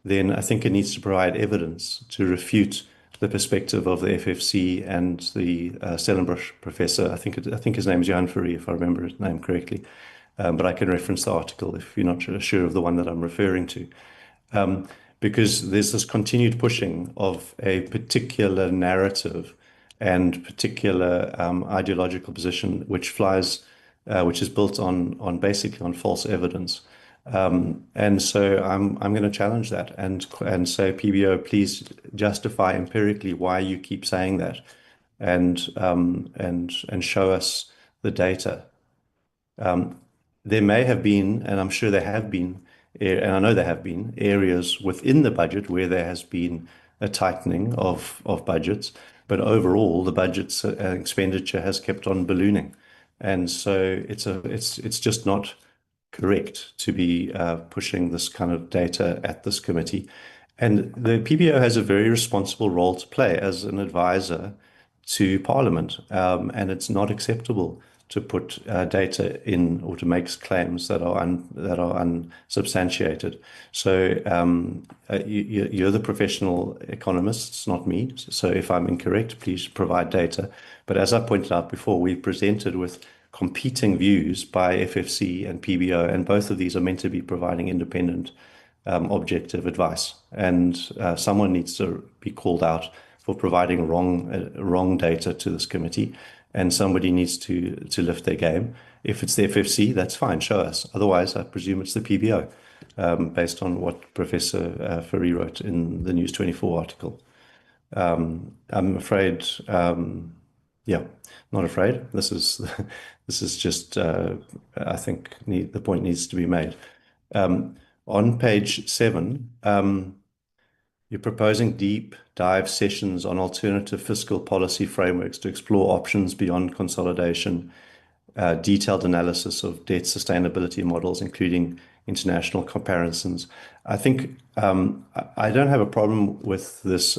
then I think it needs to provide evidence to refute the perspective of the FFC and the Stellenbosch professor. I think his name is Johan Fourie, if I remember his name correctly. But I can reference the article if you're not sure of the one that I'm referring to. Because there's this continued pushing of a particular narrative and particular ideological position, which is built on basically on false evidence. And so I'm going to challenge that and say, PBO, please justify empirically why you keep saying that, and show us the data. There may have been, and I'm sure there have been, and I know there have been areas within the budget where there has been a tightening of budgets, but overall the budget's expenditure has kept on ballooning, and so it's just not correct to be pushing this kind of data at this committee. And the PBO has a very responsible role to play as an advisor to Parliament, and it's not acceptable to put data in or to make claims that are unsubstantiated. So you're the professional economists, not me. So if I'm incorrect, please provide data. But as I pointed out before, we presented with competing views by FFC and PBO, and both of these are meant to be providing independent, objective advice. And someone needs to be called out for providing wrong data to this committee. and somebody needs to lift their game. If it's the FFC, that's fine, show us. Otherwise, I presume it's the PBO, based on what Professor Fourie wrote in the News 24 article. I'm afraid, yeah, not afraid. This is just, I think the point needs to be made. On page 7, you're proposing deep dive sessions on alternative fiscal policy frameworks to explore options beyond consolidation, detailed analysis of debt sustainability models, including international comparisons. I think I don't have a problem with this,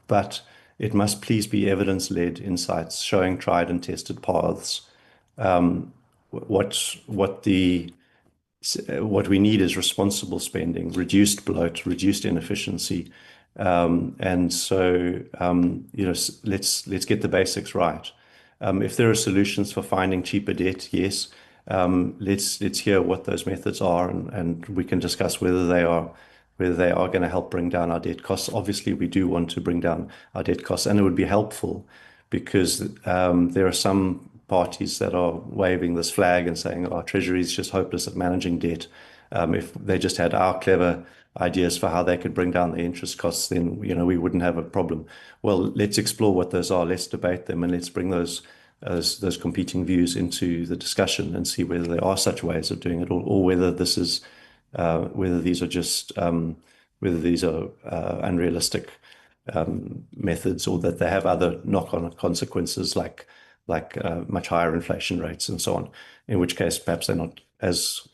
but it must please be evidence-led insights showing tried and tested paths. What we need is responsible spending, reduced bloat, reduced inefficiency, and so let's get the basics right. If there are solutions for finding cheaper debt, yes, let's hear what those methods are, and we can discuss whether they are going to help bring down our debt costs. Obviously, we do want to bring down our debt costs, and it would be helpful because there are some parties that are waving this flag and saying our Treasury is just hopeless at managing debt. If they just had our clever ideas for how they could bring down the interest costs, then we wouldn't have a problem. Well, let's explore what those are. Let's debate them, and let's bring those competing views into the discussion and see whether there are such ways of doing it, or whether this is whether these are just unrealistic methods, or that they have other knock-on consequences like much higher inflation rates and so on, in which case perhaps they're not as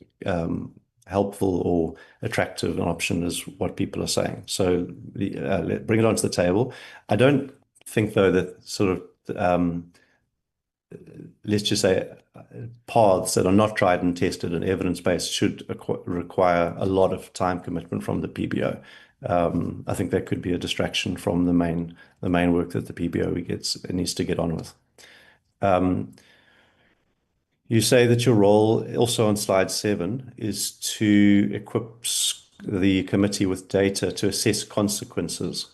helpful or attractive an option as what people are saying. So bring it onto the table. I don't think, though, that sort of, let's just say, paths that are not tried and tested and evidence-based should require a lot of time commitment from the PBO. I think that could be a distraction from the main work that the PBO needs to get on with. You say that your role, also on slide 7, is to equip the committee with data to assess consequences,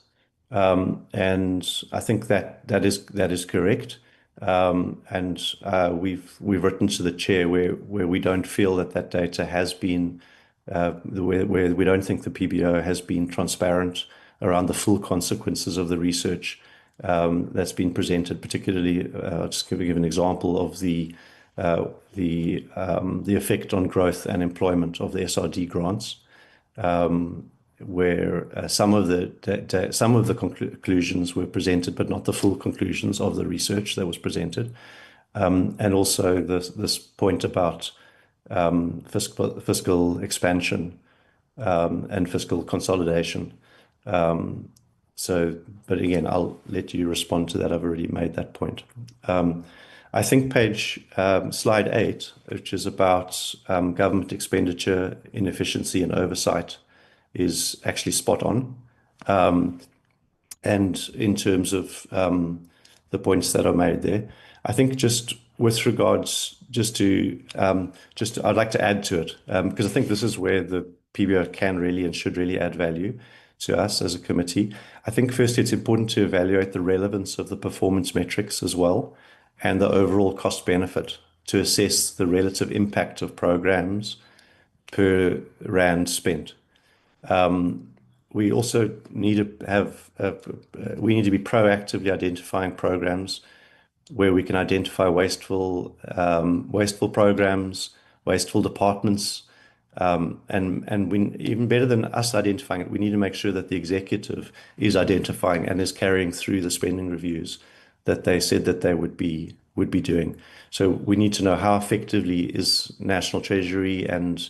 and I think that is correct. And we've written to the chair where we don't feel that data has been where we don't think the PBO has been transparent around the full consequences of the research that's been presented. Particularly, I'll just give an example of the effect on growth and employment of the SRD grants, where some of the conclusions were presented, but not the full conclusions of the research that was presented, and also this point about fiscal expansion and fiscal consolidation. But again, I'll let you respond to that. I've already made that point. I think slide 8, which is about government expenditure, inefficiency and oversight, is actually spot on. And in terms of the points that are made there, I think just with regards, I'd like to add to it, because I think this is where the PBO can really and should really add value to us as a committee. I think firstly, it's important to evaluate the relevance of the performance metrics as well, and the overall cost benefit to assess the relative impact of programs per rand spent. We also need to be proactively identifying programs where we can identify wasteful programs, wasteful departments, and even better than us identifying it, we need to make sure that the executive is identifying and is carrying through the spending reviews that they said that they would be doing. So we need to know how effectively is National Treasury and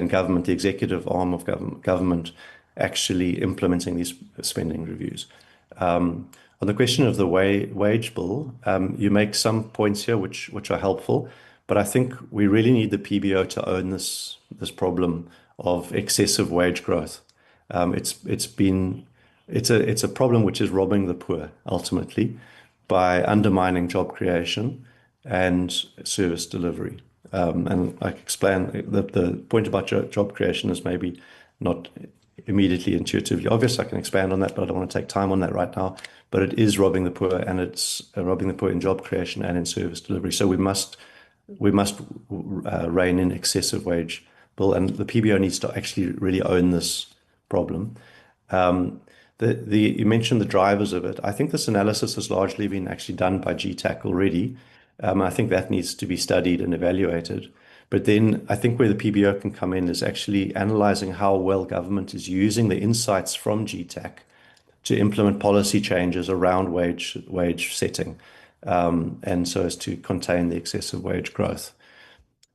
government, the executive arm of government, actually implementing these spending reviews. On the question of the wage bill, you make some points here which are helpful, but I think we really need the PBO to own this problem of excessive wage growth. It's a problem which is robbing the poor ultimately by undermining job creation and service delivery. And I explain the point about job creation is maybe not immediately intuitively obvious. I can expand on that, but I don't want to take time on that right now. But it is robbing the poor, and it's robbing the poor in job creation and in service delivery. So we must rein in excessive wage bill, and the PBO needs to actually really own this problem. You mentioned the drivers of it. I think this analysis has largely been actually done by GTAC already. I think that needs to be studied and evaluated. But then I think where the PBO can come in is actually analyzing how well government is using the insights from GTAC to implement policy changes around wage setting, and so as to contain the excessive wage growth.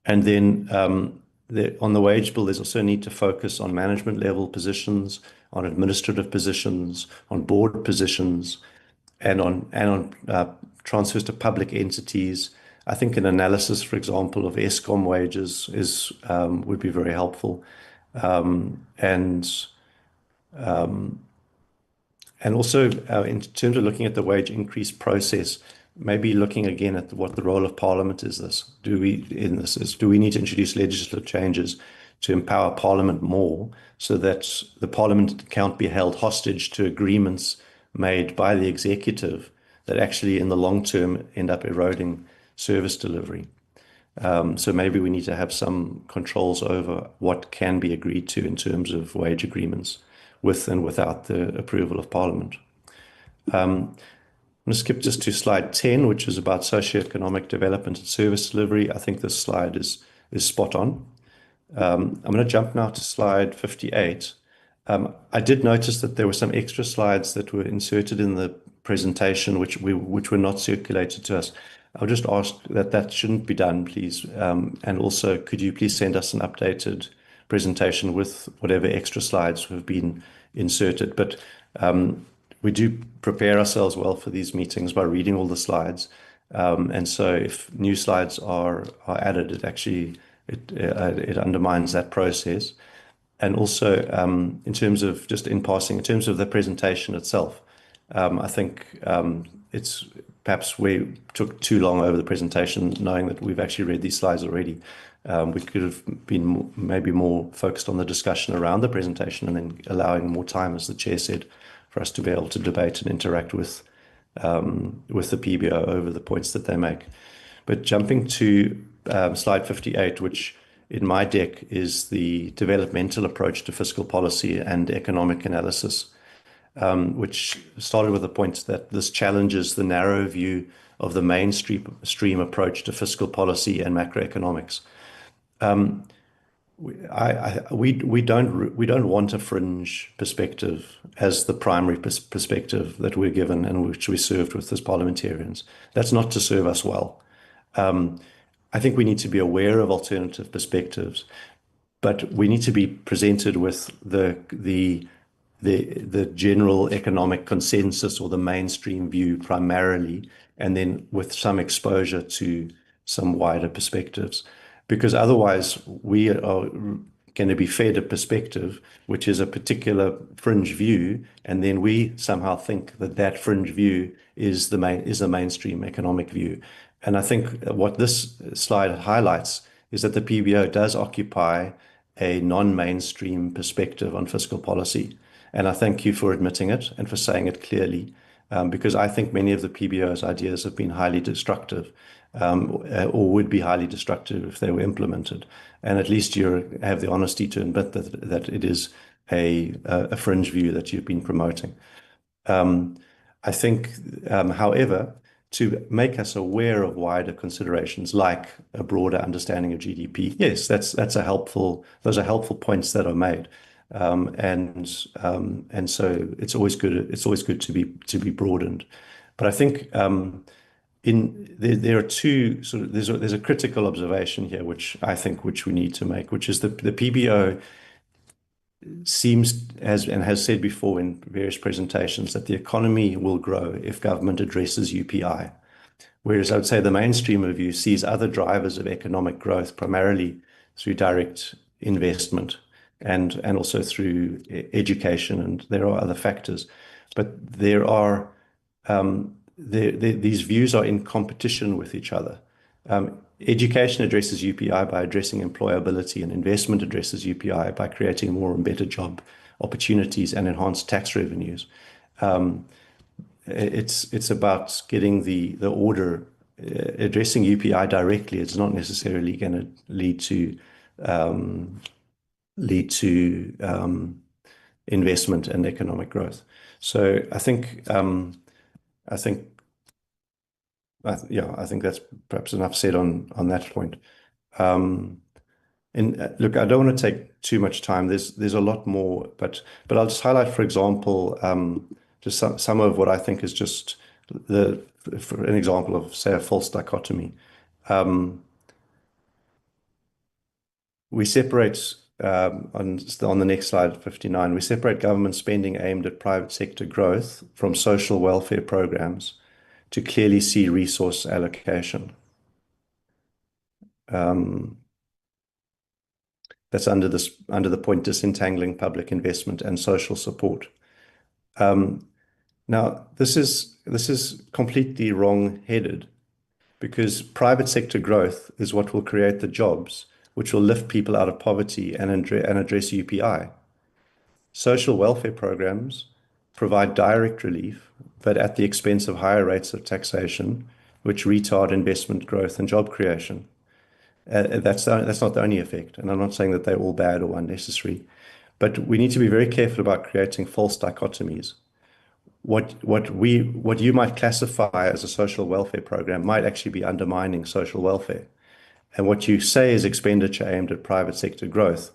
And then on the wage bill, there's also a need to focus on management level positions, on administrative positions, on board positions, and on transfers to public entities. I think an analysis, for example, of ESCOM wages would be very helpful, and also in terms of looking at the wage increase process, maybe looking again at what the role of Parliament is. Do we need to introduce legislative changes to empower Parliament more, so that the Parliament can't be held hostage to agreements made by the executive that actually in the long term end up eroding service delivery? So maybe we need to have some controls over what can be agreed to in terms of wage agreements, with and without the approval of Parliament. I'm going to skip just to slide 10, which is about socioeconomic development and service delivery. I think this slide is spot on. I'm going to jump now to slide 58. I did notice that there were some extra slides that were inserted in the presentation, which were not circulated to us. I'll just ask that shouldn't be done, please. And also, could you please send us an updated presentation with whatever extra slides have been inserted? But we do prepare ourselves well for these meetings by reading all the slides. And so if new slides are added, it undermines that process. And also, in terms of, just in passing, in terms of the presentation itself, I think it's perhaps we took too long over the presentation, knowing that we've actually read these slides already. We could have been maybe more focused on the discussion around the presentation, and then allowing more time, as the chair said, for us to be able to debate and interact with the PBO over the points that they make. But jumping to slide 58, which in my deck is the developmental approach to fiscal policy and economic analysis, which started with the point that this challenges the narrow view of the mainstream approach to fiscal policy and macroeconomics. We don't want a fringe perspective as the primary perspective that we're given and which we're served with as parliamentarians. That's not to serve us well. I think we need to be aware of alternative perspectives, but we need to be presented with the general economic consensus or the mainstream view primarily, and then with some exposure to some wider perspectives. Because otherwise we are going to be fed a perspective which is a particular fringe view, and then we somehow think that fringe view is the mainstream economic view. And I think what this slide highlights is that the PBO does occupy a non-mainstream perspective on fiscal policy. And I thank you for admitting it and for saying it clearly, because I think many of the PBO's ideas have been highly destructive, or would be highly destructive if they were implemented. And at least you have the honesty to admit that it is a fringe view that you've been promoting. I think, however, to make us aware of wider considerations like a broader understanding of GDP, yes, those are helpful points that are made. And so it's always good to be broadened. But I think there are two sort of there's a critical observation here which we need to make, which is the PBO seems has said before in various presentations that the economy will grow if government addresses UPI, whereas I would say the mainstream review sees other drivers of economic growth primarily through direct investment and also through education, and there are other factors, but these views are in competition with each other. Education addresses UPI by addressing employability, and investment addresses UPI by creating more and better job opportunities and enhance tax revenues. It's about getting the order, addressing UPI directly. It's not necessarily going to lead to investment and economic growth. So I think that's perhaps enough said on that point. And look, I don't want to take too much time. There's a lot more, but I'll just highlight, for example, just some of what I think is just for an example of, say, a false dichotomy. We separate on the next slide, 59. We separate government spending aimed at private sector growth from social welfare programs to clearly see resource allocation. That's under the point disentangling public investment and social support. Now, this is completely wrong-headed, because private sector growth is what will create the jobs, which will lift people out of poverty and address UPI. Social welfare programs provide direct relief, but at the expense of higher rates of taxation, which retard investment growth and job creation. That's not the only effect, and I'm not saying that they're all bad or unnecessary, but we need to be very careful about creating false dichotomies. What you might classify as a social welfare program might actually be undermining social welfare, and what you say is expenditure aimed at private sector growth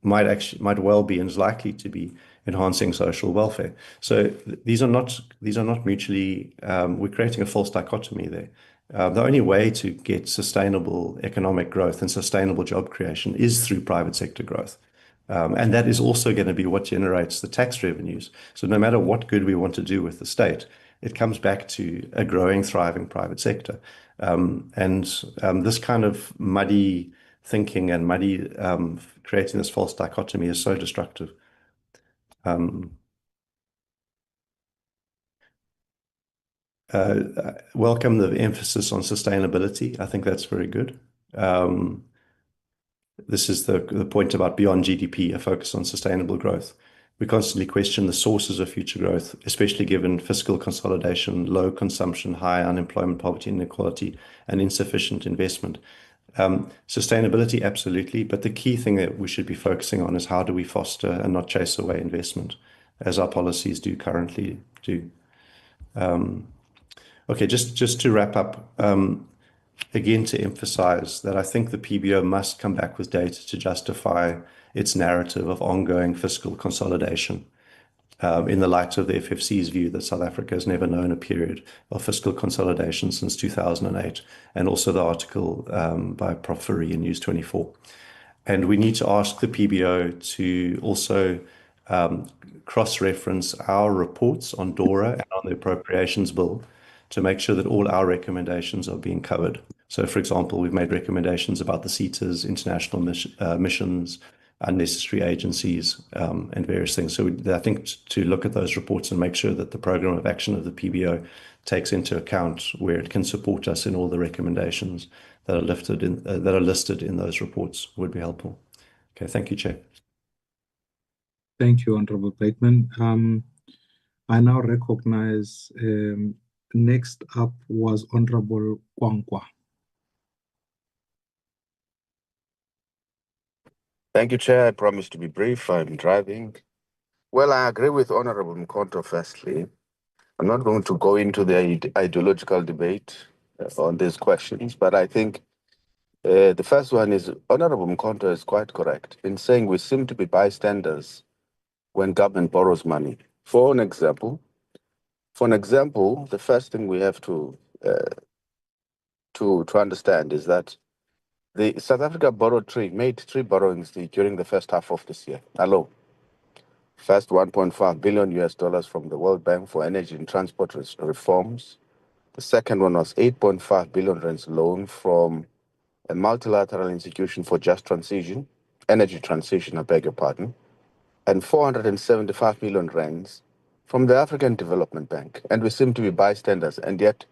might well be and is likely to be enhancing social welfare. So these are not mutually. We're creating a false dichotomy there. The only way to get sustainable economic growth and sustainable job creation is through private sector growth. And that is also going to be what generates the tax revenues. So no matter what good we want to do with the state, it comes back to a growing, thriving private sector. This kind of muddy thinking and creating this false dichotomy is so destructive. Welcome the emphasis on sustainability. I think that's very good. This is the point about beyond GDP, a focus on sustainable growth. We constantly question the sources of future growth, especially given fiscal consolidation, low consumption, high unemployment, poverty, inequality, and insufficient investment. Sustainability, absolutely, but the key thing that we should be focusing on is how do we foster and not chase away investment, as our policies do currently do. Okay, just to wrap up, again, to emphasize that I think the PBO must come back with data to justify its narrative of ongoing fiscal consolidation in the light of the FFC's view that South Africa has never known a period of fiscal consolidation since 2008, and also the article by Prof. Fourie in News 24. And we need to ask the PBO to also cross-reference our reports on DORA and on the Appropriations Bill to make sure that all our recommendations are being covered. So, for example, we've made recommendations about the CETAs, international missions, unnecessary agencies, and various things. So I think to look at those reports and make sure that the program of action of the PBO takes into account where it can support us in all the recommendations that are listed in those reports would be helpful. Okay, thank you, Chair. Thank you, Honorable Bateman. I now recognize next up was Honorable Kwankwa. Thank you, Chair. I promise to be brief. I'm driving. Well, I agree with Honorable Mkonto, firstly. I'm not going to go into the ideological debate on these questions, but I think the first one is Honorable Mkonto is quite correct in saying we seem to be bystanders when government borrows money. For an example, the first thing we have to understand is that the South Africa made three borrowings during the first half of this year alone. First, $1.5 billion from the World Bank for energy and transport reforms. The second one was 8.5 billion rands loan from a multilateral institution for just transition, energy transition, I beg your pardon, and 475 million rands from the African Development Bank. And we seem to be bystanders, and yet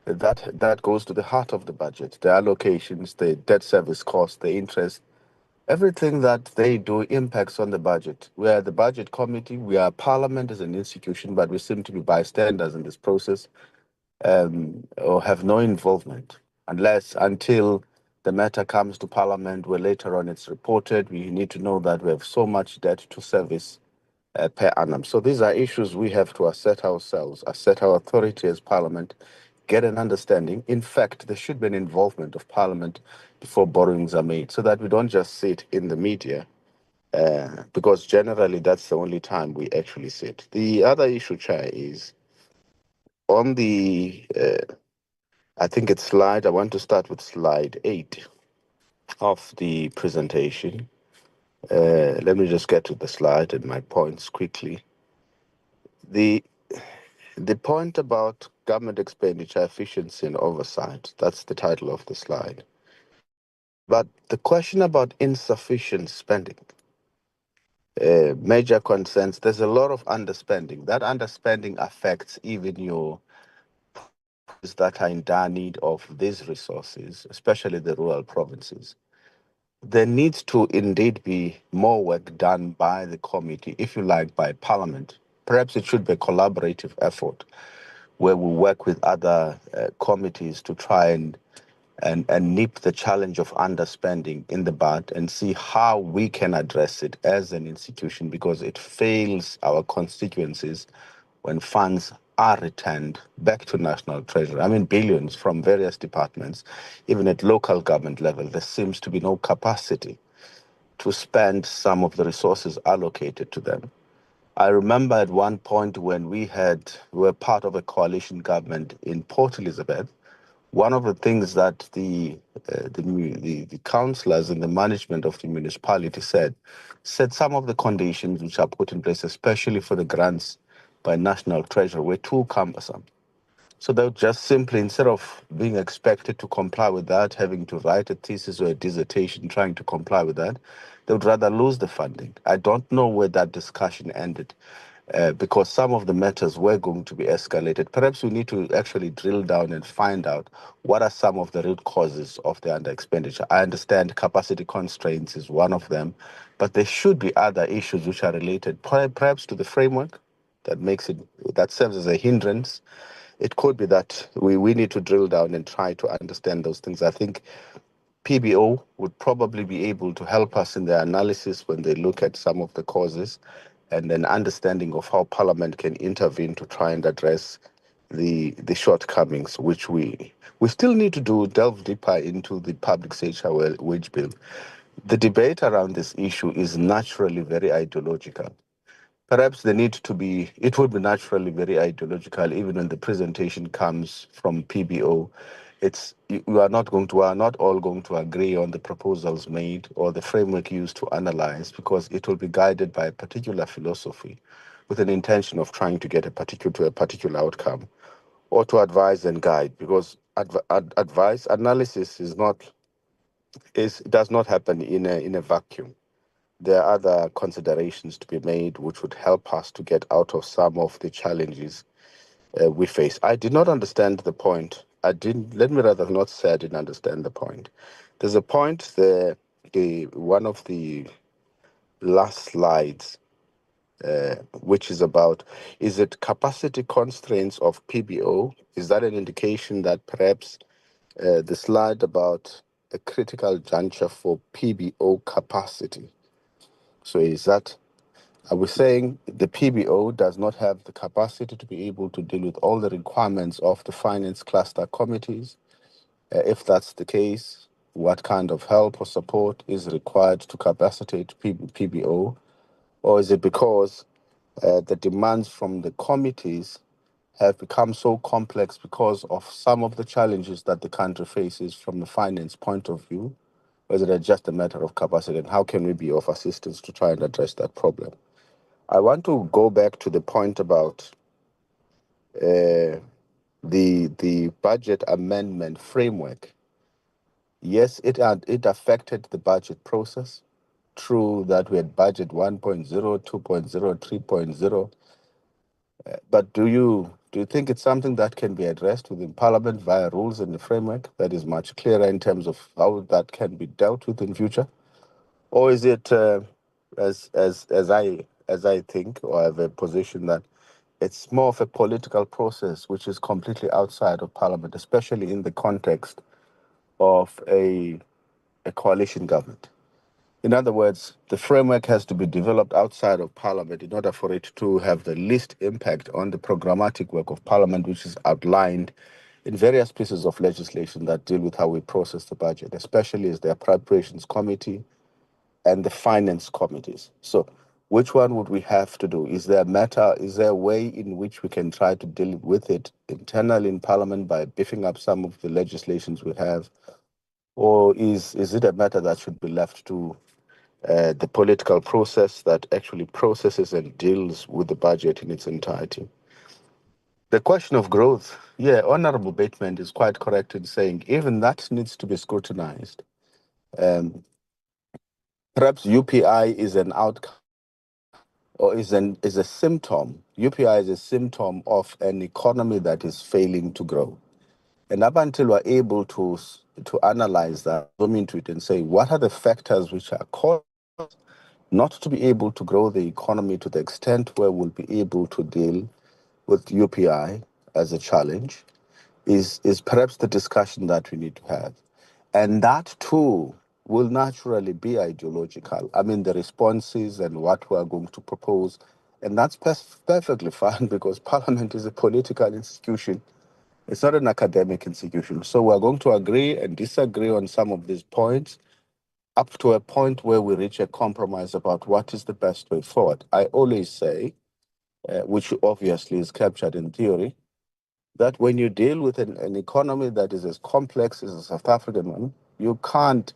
that goes to the heart of the budget, the allocations, the debt service costs, the interest, everything that they do impacts on the budget. We are the budget committee, we are Parliament as an institution, but we seem to be bystanders in this process, or have no involvement until the matter comes to Parliament, where later on it's reported. We need to know that we have so much debt to service per annum. So these are issues we have to assert ourselves, assert our authority as Parliament, get an understanding. In fact, there should be an involvement of Parliament before borrowings are made, so that we don't just sit in the media, because generally that's the only time we actually sit. The other issue, Chair, is on the, I think it's I want to start with slide 8 of the presentation. Let me just get to the slide and my points quickly. The point about government expenditure efficiency and oversight, that's the title of the slide. But the question about insufficient spending, major concerns, there's a lot of underspending. That underspending affects even your that are in dire need of these resources, especially the rural provinces. There needs to indeed be more work done by the committee, if you like, by Parliament. Perhaps it should be a collaborative effort where we work with other committees to try and nip the challenge of underspending in the bud and see how we can address it as an institution, because it fails our constituencies when funds are returned back to national treasury. I mean, billions from various departments, even at local government level, there seems to be no capacity to spend some of the resources allocated to them. I remember at one point when we were part of a coalition government in Port Elizabeth, one of the things that the councillors and the management of the municipality said some of the conditions which are put in place, especially for the grants by National Treasury, were too cumbersome. So they would just simply, instead of being expected to comply with that, having to write a thesis or a dissertation trying to comply with that, they would rather lose the funding. I don't know where that discussion ended, because some of the matters were going to be escalated. Perhaps we need to actually drill down and find out what are some of the root causes of the under expenditure. I understand capacity constraints is one of them, but there should be other issues which are related, perhaps to the framework that serves as a hindrance. It could be that we need to drill down and try to understand those things. I think PBO would probably be able to help us in their analysis when they look at some of the causes, and an understanding of how Parliament can intervene to try and address the shortcomings, which we still need to delve deeper into the public sector wage bill. The debate around this issue is naturally very ideological. Perhaps it would be naturally very ideological, even when the presentation comes from PBO. We are not all going to agree on the proposals made or the framework used to analyze, because it will be guided by a particular philosophy with an intention of trying to get a particular outcome, or to advise and guide, because advice analysis does not happen in a vacuum. There are other considerations to be made which would help us to get out of some of the challenges we face. I did not understand the point. Let me rather not say I didn't understand the point. There's a point there, one of the last slides, which is about, is it capacity constraints of PBO? Is that an indication that perhaps the slide about a critical juncture for PBO capacity? So are we saying the PBO does not have the capacity to be able to deal with all the requirements of the finance cluster committees? If that's the case, what kind of help or support is required to capacitate PBO? Or is it because the demands from the committees have become so complex because of some of the challenges that the country faces from the finance point of view? Or is it just a matter of capacity, and how can we be of assistance to try and address that problem? I want to go back to the point about the budget amendment framework. Yes, it affected the budget process. True that we had budget 1.0, 2.0, 3.0. But do you think it's something that can be addressed within Parliament via rules and the framework that is much clearer in terms of how that can be dealt with in future? Or is it as I think, or I have a position that it's more of a political process which is completely outside of Parliament, especially in the context of a coalition government? In other words, the framework has to be developed outside of Parliament in order for it to have the least impact on the programmatic work of Parliament, which is outlined in various pieces of legislation that deal with how we process the budget, especially as the Appropriations Committee and the Finance Committees. So which one would we have to do? Is there a way in which we can try to deal with it internally in Parliament by beefing up some of the legislations we have? Or is it a matter that should be left to the political process that actually processes and deals with the budget in its entirety? The question of growth, Honorable Bateman is quite correct in saying even that needs to be scrutinized. Perhaps UPI is an outcome or is a symptom. UPI is a symptom of an economy that is failing to grow. And up until we're able to analyze that, zoom into it and say, what are the factors which are causing not to be able to grow the economy to the extent where we'll be able to deal with UPI as a challenge, is perhaps the discussion that we need to have. And that too will naturally be ideological. I mean, the responses and what we are going to propose. And that's perfectly fine because Parliament is a political institution. It's not an academic institution. So we're going to agree and disagree on some of these points up to a point where we reach a compromise about what is the best way forward. I always say, which obviously is captured in theory, that when you deal with an economy that is as complex as a South African one, you can't,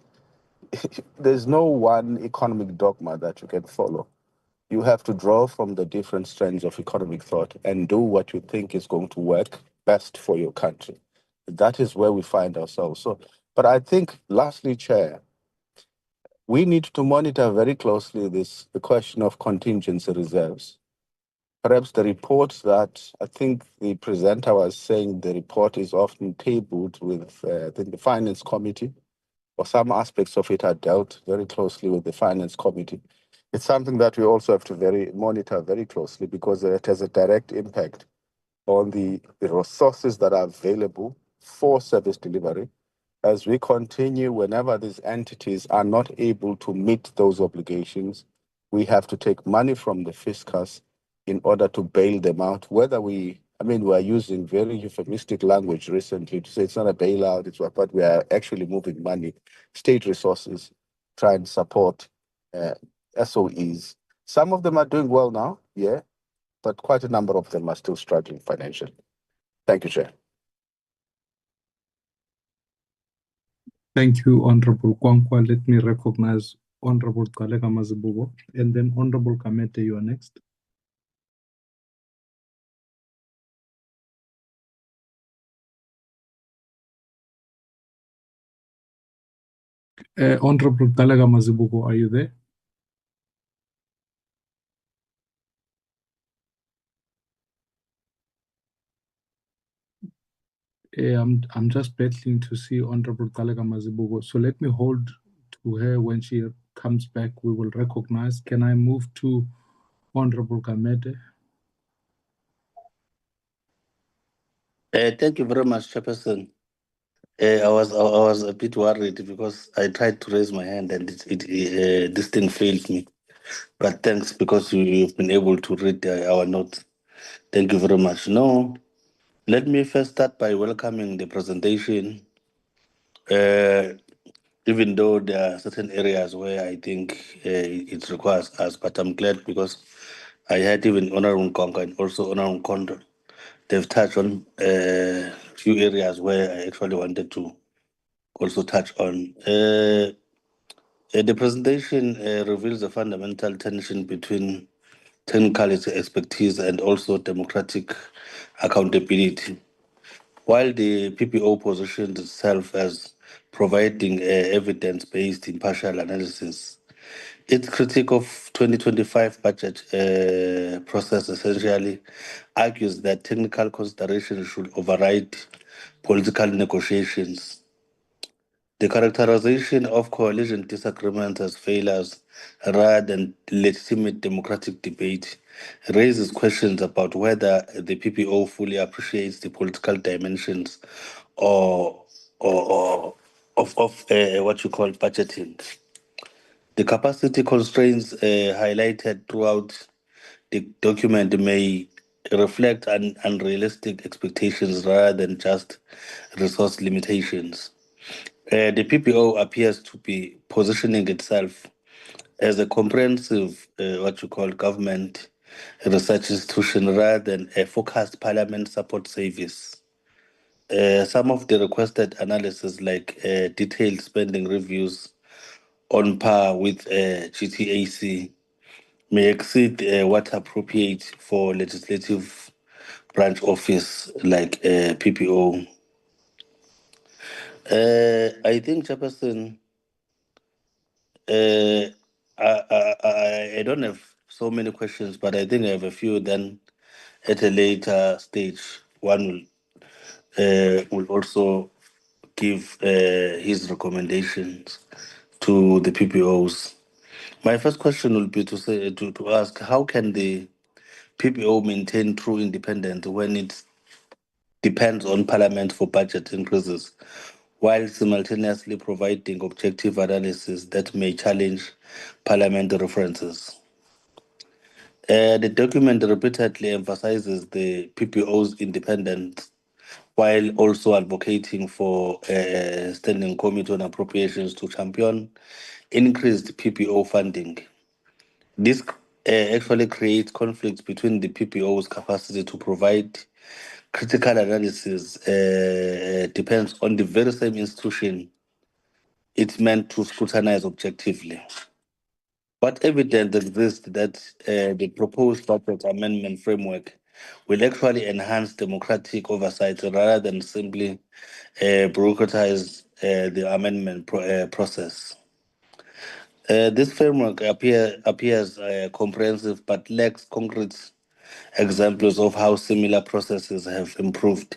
there's no one economic dogma that you can follow. You have to draw from the different strands of economic thought and do what you think is going to work best for your country. That is where we find ourselves. So, but I think, lastly, Chair, we need to monitor very closely the question of contingency reserves. Perhaps the report that I think the presenter was saying, the report is often tabled with I think the Finance Committee, or some aspects of it are dealt very closely with the Finance Committee. It's something that we also have to monitor very closely because it has a direct impact on the resources that are available for service delivery. As we continue, whenever these entities are not able to meet those obligations, we have to take money from the fiscus in order to bail them out. We are using very euphemistic language recently to say it's not a bailout, but we are actually moving money, state resources, try and support SOEs. Some of them are doing well now, but quite a number of them are still struggling financially. Thank you, Chair. Thank you, Honorable Kwankwa. Let me recognize Honorable Kalega Mazibugo, and then Honorable Kamete, you are next. Honorable Kalega Mazibugo, are you there? I'm just battling to see Honorable Kalega Mazibugo. So let me hold to her. When she comes back, we will recognize. Can I move to Honorable Kamete? Thank you very much, Chairperson. I was a bit worried because I tried to raise my hand and this thing failed me. But thanks, because you've been able to read our notes. Thank you very much. No, let me first start by welcoming the presentation. Even though there are certain areas where I think it requires us, but I'm glad because I had even Honorable Konka and also Honorable Kondo. They've touched on a few areas where I actually wanted to also touch on. The presentation reveals a fundamental tension between technical expertise and also democratic accountability. While the PPO positions itself as providing evidence-based impartial analysis, its critique of 2025 budget process essentially argues that technical considerations should override political negotiations. The characterization of coalition disagreements as failures rather than legitimate democratic debate raises questions about whether the PPO fully appreciates the political dimensions or of what you call budgeting. The capacity constraints highlighted throughout the document may reflect unrealistic expectations rather than just resource limitations. The PPO appears to be positioning itself as a comprehensive, what you call government research institution rather than a focused parliament support service. Some of the requested analysis, like detailed spending reviews on par with GTAC, may exceed what appropriate for legislative branch office like PPO. I think, Chairperson, I don't have so many questions, but I think I have a few. Then, at a later stage, one will also give his recommendations to the PPOs. My first question will be to ask, how can the PPO maintain true independence when it depends on Parliament for budget increases, while simultaneously providing objective analysis that may challenge Parliament references? The document repeatedly emphasizes the PPO's independence while also advocating for a standing committee on appropriations to champion increased PPO funding. This actually creates conflicts between the PPO's capacity to provide critical analysis depends on the very same institution it's meant to scrutinize objectively. What evidence exists that the proposed budget amendment framework will actually enhance democratic oversight rather than simply bureaucratize the amendment process? This framework appears comprehensive but lacks concrete examples of how similar processes have improved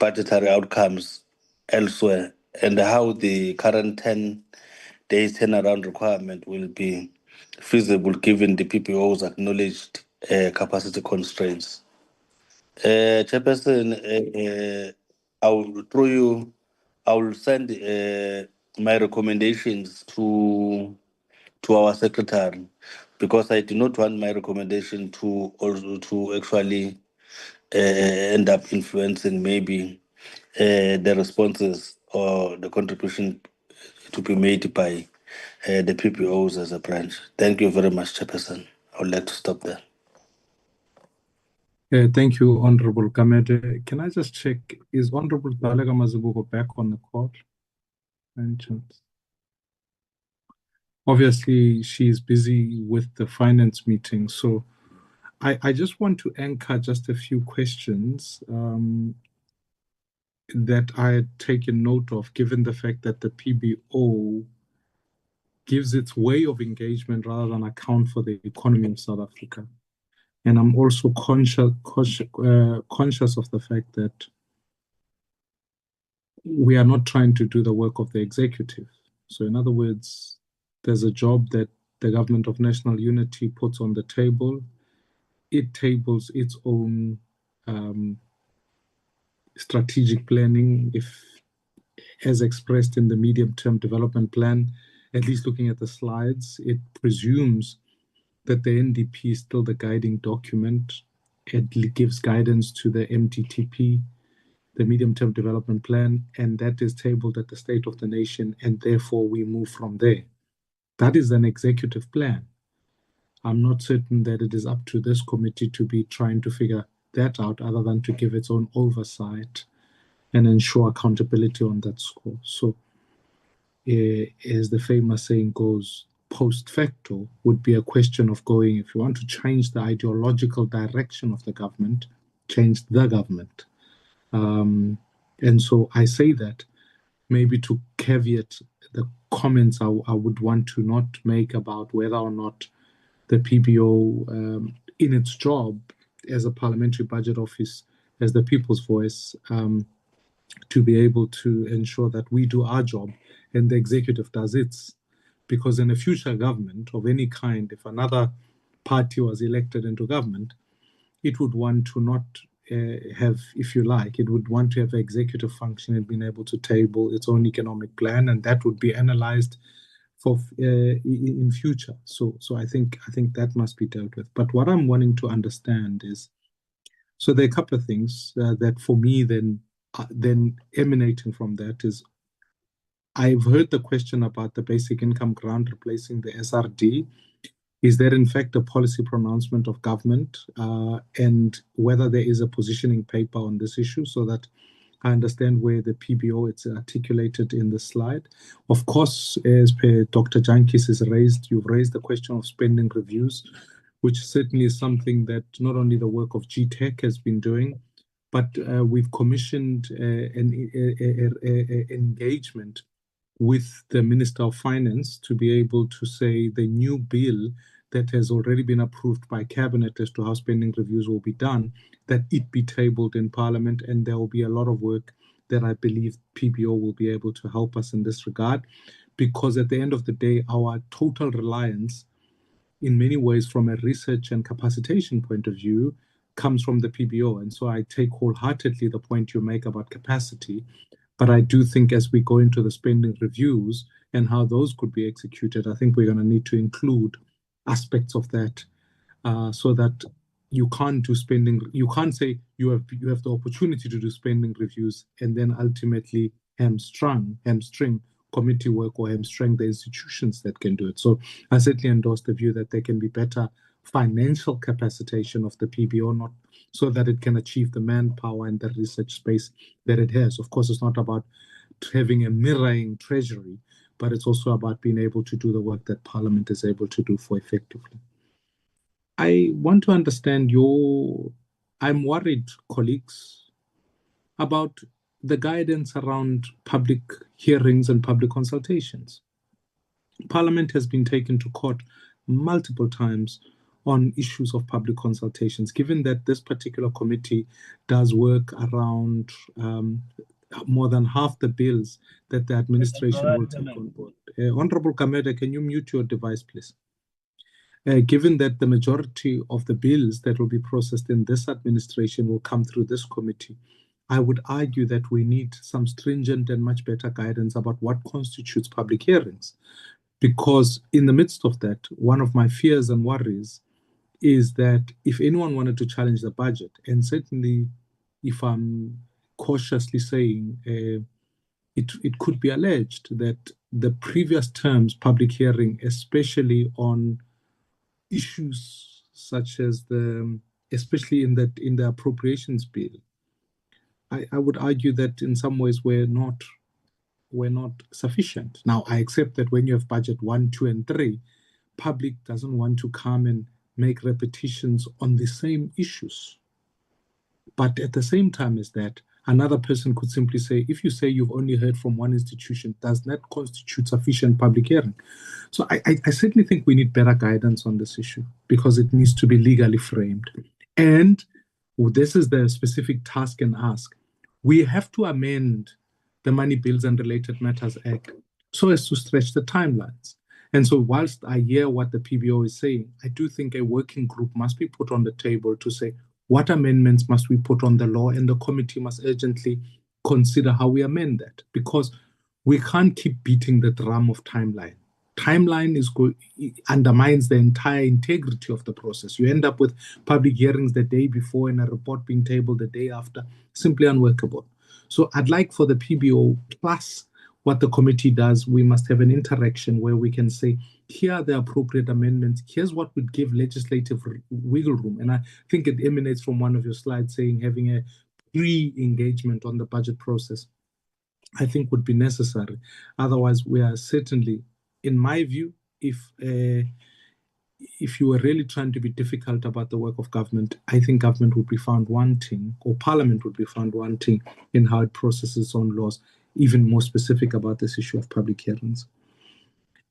budgetary outcomes elsewhere and how the current 10 days turnaround requirement will be feasible given the PPO's acknowledged capacity constraints. Chairperson, I will send my recommendations to our secretary, because I do not want my recommendation to also to actually end up influencing maybe the responses or the contribution to be made by the PPOs as a branch. Thank you very much, Chairperson. I would like to stop there. Thank you, Honorable Kamede. Can I just check, is Honorable Dalega Mazibuko back on the call? Any chance? Obviously, she is busy with the finance meeting, so I just want to anchor just a few questions that I had taken note of, given the fact that the PBO gives its way of engagement rather than account for the economy of South Africa. And I'm also conscious of the fact that we are not trying to do the work of the executive. So in other words, there's a job that the Government of National Unity puts on the table. It tables its own strategic planning, if as expressed in the medium-term development plan, at least looking at the slides, it presumes that the NDP is still the guiding document. It gives guidance to the MTTP, the medium-term development plan, and that is tabled at the State of the Nation, and therefore we move from there. That is an executive plan. I'm not certain that it is up to this committee to be trying to figure that out, other than to give its own oversight and ensure accountability on that score. So, as the famous saying goes, post facto would be a question of going, if you want to change the ideological direction of the government, change the government. And so I say that maybe to caveat the comments I would want to not make about whether or not the PBO, in its job as a parliamentary budget office, as the people's voice, to be able to ensure that we do our job and the executive does its. Because in a future government of any kind, if another party was elected into government, it would want to not have, if you like, it would want to have executive function and being able to table its own economic plan, and that would be analyzed for in future. So I think that must be dealt with. But what I'm wanting to understand is, so there are a couple of things that for me then emanating from that is, I've heard the question about the basic income grant replacing the SRD. Is there in fact a policy pronouncement of government, and whether there is a positioning paper on this issue, so that I understand where the PBO it's articulated in the slide. Of course, as per Dr. Jankis has raised, you've raised the question of spending reviews, which certainly is something that not only the work of GTech has been doing, but we've commissioned an engagement with the Minister of Finance to be able to say the new bill that has already been approved by Cabinet as to how spending reviews will be done, that it be tabled in Parliament, and there will be a lot of work that I believe PBO will be able to help us in this regard, because at the end of the day, our total reliance in many ways from a research and capacitation point of view comes from the PBO. And so I take wholeheartedly the point you make about capacity. But I do think as we go into the spending reviews and how those could be executed, I think we're going to need to include aspects of that, so that you can't do spending. You can't say you have the opportunity to do spending reviews and then ultimately hamstring committee work or hamstring the institutions that can do it. So I certainly endorse the view that there can be better financial capacitation of the PBO, not so that it can achieve the manpower and the research space that it has. Of course, it's not about having a mirroring treasury, but it's also about being able to do the work that Parliament is able to do for effectively. I want to understand I'm worried, colleagues, about the guidance around public hearings and public consultations. Parliament has been taken to court multiple times on issues of public consultations, given that this particular committee does work around more than half the bills that the administration will take on board. Honorable Kameda, can you mute your device, please? Given that the majority of the bills that will be processed in this administration will come through this committee, I would argue that we need some stringent and much better guidance about what constitutes public hearings. Because in the midst of that, one of my fears and worries is that if anyone wanted to challenge the budget, and certainly if I'm cautiously saying, it could be alleged that the previous terms public hearing, especially on issues such as especially in the appropriations bill, I would argue that in some ways we're not sufficient. Now, I accept that when you have budget 1, 2, and 3, public doesn't want to come and make repetitions on the same issues. But at the same time as that, another person could simply say, if you say you've only heard from one institution, does that constitute sufficient public hearing? So I certainly think we need better guidance on this issue, because it needs to be legally framed. And this is the specific task and ask. We have to amend the Money Bills and Related Matters Act so as to stretch the timelines. And so whilst I hear what the PBO is saying, I do think a working group must be put on the table to say, what amendments must we put on the law? And the committee must urgently consider how we amend that, because we can't keep beating the drum of timeline. Timeline undermines the entire integrity of the process. You end up with public hearings the day before and a report being tabled the day after. Simply unworkable. So I'd like for the PBO plus what the committee does, we must have an interaction where we can say, here are the appropriate amendments. Here's what would give legislative wiggle room. And I think it emanates from one of your slides saying having a pre-engagement on the budget process, I think would be necessary. Otherwise, we are certainly, in my view, if you were really trying to be difficult about the work of government, I think government would be found wanting, or Parliament would be found wanting in how it processes its own laws, even more specific about this issue of public hearings.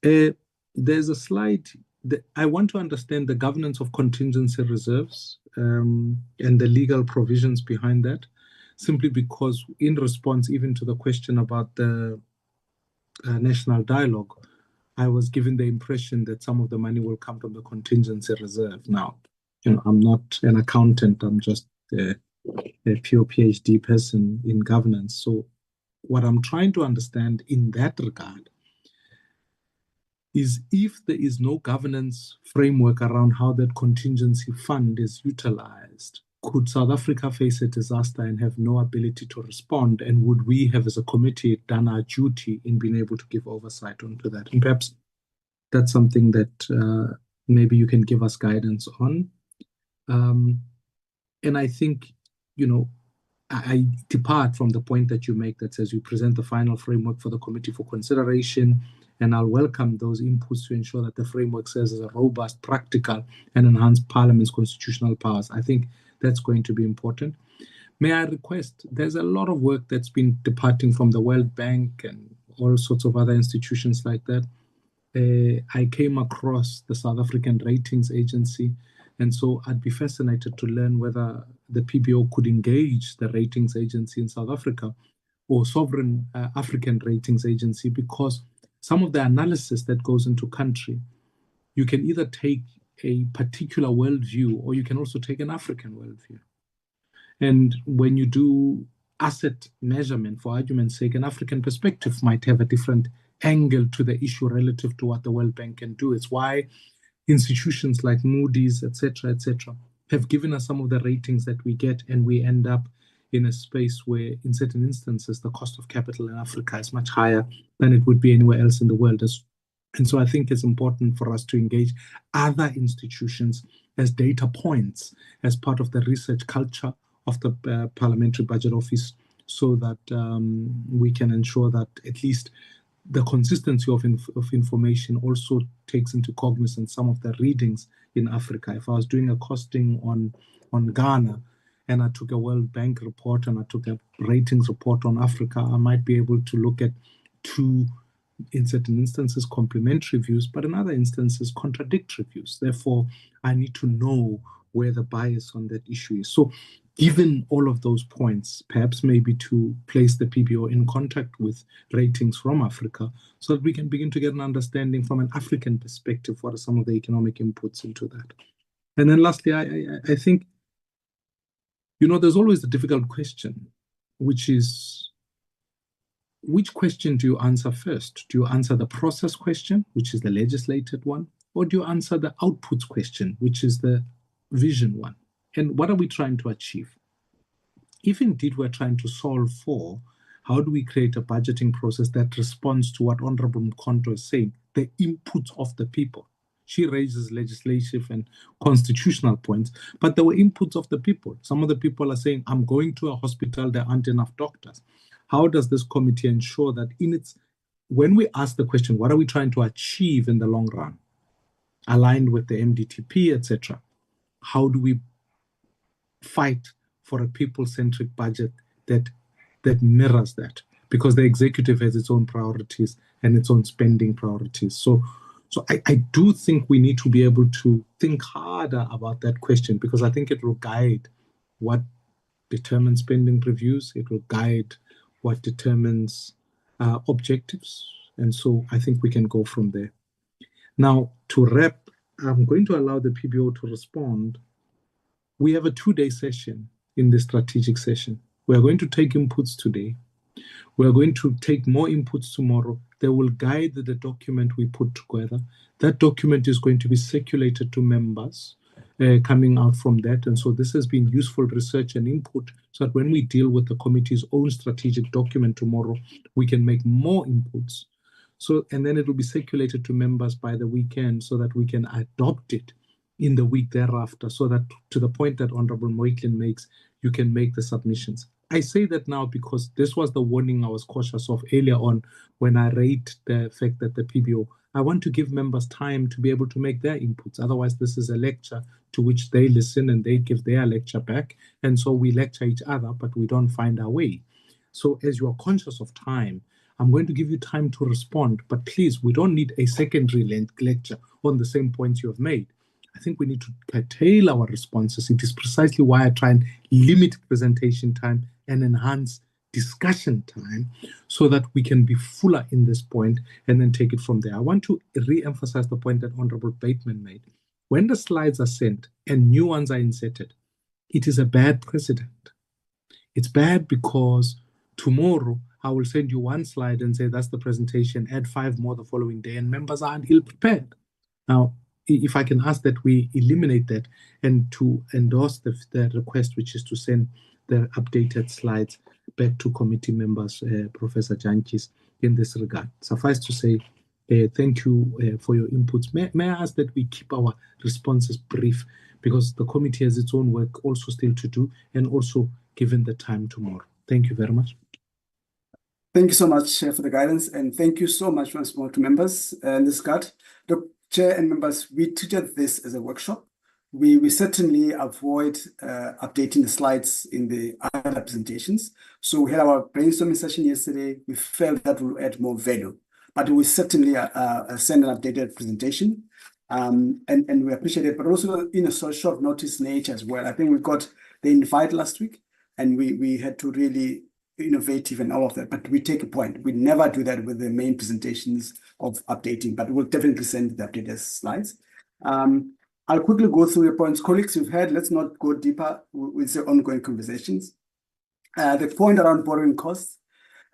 There's a slide that I want to understand the governance of contingency reserves and the legal provisions behind that, simply because in response even to the question about the national dialogue, I was given the impression that some of the money will come from the contingency reserve. Now, I'm not an accountant. I'm just a pure PhD person in governance. So what I'm trying to understand in that regard is if there is no governance framework around how that contingency fund is utilized, could South Africa face a disaster and have no ability to respond? And would we have, as a committee, done our duty in being able to give oversight onto that? And perhaps that's something that maybe you can give us guidance on. And I think, I depart from the point that you make that says you present the final framework for the committee for consideration, and I'll welcome those inputs to ensure that the framework serves as a robust, practical, and enhanced Parliament's constitutional powers. I think that's going to be important. May I request, there's a lot of work that's been departing from the World Bank and all sorts of other institutions like that. I came across the South African Ratings Agency, and so I'd be fascinated to learn whether the PBO could engage the ratings agency in South Africa or sovereign African ratings agency, because some of the analysis that goes into country, you can either take a particular worldview or you can also take an African worldview. And when you do asset measurement, for argument's sake, an African perspective might have a different angle to the issue relative to what the World Bank can do. It's why institutions like Moody's, etc., have given us some of the ratings that we get, and we end up in a space where, in certain instances, the cost of capital in Africa is much higher than it would be anywhere else in the world. And so I think it's important for us to engage other institutions as data points, as part of the research culture of the Parliamentary Budget Office, so that we can ensure that at least the consistency of information also takes into cognizance some of the readings in Africa. If I was doing a costing on Ghana, and I took a World Bank report and I took a ratings report on Africa, I might be able to look at two, in certain instances, complementary views, but in other instances, contradictory views. Therefore, I need to know where the bias on that issue is. So given all of those points, perhaps maybe to place the PBO in contact with ratings from Africa so that we can begin to get an understanding from an African perspective, what are some of the economic inputs into that. And then lastly, I think, there's always the difficult question, which is, which question do you answer first? Do you answer the process question, which is the legislated one, or do you answer the outputs question, which is the vision one? And what are we trying to achieve? If indeed we're trying to solve for how do we create a budgeting process that responds to what Honorable Mkhonto is saying, the inputs of the people. She raises legislative and constitutional points, but there were inputs of the people. Some of the people are saying, I'm going to a hospital, there aren't enough doctors. How does this committee ensure that when we ask the question, what are we trying to achieve in the long run, aligned with the MDTP, etc., how do we fight for a people-centric budget that mirrors that? Because the executive has its own priorities and its own spending priorities. So I do think we need to be able to think harder about that question, because I think it will guide what determines spending reviews. It will guide what determines objectives. And so I think we can go from there. Now, to wrap, I'm going to allow the PBO to respond. We have a 2-day session in the strategic session. We are going to take inputs today. We are going to take more inputs tomorrow. They will guide the document we put together. That document is going to be circulated to members coming out from that. And so this has been useful research and input, so that when we deal with the committee's own strategic document tomorrow, we can make more inputs. And then it will be circulated to members by the weekend so that we can adopt it in the week thereafter, so that, to the point that Honorable Moitlin makes, you can make the submissions. I say that now because this was the warning I was cautious of earlier on when I rate the fact that the PBO, I want to give members time to be able to make their inputs. Otherwise, this is a lecture to which they listen and they give their lecture back. And so we lecture each other, but we don't find our way. So as you are conscious of time, I'm going to give you time to respond, but please, we don't need a secondary lecture on the same points you have made. I think we need to curtail our responses. It is precisely why I try and limit presentation time and enhance discussion time so that we can be fuller in this point and then take it from there. I want to re-emphasize the point that Honorable Bateman made. When the slides are sent and new ones are inserted, it is a bad precedent. It's bad because tomorrow I will send you one slide and say that's the presentation, add 5 more the following day, and members aren't ill-prepared. Now, if I can ask that we eliminate that and to endorse the request, which is to send the updated slides back to committee members, Professor Jantjies, in this regard. Suffice to say, thank you for your inputs. May I ask that we keep our responses brief, because the committee has its own work also still to do, and also given the time tomorrow. Thank you very much. Thank you so much for the guidance, and thank you so much once more to members in this regard. The Chair and members, we treated this as a workshop. We certainly avoid updating the slides in the other presentations. So we had our brainstorming session yesterday. We felt that will add more value, but we certainly send an updated presentation. And we appreciate it, but also in a sort of short notice nature as well. I think we got the invite last week, and we had to really innovative and all of that, but we take a point. We never do that with the main presentations of updating, but we'll definitely send the updated slides. I'll quickly go through your points. Colleagues, you've heard, let's not go deeper with the ongoing conversations. The point around borrowing costs,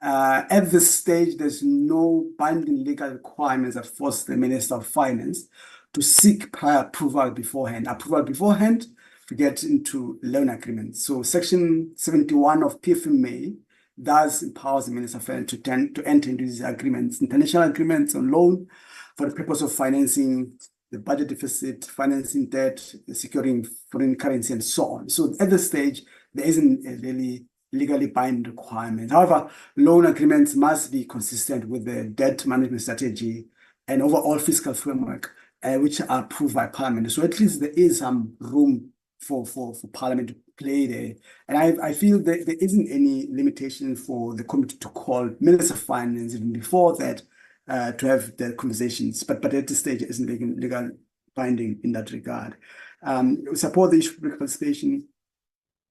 at this stage, there's no binding legal requirements that force the Minister of Finance to seek prior approval beforehand. To get into loan agreements. So Section 71 of PFMA does empower the Minister of Finance to enter into these agreements, international agreements on loan for the purpose of financing the budget deficit, financing debt, securing foreign currency, and so on. So at this stage, there isn't a really legally binding requirement. However, loan agreements must be consistent with the debt management strategy and overall fiscal framework, which are approved by Parliament. So at least there is some room for Parliament to play there. And I feel that there isn't any limitation for the committee to call Minister of Finance even before that to have the conversations. But at this stage, it isn't legal binding in that regard. We support the issue of participation.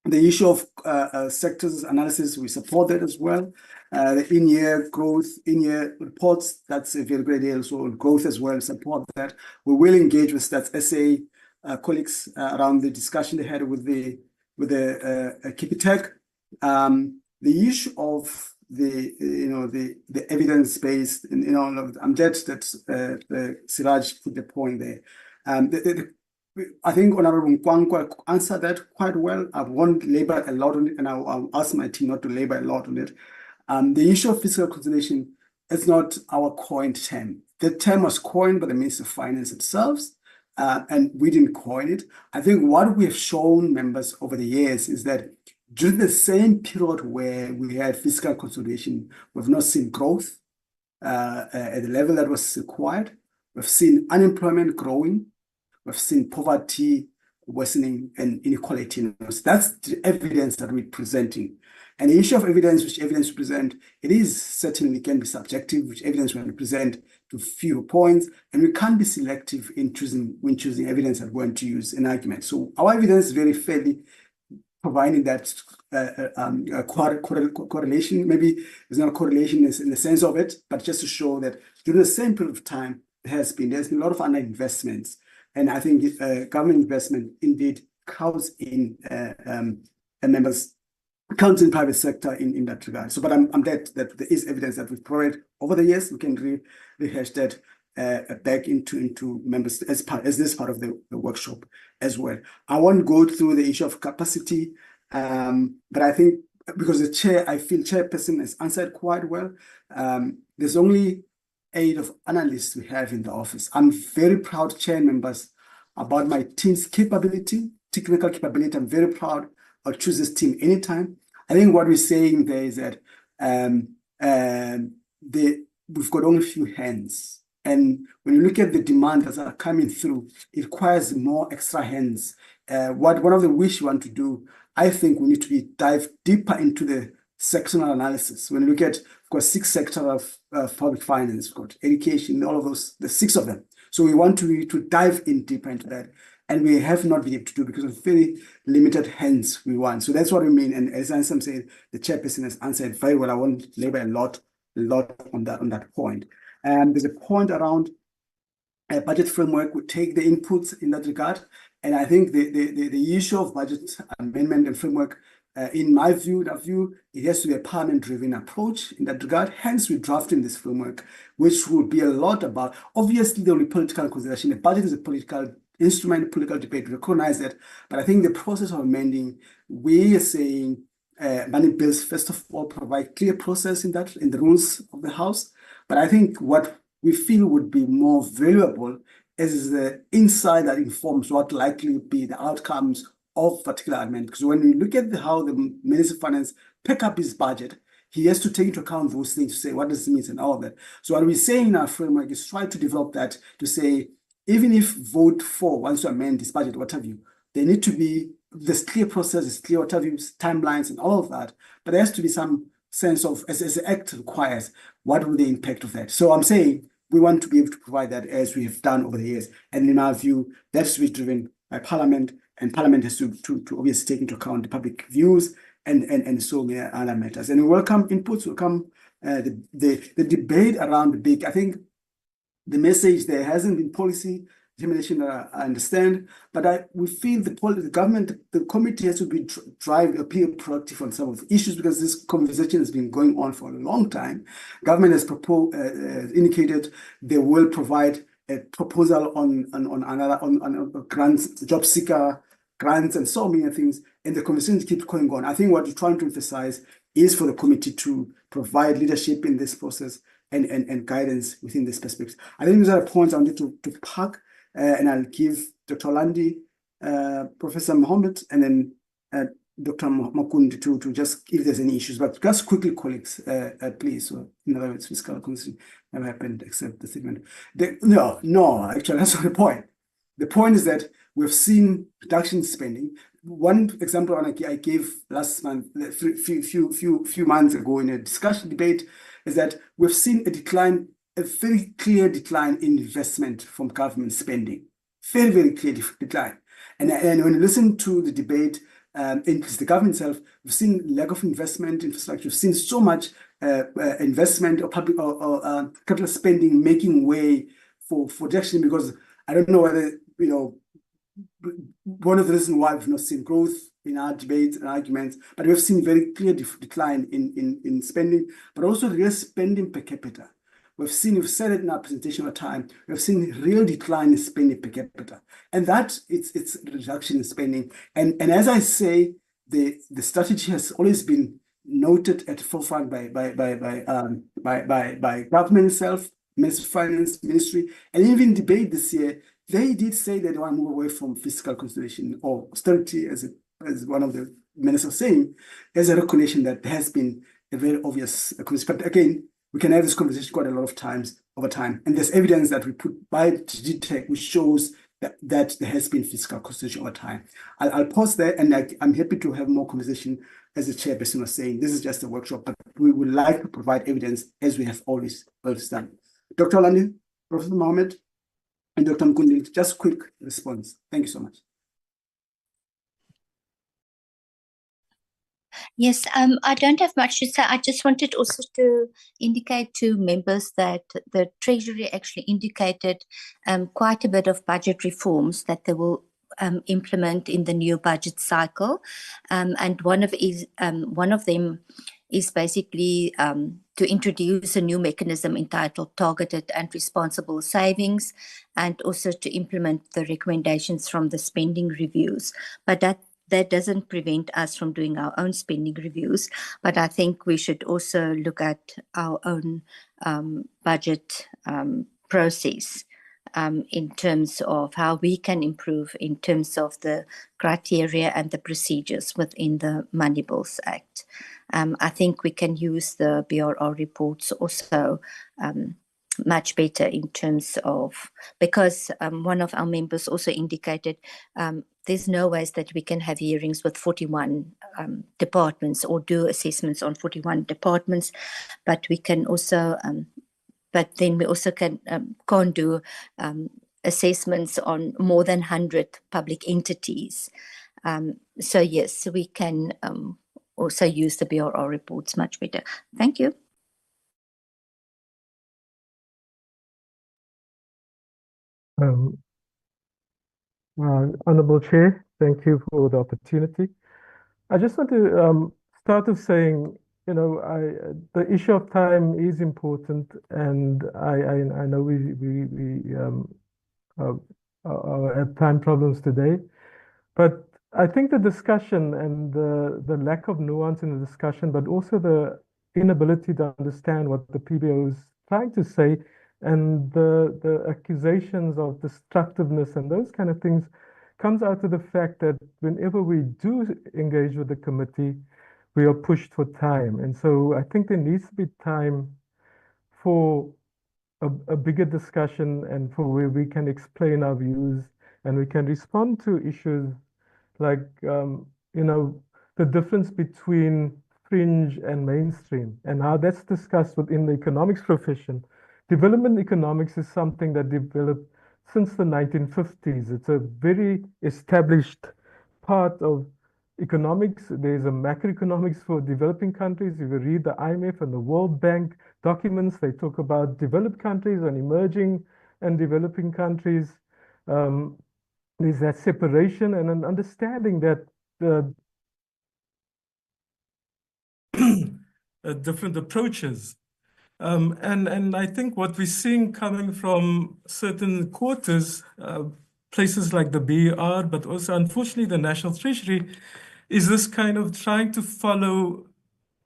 The issue of sectors analysis, we support that as well. The in-year growth, in-year reports, that's a very great deal. So growth as well, support that. We will engage with Stats SA colleagues around the discussion they had with the Kipitech. The issue of the evidence based, I'm glad that Siraj put the point there. I think Honorable Nkwankwa answered that quite well. I won't labor a lot on it, and I'll ask my team not to labor a lot on it. The issue of fiscal consolidation is not our coined term. The term was coined by the Minister of Finance itself, and we didn't coin it. I think what we have shown members over the years is that during the same period where we had fiscal consolidation, we've not seen growth at the level that was required. We've seen unemployment growing. We've seen poverty worsening and inequality. So that's the evidence that we're presenting. And the issue of evidence, which evidence we present, it is certainly can be subjective, which evidence we present to few points, and we can't be selective in choosing evidence that we're going to use in argument. So our evidence is very fairly providing that correlation. Maybe there's not a correlation in the sense of it, but just to show that during the same period of time, there's been a lot of underinvestments. And I think government investment indeed counts in members, counts in private sector in that regard. So, but I'm glad that there is evidence that we've provided over the years. We can rehash that back into members as this part of the workshop as well. I won't go through the issue of capacity, but I think because I feel chairperson has answered quite well. There's only 8 of analysts we have in the office. I'm very proud, chair members, about my team's capability, technical capability. I'm very proud. I'll choose this team anytime. I think what we're saying there is that we've got only a few hands. And when you look at the demand that are coming through, it requires more extra hands. One of the wish you want to do, I think we need to dive deeper into the sectional analysis. When you look at, of course, 6 sectors of public finance, we've got education, all of those, the 6 of them. So we want to dive in deeper into that. and we have not been able to do because of very limited hands we want. So that's what I mean. And as Ansem said, the chairperson has answered very well. I won't labor a lot on that point. And there's a point around a budget framework would take the inputs in that regard. And I think the issue of budget amendment and framework, in my view, it has to be a parliament-driven approach in that regard. Hence, we're drafting this framework, which will be a lot about, obviously, there will be political consideration. The budget is a political instrument, political debate, we recognize that. But I think the process of amending, we are saying money bills, first of all, provide clear process in the rules of the House. But I think what we feel would be more valuable is the insight that informs what likely would be the outcomes of particular amendment. Because when we look at how the Minister of Finance pick up his budget, he has to take into account those things to say, what does it mean and all of that. So what we're saying in our framework is try to develop that to say, even if vote for wants to amend this budget, what have you, there need to be this clear process, this clear what have you, timelines and all of that. But there has to be some sense of, as the Act requires, what will the impact of that? So I'm saying, we want to be able to provide that as we have done over the years. And in our view, that's to be driven by Parliament, and Parliament has to obviously take into account the public views and so many other matters. And we welcome inputs, welcome the debate around I think the message there hasn't been policy determination that I understand, but we feel the government, the committee has to be appear proactive on some of the issues because this conversation has been going on for a long time. Government has indicated they will provide a proposal on grants, job seeker grants, and so many things, and the conversation keeps going on. I think what we're trying to emphasize is for the committee to provide leadership in this process and guidance within this perspective. I think these are the points I wanted to park. And I'll give Dr. Landi, Professor Mohammed, and then Dr. Makundi to just if there's any issues. But just quickly, colleagues, please. So in other words, fiscal consistency never happened except the statement. No, actually, that's not the point. The point is that we've seen reduction in spending. One example I gave last month, a few months ago in a discussion debate, is that we've seen a very clear decline in investment from government spending. Very, very clear decline. And when you listen to the debate in the government itself, we've seen lack of investment in infrastructure. We've seen so much investment or public or capital spending making way for direction, because I don't know whether, one of the reasons why we've not seen growth in our debates and arguments, but we've seen very clear decline in spending, but also real spending per capita. We've said it in our presentation over time, we've seen real decline in spending per capita. And that it's a reduction in spending. And as I say, the strategy has always been noted at the forefront by government itself, Ministry of Finance, Ministry, and even debate this year, they did say they want to move away from fiscal consolidation or austerity, as one of the ministers saying, as a recognition that there has been a very obvious concept. But again, we can have this conversation quite a lot of times over time. And there's evidence that we put by Digitech, which shows that there has been fiscal consolidation over time. I'll pause there, and I'm happy to have more conversation. As the chairperson was saying, this is just a workshop, but we would like to provide evidence as we have always done. Dr. Landi, Professor Mohammed, and Dr. Mkundi, just quick response. Thank you so much. Yes, I don't have much to say. I just wanted also to indicate to members that the Treasury actually indicated quite a bit of budget reforms that they will implement in the new budget cycle, and one of them is basically to introduce a new mechanism entitled Targeted and Responsible Savings, and also to implement the recommendations from the spending reviews. But that doesn't prevent us from doing our own spending reviews, but I think we should also look at our own budget process in terms of how we can improve in terms of the criteria and the procedures within the Money Bills Act. I think we can use the BRR reports also much better in terms of, because one of our members also indicated there's no ways that we can have hearings with 41 departments or do assessments on 41 departments, but we can also, but then we also can't do assessments on more than 100 public entities. So yes, we can also use the BRR reports much better. Thank you. Honorable Chair, thank you for the opportunity. I just want to start with saying, you know, the issue of time is important, and I know we have time problems today, but I think the discussion and the lack of nuance in the discussion, but also the inability to understand what the PBO is trying to say, and the accusations of destructiveness and those kind of things comes out of the fact that whenever we do engage with the committee, we are pushed for time. And so I think there needs to be time for a bigger discussion and for where we can explain our views and we can respond to issues like, you know, the difference between fringe and mainstream and how that's discussed within the economics profession. Development economics is something that developed since the 1950s. It's a very established part of economics. There's a macroeconomics for developing countries. If you read the IMF and the World Bank documents, they talk about developed countries and emerging and developing countries. There's that separation and an understanding that different approaches. And I think what we're seeing coming from certain quarters, places like the BER, but also unfortunately the National Treasury, is this kind of trying to follow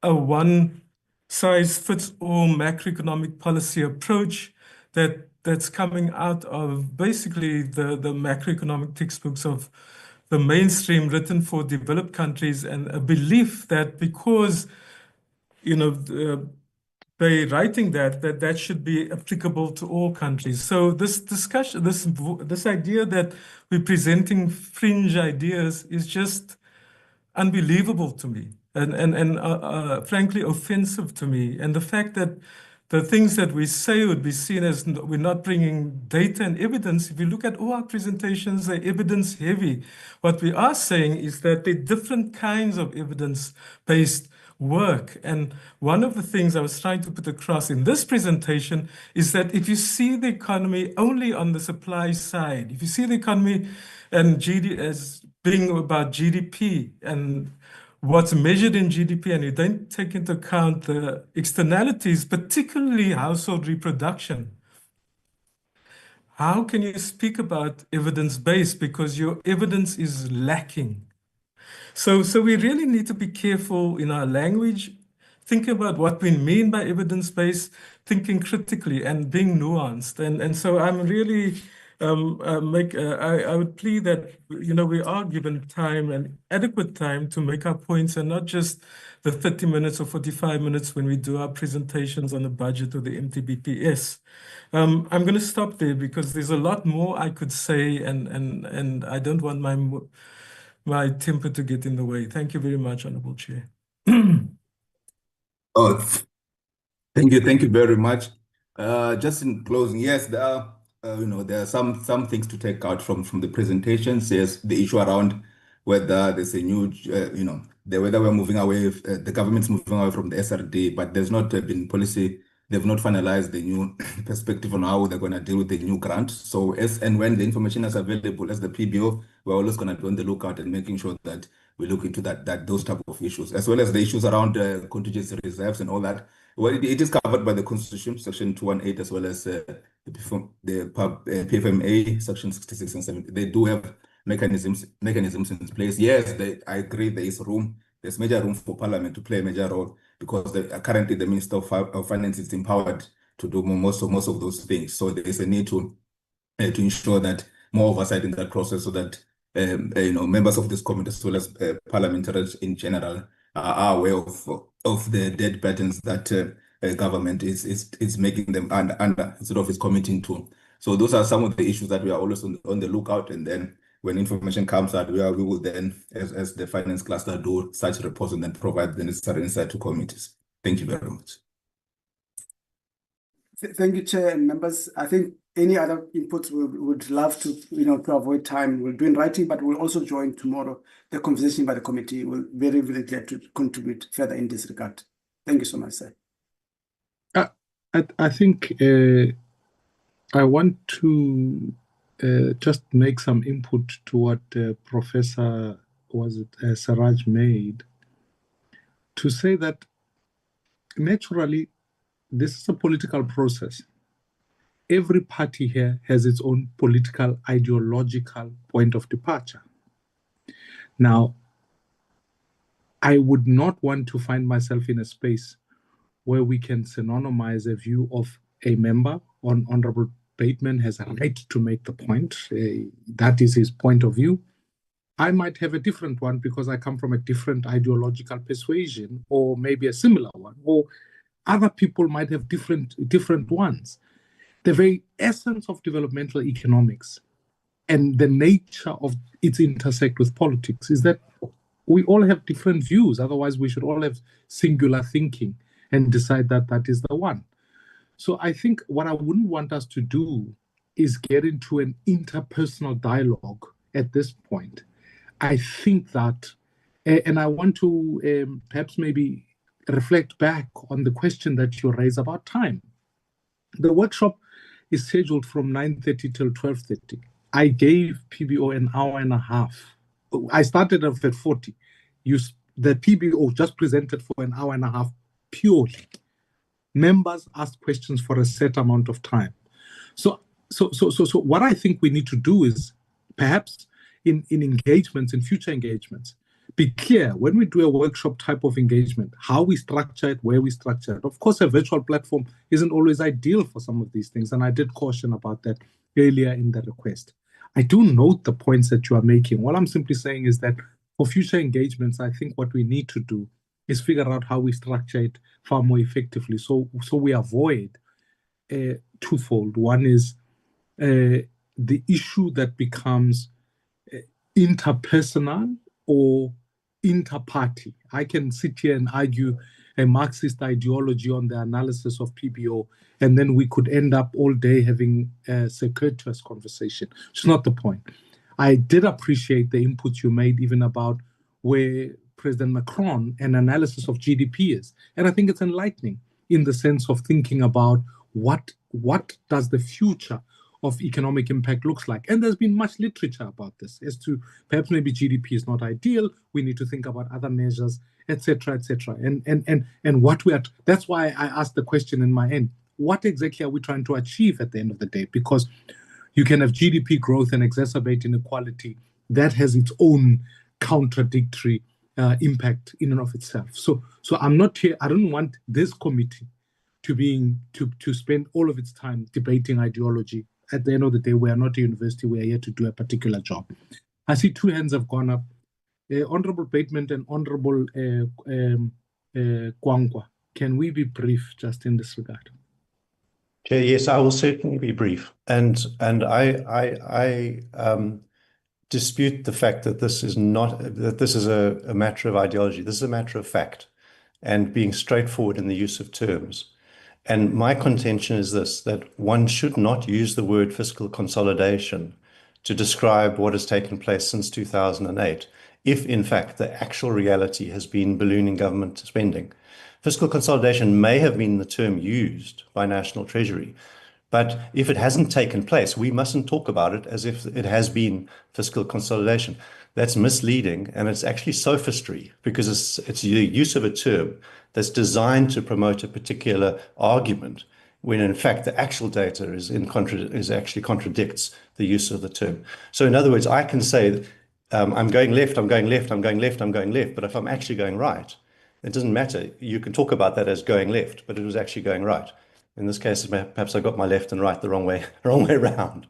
a one-size-fits-all macroeconomic policy approach that's coming out of basically the macroeconomic textbooks of the mainstream written for developed countries, and a belief that because, you know, by writing that should be applicable to all countries. So this discussion, this idea that we're presenting fringe ideas is just unbelievable to me, and frankly offensive to me. And the fact that the things that we say would be seen as we're not bringing data and evidence. If you look at all our presentations, they're evidence heavy. What we are saying is that there are different kinds of evidence-based work. And one of the things I was trying to put across in this presentation is that if you see the economy only on the supply side, if you see the economy and GDP as being about GDP and what's measured in GDP, and you don't take into account the externalities, particularly household reproduction, how can you speak about evidence-based? Because your evidence is lacking. So we really need to be careful in our language, think about what we mean by evidence-based, thinking critically and being nuanced. And so I'm really I would plead that, you know, we are given time and adequate time to make our points, and not just the 30 minutes or 45 minutes when we do our presentations on the budget or the MTBPS. I'm going to stop there because there's a lot more I could say, and I don't want my temper to get in the way. Thank you very much, Honorable Chair. Oh, thank you very much. Just in closing, yes, there are there are some things to take out from the presentations. Yes, the issue around whether there's a new whether we're moving away, the government's moving away from the SRD, but there's not been policy. They've not finalized the new perspective on how they're going to deal with the new grant. So as and when the information is available as the PBO, we're always going to be on the lookout and making sure that we look into those type of issues, as well as the issues around contingency reserves and all that. Well, it is covered by the Constitution, Section 218, as well as the PFMA, Section 66 and 70. They do have mechanisms in place. Yes, I agree there is room. There's major room for Parliament to play a major role, because currently the Minister of Finance is empowered to do most of those things. So there is a need to ensure that more oversight in that process, so that members of this committee, as well as parliamentarians in general, are aware of the debt patterns that government is making them under sort of is committing to. So those are some of the issues that we are always on the lookout. And then when information comes out, we will then, as the finance cluster, do such reports and then provide the necessary insight to committees. Thank you very much. Thank you, Chair and members. I think Any other inputs we would love to, to avoid time, we'll do in writing, but we'll also join tomorrow the conversation by the committee. We'll very, very glad to contribute further in this regard. Thank you so much, sir. I think I want to just make some input to what Professor Siraj made, to say that naturally this is a political process. Every party here has its own political, ideological point of departure. Now, I would not want to find myself in a space where we can synonymize a view of a member. Honorable Bateman has a right to make the point. That is his point of view. I might have a different one because I come from a different ideological persuasion, or maybe a similar one, or other people might have different ones. The very essence of developmental economics and the nature of its intersect with politics is that we all have different views. Otherwise, we should all have singular thinking and decide that that is the one. So I think what I wouldn't want us to do is get into an interpersonal dialogue at this point. I think that, and I want to perhaps maybe reflect back on the question that you raised about time. The workshop is scheduled from 9:30 till 12:30. I gave PBO an hour and a half. I started off at 40. The PBO just presented for an hour and a half purely. Members asked questions for a set amount of time. So what I think we need to do is perhaps in engagements, in future engagements, be clear when we do a workshop type of engagement, how we structure it, where we structure it. Of course, a virtual platform isn't always ideal for some of these things, and I did caution about that earlier in the request. I do note the points that you are making. What I'm simply saying is that for future engagements, I think what we need to do is figure out how we structure it far more effectively, so we avoid twofold. One is the issue that becomes interpersonal or inter-party. I can sit here and argue a Marxist ideology on the analysis of PBO, and then we could end up all day having a circuitous conversation. It's not the point. I did appreciate the input you made even about where President Macron, an analysis of GDP is. And I think it's enlightening in the sense of thinking about what does the future of economic impact looks like. And there's been much literature about this as to perhaps maybe GDP is not ideal. We need to think about other measures, etc., etc. And what we are, that's why I asked the question in my end, what exactly are we trying to achieve at the end of the day? Because you can have GDP growth and exacerbate inequality. That has its own contradictory impact in and of itself. So I'm not here, I don't want this committee to spend all of its time debating ideology. At the end of the day, we are not a university, we are here to do a particular job. I see two hands have gone up. Honorable Bateman and Honorable Kwangwa, can we be brief just in this regard? Chair, yes, I will certainly be brief. And I dispute the fact that this is a matter of ideology. This is a matter of fact and being straightforward in the use of terms. And my contention is this, that one should not use the word fiscal consolidation to describe what has taken place since 2008, if in fact the actual reality has been ballooning government spending. Fiscal consolidation may have been the term used by National Treasury, but if it hasn't taken place, we mustn't talk about it as if it has been fiscal consolidation. That's misleading, and it's actually sophistry, because it's the use of a term that's designed to promote a particular argument, when in fact the actual data actually contradicts the use of the term. So in other words, I can say, I'm going left, I'm going left, I'm going left, I'm going left, but if I'm actually going right, it doesn't matter. You can talk about that as going left, but it was actually going right. In this case, perhaps I got my left and right the wrong way around.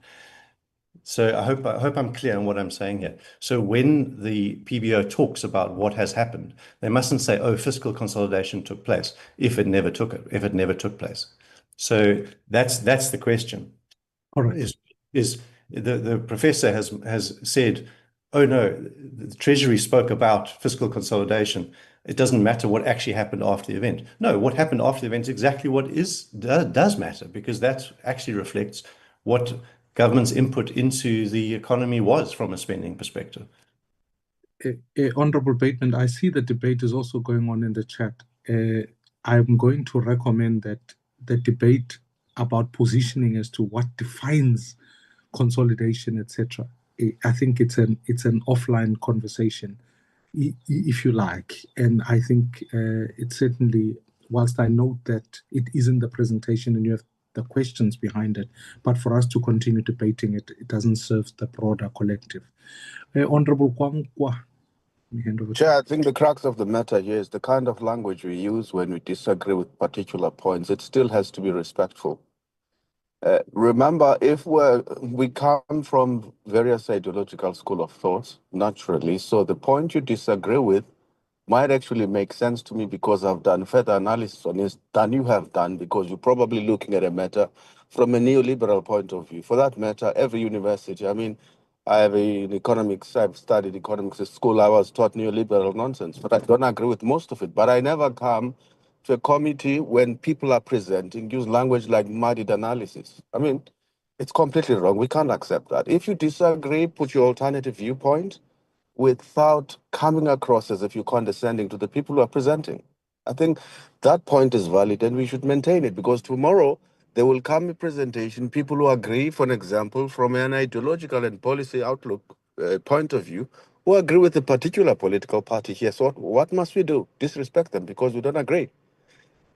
So I hope I'm clear on what I'm saying here. So when the PBO talks about what has happened, they mustn't say, "Oh, fiscal consolidation took place," if it never took place. So that's the question. All right. Is the professor has said, "Oh no, the Treasury spoke about fiscal consolidation. It doesn't matter what actually happened after the event." No, what happened after the event is exactly what does matter, because that actually reflects what government's input into the economy was from a spending perspective. Honorable Bateman, I see the debate is also going on in the chat. I'm going to recommend that the debate about positioning as to what defines consolidation, etc. I think it's an offline conversation, if you like. And I think it's certainly, whilst I note that it is in the presentation and you have the questions behind it, but for us to continue debating it, it doesn't serve the broader collective. Honorable Kwangwa. Chair, I think the crux of the matter here is the kind of language we use when we disagree with particular points. It still has to be respectful. Remember, if we come from various ideological school of thoughts, naturally, so the point you disagree with might actually make sense to me because I've done further analysis on this than you have done, because you're probably looking at a matter from a neoliberal point of view. For that matter, every university, I mean, I have in economics, I've studied economics at school, I was taught neoliberal nonsense, but I don't agree with most of it. But I never come to a committee when people are presenting, use language like muddied analysis. I mean, it's completely wrong. We can't accept that. If you disagree, put your alternative viewpoint without coming across as if you're condescending to the people who are presenting. I think that point is valid and we should maintain it, because tomorrow there will come a presentation, people who agree, for an example, from an ideological and policy outlook point of view, who agree with a particular political party here. So what must we do? Disrespect them because we don't agree?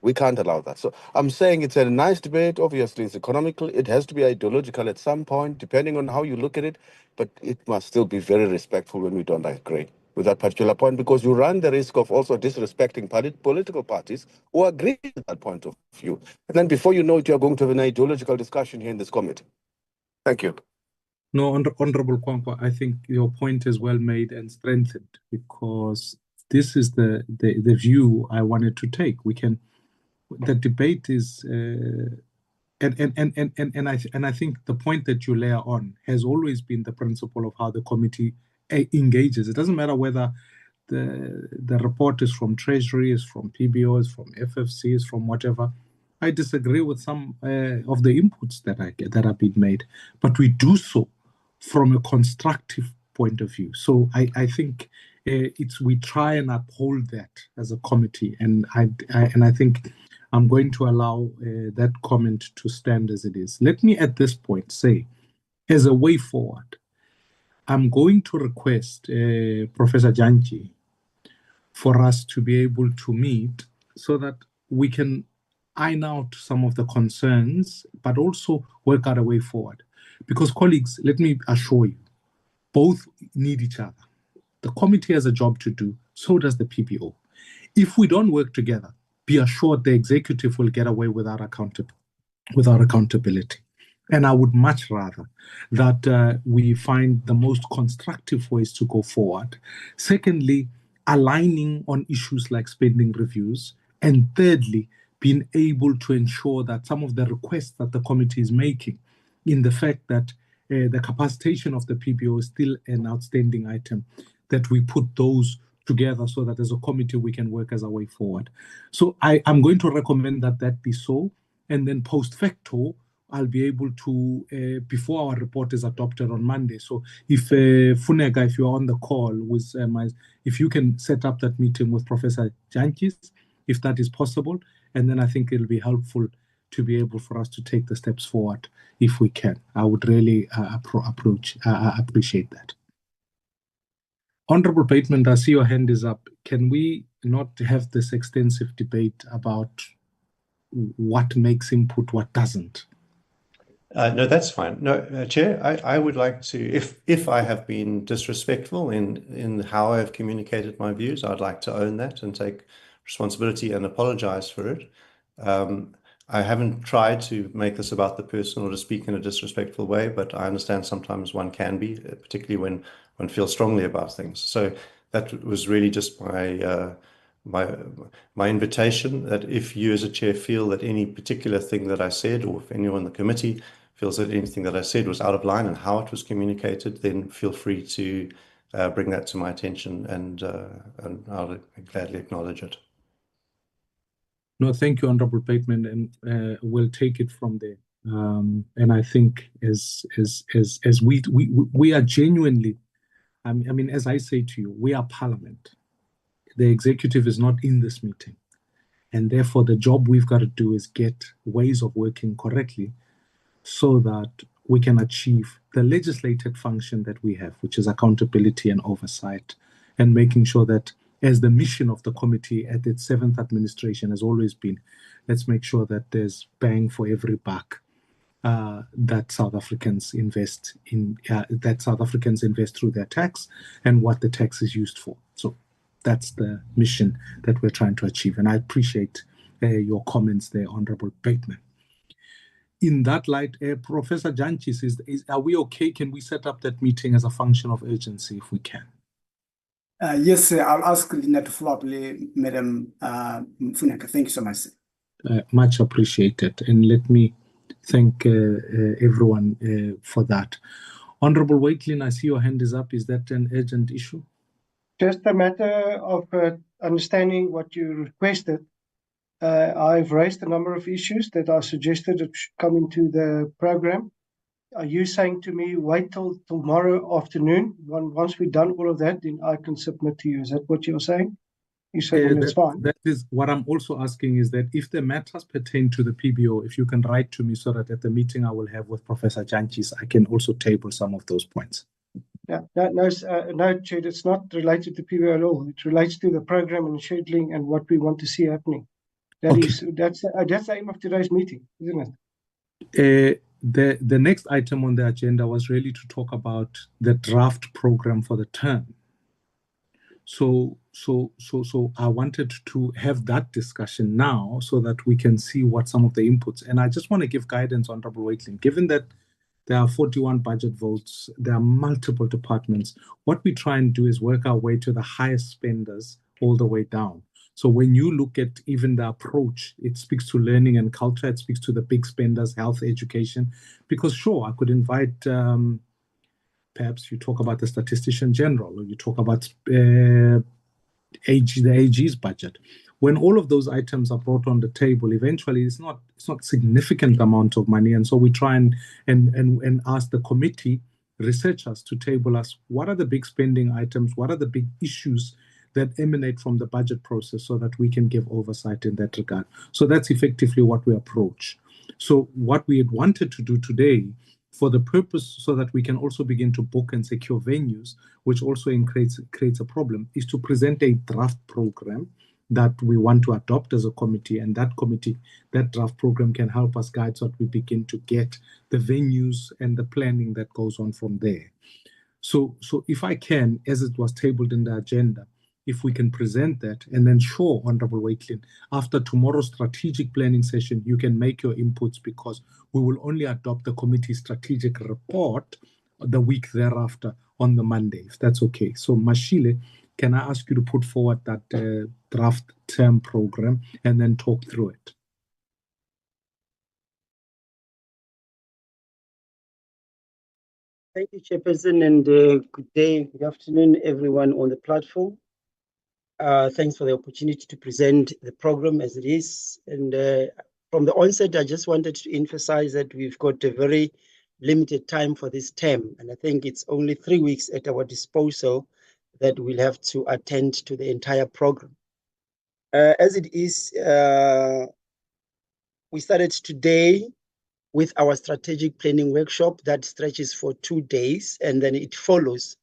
We can't allow that. So I'm saying it's a nice debate. Obviously, it's economical. It has to be ideological at some point, depending on how you look at it. But it must still be very respectful when we don't agree with that particular point, because you run the risk of also disrespecting political parties who agree with that point of view. And then before you know it, you're going to have an ideological discussion here in this committee. Thank you. No, Honorable Kwankwa, I think your point is well made and strengthened, because this is the view I wanted to take. The debate is, and I think the point that you layer on has always been the principle of how the committee engages. It doesn't matter whether the report is from Treasury, is from PBO, is from FFC, is from whatever. I disagree with some of the inputs that are being made, but we do so from a constructive point of view. So I think we try and uphold that as a committee, and I think I'm going to allow that comment to stand as it is. Let me at this point say, as a way forward, I'm going to request Professor Janji for us to be able to meet so that we can iron out some of the concerns, but also work out a way forward. Because colleagues, let me assure you, both need each other. The committee has a job to do, so does the PBO. If we don't work together, be assured the executive will get away without accountability. And I would much rather that we find the most constructive ways to go forward. Secondly, aligning on issues like spending reviews. And thirdly, being able to ensure that some of the requests that the committee is making, in the fact that the capacitation of the PBO is still an outstanding item, that we put those together so that as a committee we can work as a way forward. So I'm going to recommend that be so, and then post facto I'll be able to, before our report is adopted on Monday. So if Funeka, if you're on the call with if you can set up that meeting with Professor Jankis, if that is possible, and then I think it'll be helpful to be able for us to take the steps forward if we can. I would really appreciate that. Honorable Bateman, I see your hand is up. Can we not have this extensive debate about what makes input, what doesn't? No, that's fine. No, Chair, I would like to, if I have been disrespectful in how I have communicated my views, I'd like to own that and take responsibility and apologize for it. I haven't tried to make this about the person or to speak in a disrespectful way, but I understand sometimes one can be, particularly when one feels strongly about things. So that was really just my invitation, that if you as a chair feel that any particular thing that I said, or if anyone in the committee feels that anything that I said was out of line and how it was communicated, then feel free to bring that to my attention, and I'll gladly acknowledge it. No, thank you, Honorable Bateman, and we'll take it from there. And I think as we are genuinely, I mean, as I say to you, we are Parliament. The executive is not in this meeting. And therefore, the job we've got to do is get ways of working correctly so that we can achieve the legislated function that we have, which is accountability and oversight, and making sure that, as the mission of the committee at its 7th administration has always been, let's make sure that there's bang for every buck that South Africans invest in, that South Africans invest through their tax and what the tax is used for. So that's the mission that we're trying to achieve. And I appreciate your comments there, Honorable Bateman. In that light, Professor Jantjies, are we okay? Can we set up that meeting as a function of urgency if we can? Yes, sir. I'll ask Lina to follow up, Madam Mfuneka. Thank you so much, sir. Much appreciated. And let me thank everyone for that. Honorable Waitlin, I see your hand is up. Is that an urgent issue? Just a matter of understanding what you requested. I've raised a number of issues that are suggested that should come into the program. Are you saying to me, wait till tomorrow afternoon? Once we've done all of that, then I can submit to you. Is that what you're saying? You said that's fine. That is what I'm also asking, is that if the matters pertain to the PBO, if you can write to me so that at the meeting I will have with Professor Jantjies, I can also table some of those points. Yeah, no, Chair, it's not related to PBO at all. It relates to the program and scheduling and what we want to see happening. That's the aim of today's meeting, isn't it? The next item on the agenda was really to talk about the draft program for the term. So I wanted to have that discussion now so that we can see what some of the inputs. And I just want to give guidance, Honorable Waitlin, given that there are 41 budget votes, there are multiple departments. What we try and do is work our way to the highest spenders all the way down. So when you look at even the approach, it speaks to learning and culture, it speaks to the big spenders, health, education, because sure, I could invite, perhaps you talk about the Statistician General, or you talk about the AG's budget. When all of those items are brought on the table, eventually it's not significant amount of money. And so we try and ask the committee researchers to table us, what are the big spending items, what are the big issues that emanate from the budget process so that we can give oversight in that regard. So that's effectively what we approach. So what we had wanted to do today, for the purpose so that we can also begin to book and secure venues, which also creates a problem, is to present a draft program that we want to adopt as a committee, and that draft program can help us guide so that we begin to get the venues and the planning that goes on from there. So if I can, as it was tabled in the agenda, if we can present that, and then sure, Honorable Waitlin, after tomorrow's strategic planning session, you can make your inputs, because we will only adopt the committee's strategic report the week thereafter on the Monday, if that's okay. So Mashile, can I ask you to put forward that draft term program and then talk through it? Thank you, Chairperson, and good day, good afternoon, everyone on the platform. Thanks for the opportunity to present the program as it is. And from the onset, I just wanted to emphasize that we've got a very limited time for this term. And I think it's only 3 weeks at our disposal that we'll have to attend to the entire program. As it is, we started today with our strategic planning workshop that stretches for 2 days, and then it follows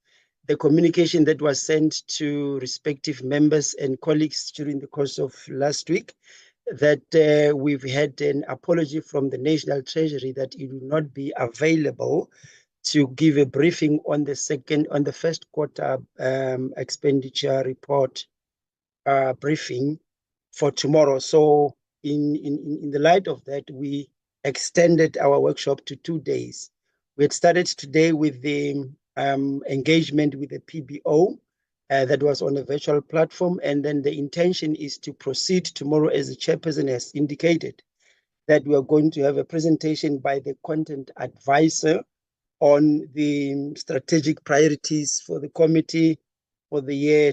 the communication that was sent to respective members and colleagues during the course of last week, that we've had an apology from the National Treasury that it will not be available to give a briefing on the first quarter expenditure report briefing for tomorrow. So in the light of that, we extended our workshop to 2 days. We had started today with the engagement with the PBO that was on a virtual platform, and then the intention is to proceed tomorrow, as the chairperson has indicated, that we are going to have a presentation by the content advisor on the strategic priorities for the committee for the year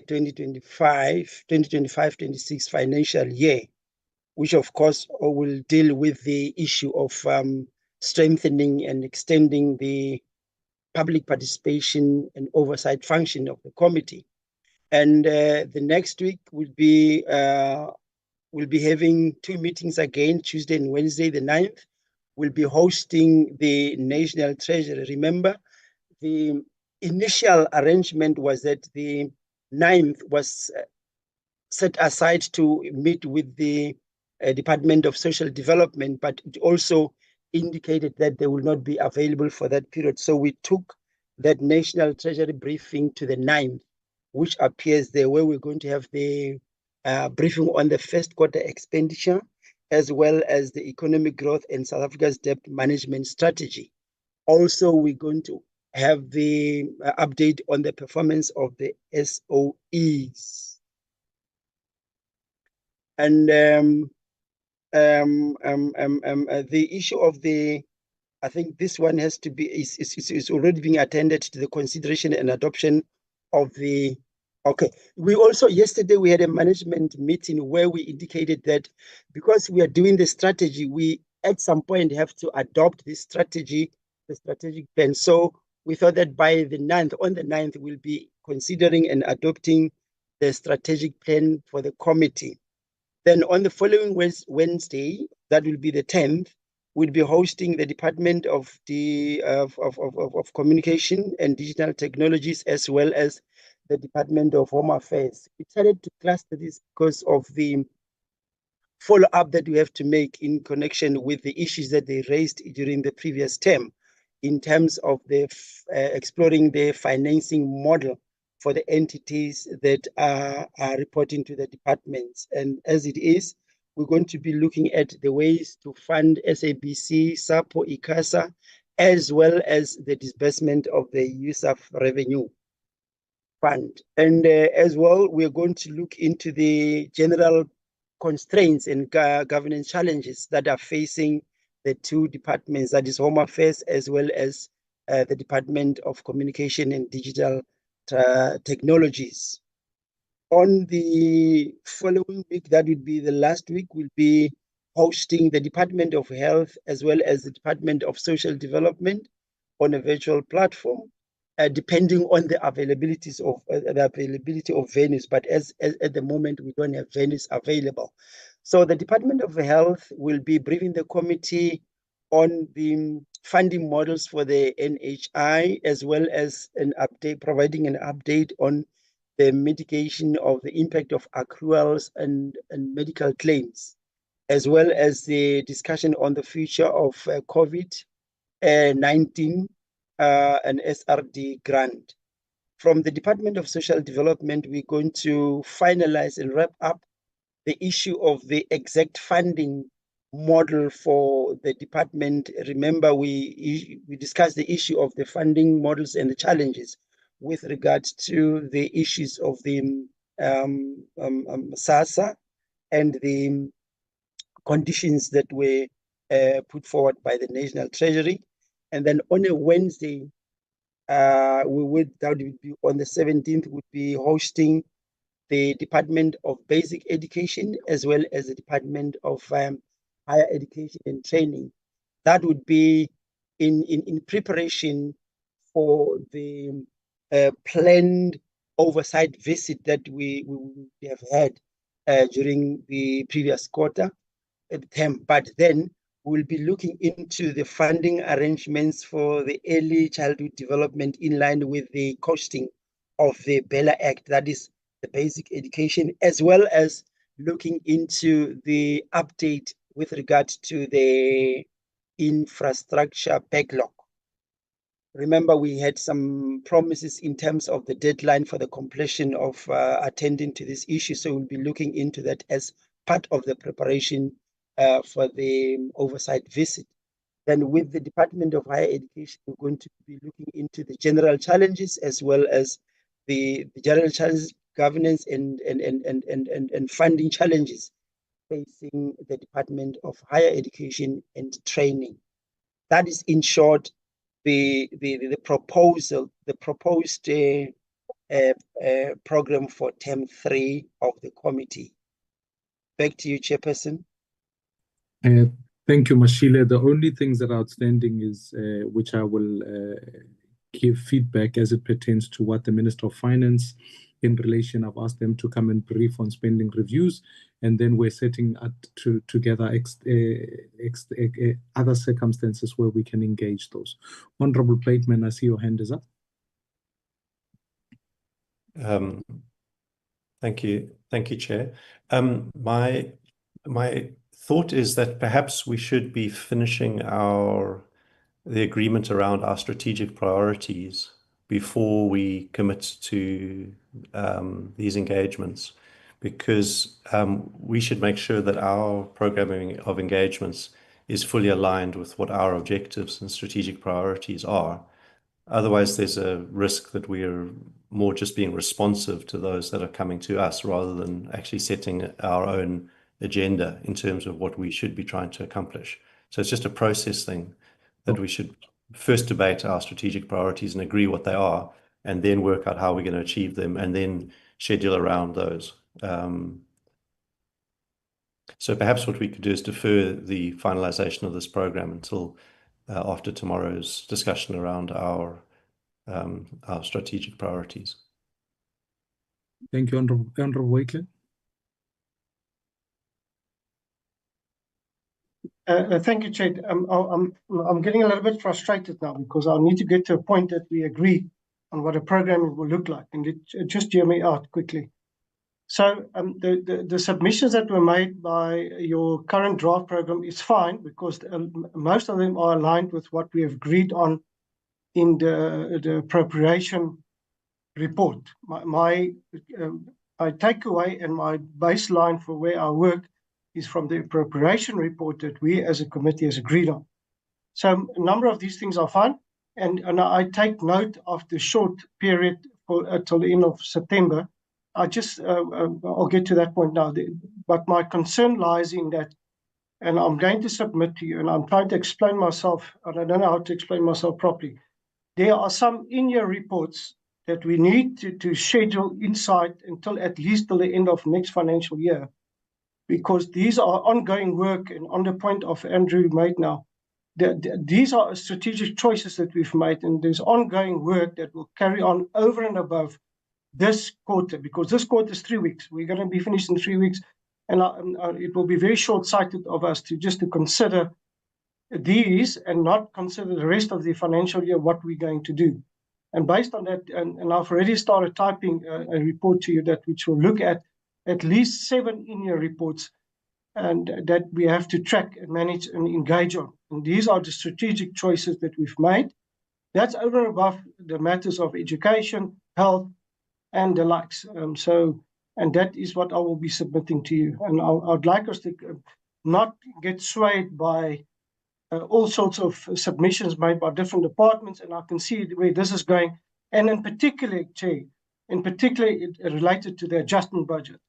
strengthening and extending the public participation and oversight function of the committee. And the next week we'll be having 2 meetings again, Tuesday and Wednesday, the 9th. We'll be hosting the National Treasury. Remember, the initial arrangement was that the 9th was set aside to meet with the Department of Social Development, but it also indicated that they will not be available for that period. So we took that National Treasury briefing to the 9th, which appears there, where we're going to have the briefing on the first quarter expenditure, as well as the economic growth and South Africa's debt management strategy. Also, we're going to have the update on the performance of the SOEs. And the issue of I think this one has to be, is already being attended to, the consideration and adoption of the, okay. We also, yesterday we had a management meeting where we indicated that because we are doing the strategy, we at some point have to adopt this strategy, the strategic plan. So we thought that by the 9th, on the 9th, we'll be considering and adopting the strategic plan for the committee. Then on the following Wednesday, that will be the 10th, we'll be hosting the Department of Communication and Digital Technologies, as well as the Department of Home Affairs. We decided to cluster this because of the follow-up that we have to make in connection with the issues that they raised during the previous term, in terms of the exploring the financing model for the entities that are reporting to the departments. And as it is, we're going to be looking at the ways to fund SABC, SAPO, ICASA, as well as the disbursement of the USAF revenue fund. And as well, we're going to look into the general constraints and governance challenges that are facing the two departments, that is Home Affairs, as well as the Department of Communication and Digital Technologies. On the following week, that would be the last week, we'll be hosting the Department of Health as well as the Department of Social Development on a virtual platform, depending on the availability of venues. But as at the moment, we don't have venues available. So the Department of Health will be briefing the committee on the funding models for the NHI, as well as an update, providing an update on the mitigation of the impact of accruals and medical claims, as well as the discussion on the future of COVID-19 and SRD grant. From the Department of Social Development, we're going to finalize and wrap up the issue of the exact funding model for the department. Remember, we discussed the issue of the funding models and the challenges with regards to the issues of the SASSA and the conditions that were put forward by the National Treasury. And then on a Wednesday, that would be on the 17th, would be hosting the Department of Basic Education, as well as the Department of Higher Education and Training. That would be in preparation for the planned oversight visit that we have had during the previous quarter term. But then we'll be looking into the funding arrangements for the early childhood development in line with the costing of the Bella Act, that is the basic education, as well as looking into the update with regard to the infrastructure backlog. Remember, we had some promises in terms of the deadline for the completion of attending to this issue. So we'll be looking into that as part of the preparation for the oversight visit. Then with the Department of Higher Education, we're going to be looking into the general challenges, as well as the general challenges, governance and funding challenges facing the Department of Higher Education and Training. That is, in short, the proposed program for term 3 of the committee. Back to you, Chairperson. Thank you, Mashile. The only things that are outstanding is, which I will give feedback as it pertains to what the Minister of Finance in relation, I've asked them to come and brief on spending reviews, and then we're setting up together other circumstances where we can engage those. Honorable Plateman, I see your hand is up. Thank you, Chair. My thought is that perhaps we should be finishing the agreement around our strategic priorities before we commit to these engagements, because we should make sure that our programming of engagements is fully aligned with what our objectives and strategic priorities are. Otherwise, there's a risk that we are more just being responsive to those that are coming to us rather than actually setting our own agenda in terms of what we should be trying to accomplish. So it's just a process thing that we should first debate our strategic priorities and agree what they are, and then work out how we're going to achieve them, and then schedule around those. So perhaps what we could do is defer the finalization of this program until after tomorrow's discussion around our strategic priorities. Thank you, Honorable Wakeling. Thank you, Chair. I'm getting a little bit frustrated now because I need to get to a point that we agree on what a program will look like, and just hear me out quickly. So the submissions that were made by your current draft program is fine because most of them are aligned with what we have agreed on in the appropriation report. My takeaway and my baseline for where I work is from the appropriation report that we as a committee has agreed on. So a number of these things are fine, and I take note of the short period till the end of September. I'll get to that point now. But my concern lies in that, and I'm going to submit to you, and I'm trying to explain myself, and I don't know how to explain myself properly. There are some in-year reports that we need to schedule inside until at least till the end of next financial year, because these are ongoing work, and on the point of Andrew made now, these are strategic choices that we've made, and there's ongoing work that will carry on over and above this quarter, because this quarter is 3 weeks. We're going to be finished in 3 weeks, and it will be very short-sighted of us to consider these and not consider the rest of the financial year, what we're going to do. And based on that, and I've already started typing a report to you which will look at least 7 in-year reports, and that we have to track and manage and engage on. And these are the strategic choices that we've made. That's over and above the matters of education, health, and the likes. And that is what I will be submitting to you. And I'd like us to not get swayed by all sorts of submissions made by different departments, and I can see where this is going. And in particular, Chair, it related to the adjustment budget.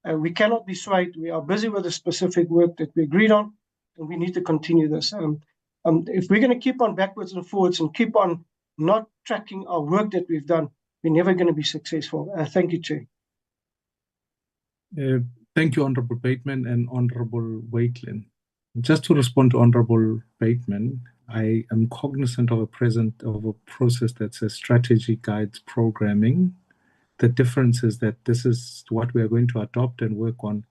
We cannot be swayed. We are busy with the specific work that we agreed on, and we need to continue this. If we're going to keep on backwards and forwards and keep on not tracking our work that we've done, we're never going to be successful. Thank you, Chair. Thank you, Honorable Bateman and Honorable Wakeling. Just to respond to Honorable Bateman, I am cognizant of a process that says strategy guides programming. The difference is that this is what we are going to adopt and work on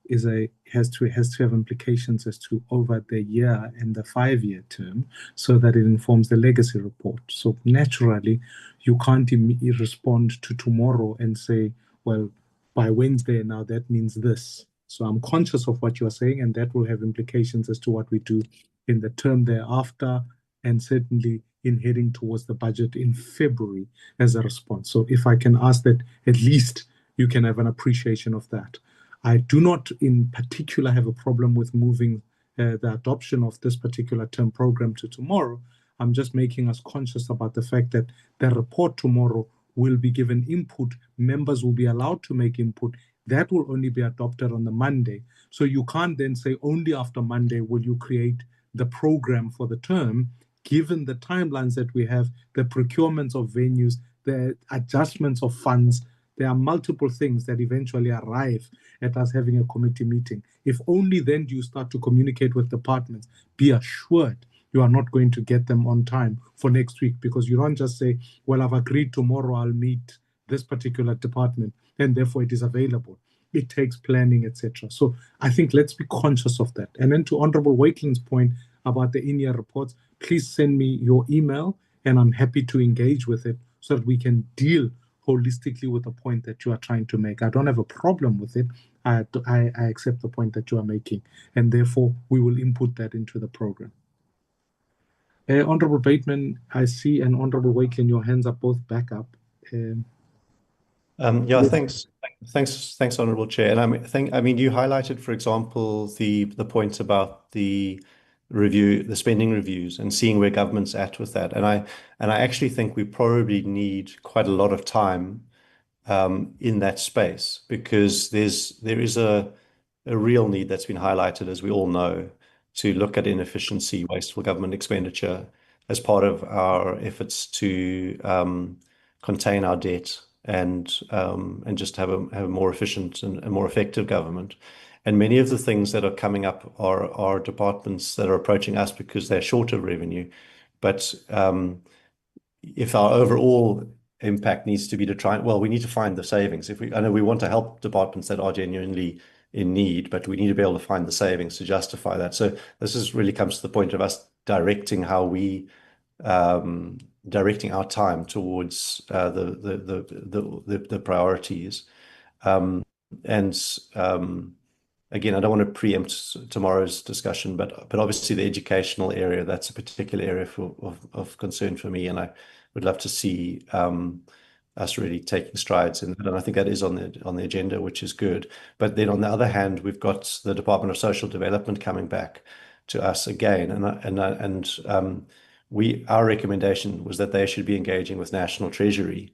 has to have implications as to over the year and the 5-year term, so that it informs the legacy report. So naturally, you can't immediately respond to tomorrow and say, well, by Wednesday now that means this. So I'm conscious of what you're saying, and that will have implications as to what we do in the term thereafter, and certainly in heading towards the budget in February as a response. So if I can ask that at least you can have an appreciation of that. I do not in particular have a problem with moving the adoption of this particular term program to tomorrow. I'm just making us conscious about the fact that the report tomorrow will be given input. Members will be allowed to make input. That will only be adopted on the Monday. So you can't then say only after Monday will you create the program for the term, given the timelines that we have, the procurements of venues, the adjustments of funds, there are multiple things that eventually arrive at us having a committee meeting. If only then do you start to communicate with departments, be assured you are not going to get them on time for next week, because you don't just say, well, I've agreed tomorrow I'll meet this particular department and therefore it is available. It takes planning, etc. So I think let's be conscious of that. And then to Honorable Wakeland's point about the in-year reports, please send me your email and I'm happy to engage with it so that we can deal holistically with the point that you are trying to make. I don't have a problem with it. I accept the point that you are making, and therefore we will input that into the program. Honorable Bateman, I see, and Honorable Wakeland, your hands are both back up. Yeah, thanks, Honourable Chair. And I mean, you highlighted, for example, the points about the review, the spending reviews, and seeing where government's at with that. And I actually think we probably need quite a lot of time in that space, because there is a real need that's been highlighted, as we all know, to look at inefficiency, wasteful government expenditure as part of our efforts to contain our debt and just have a more efficient and more effective government. And many of the things that are coming up are departments that are approaching us because they're short of revenue. But if our overall impact needs to be to try, well, we need to find the savings. I know we want to help departments that are genuinely in need, but we need to be able to find the savings to justify that. So this really comes to the point of us directing how we directing our time towards the priorities. Again, I don't want to preempt tomorrow's discussion, but obviously the educational area, that's a particular area of concern for me, and I would love to see us really taking strides in that. And I think that is on the agenda, which is good. But then on the other hand, we've got the Department of Social Development coming back to us again, our recommendation was that they should be engaging with National Treasury.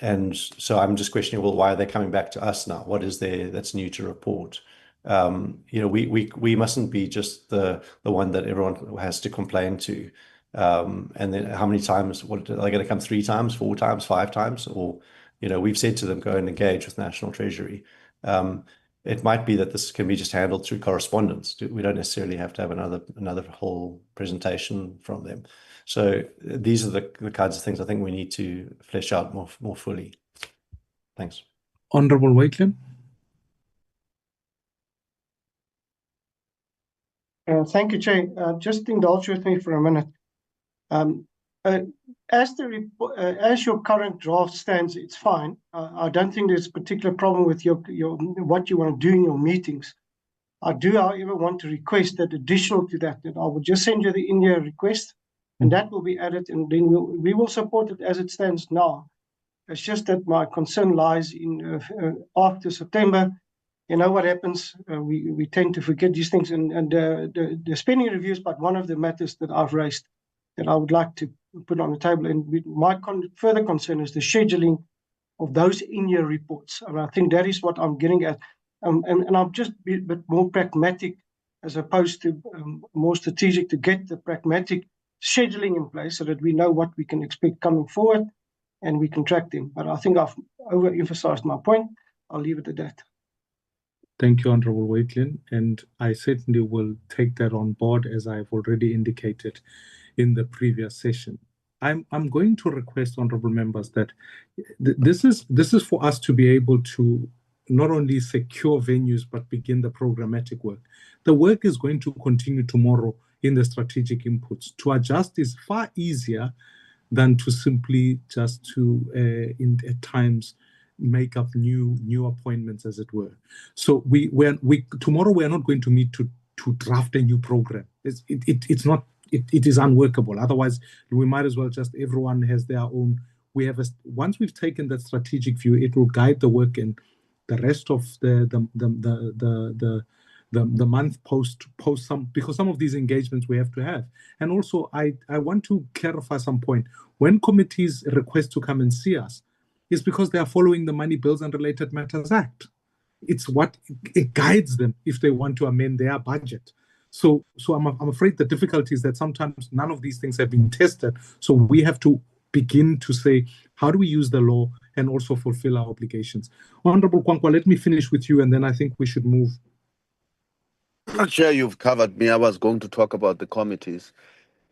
And so I'm just questioning, well, why are they coming back to us now? What is there that's new to report? We mustn't be just the one that everyone has to complain to. And then how many times? What are they going to come? 3 times, 4 times, 5 times? Or we've said to them, go and engage with National Treasury. It might be that this can be just handled through correspondence. We don't necessarily have to have another whole presentation from them. So these are the kinds of things I think we need to flesh out more fully. Thanks. Honourable Wakeland. Thank you, Chair. Just indulge with me for a minute. As your current draft stands, it's fine. I don't think there's a particular problem with your what you want to do in your meetings. I do, however, want to request that additional to that I will just send you the in-year request, and that will be added, and then we will support it as it stands now. It's just that my concern lies in after September. You know what happens? We tend to forget these things, and the spending reviews, but one of the matters that I've raised that I would like to put on the table, and my further concern is the scheduling of those in-year reports, and I think that is what I'm getting at. And I'm just a bit more pragmatic as opposed to more strategic, to get the pragmatic scheduling in place so that we know what we can expect coming forward and we can track them. But I think I've overemphasized my point. I'll leave it at that. Thank you, Honourable Wakeland, and I certainly will take that on board, as I've already indicated in the previous session. I'm going to request, honourable members, that this is for us to be able to not only secure venues but begin the programmatic work. The work is going to continue tomorrow in the strategic inputs. To adjust is far easier than to simply just to at times make up new appointments, as it were. So tomorrow we are not going to meet to draft a new program. It's not. It is unworkable. Otherwise, we might as well just everyone has their own. Once we've taken that strategic view, it will guide the work, and the rest of the month post some, because some of these engagements we have to have. And also, I want to clarify some point. When committees request to come and see us, it's because they are following the Money Bills and Related Matters Act. It's what it guides them if they want to amend their budget. So I'm afraid the difficulty is that sometimes none of these things have been tested. So we have to begin to say, How do we use the law and also fulfill our obligations? Honorable Kwankwa, let me finish with you, and then I think we should move. Chair, you've covered me. I was going to talk about the committees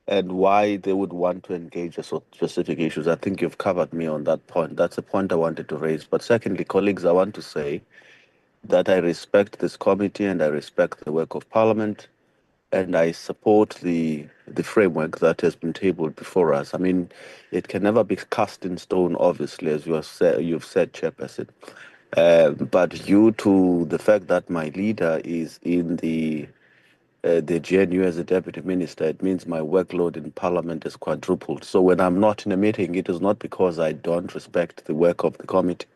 and why they would want to engage us on specific issues. I think you've covered me on that point. That's a point I wanted to raise. But secondly, colleagues, I want to say that I respect this committee and I respect the work of Parliament, and I support the framework that has been tabled before us. I mean, it can never be cast in stone, obviously, as you've said, Chairperson. But due to the fact that my leader is in the GNU as a deputy minister, it means my workload in Parliament is quadrupled. So when I'm not in a meeting, it is not because I don't respect the work of the committee,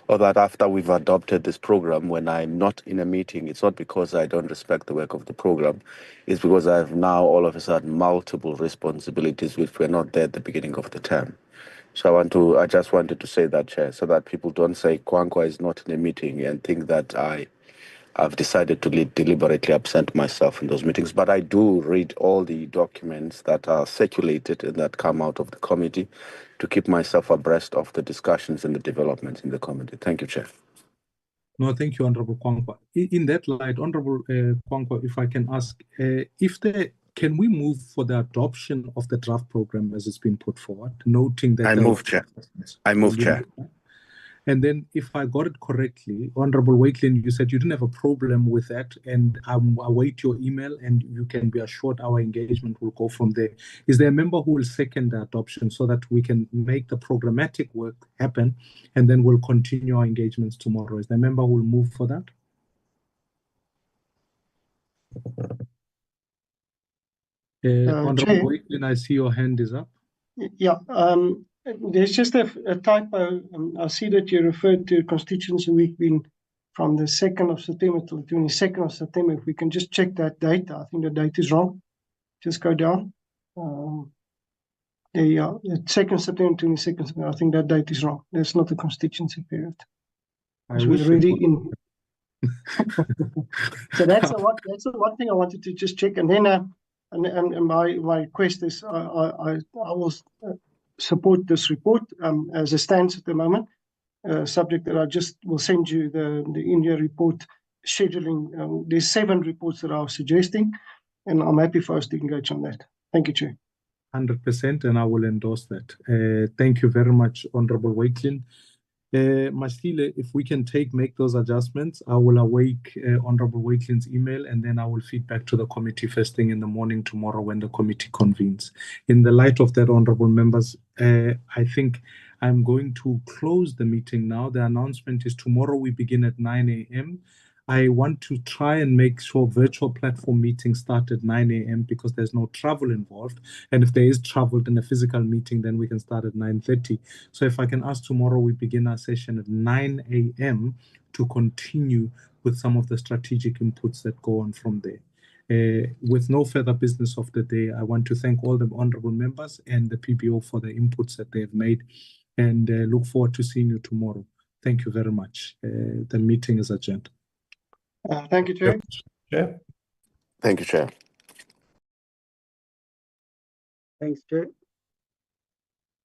or that after we've adopted this program, when I'm not in a meeting, it's not because I don't respect the work of the program. It's because I have now all of a sudden multiple responsibilities which were not there at the beginning of the term. So I just wanted to say that, Chair, so that people don't say Kwankwa is not in a meeting and think that I've decided to deliberately absent myself in those meetings. But I do read all the documents that are circulated and that come out of the committee to keep myself abreast of the discussions and the developments in the committee. Thank you, Chair. No, thank you, Honorable Kwankwa. In that light, Honorable Kwankwa, if I can ask, can we move for the adoption of the draft program as it's been put forward, noting that— I move, Chair. I move, Chair. And then, if I got it correctly, Honorable Wakelin, you said you didn't have a problem with that, and I await your email, and you can be assured our engagement will go from there. Is there a member who will second the adoption so that we can make the programmatic work happen, and then we'll continue our engagements tomorrow? Is there a member who will move for that? Honorable Wakelin, I see your hand is up. Yeah, there's just a typo. I see that you referred to Constituency Week being from the 2nd of September to the 22nd of September. If we can just check that date, I think the date is wrong. Just go down. There you are. 2nd September, 22nd September. I think that date is wrong. That's not the constituency period. I wish already in. So that's the one thing I wanted to just check. And then and my request is I will support this report as it stands at the moment, subject that I just will send you the India report scheduling. There's 7 reports that I was suggesting, and I'm happy for us to engage on that. Thank you, Chair. 100%, and I will endorse that. Thank you very much, Honorable Wakelin. Masile, if we can make those adjustments, I will await Honorable Wakelin's email, and then I will feed back to the committee first thing in the morning tomorrow when the committee convenes. In the light of that, honorable members, I think I'm going to close the meeting now. The announcement is tomorrow we begin at 9 a.m. I want to try and make sure virtual platform meetings start at 9 a.m. because there's no travel involved. And if there is travel in a physical meeting, then we can start at 9:30. So if I can ask tomorrow, we begin our session at 9 a.m. to continue with some of the strategic inputs that go on from there. With no further business of the day, I want to thank all the honorable members and the PBO for the inputs that they've made, and look forward to seeing you tomorrow. Thank you very much. The meeting is adjourned. Thank you, Chair. Thank you, Chair. Thanks, Chair.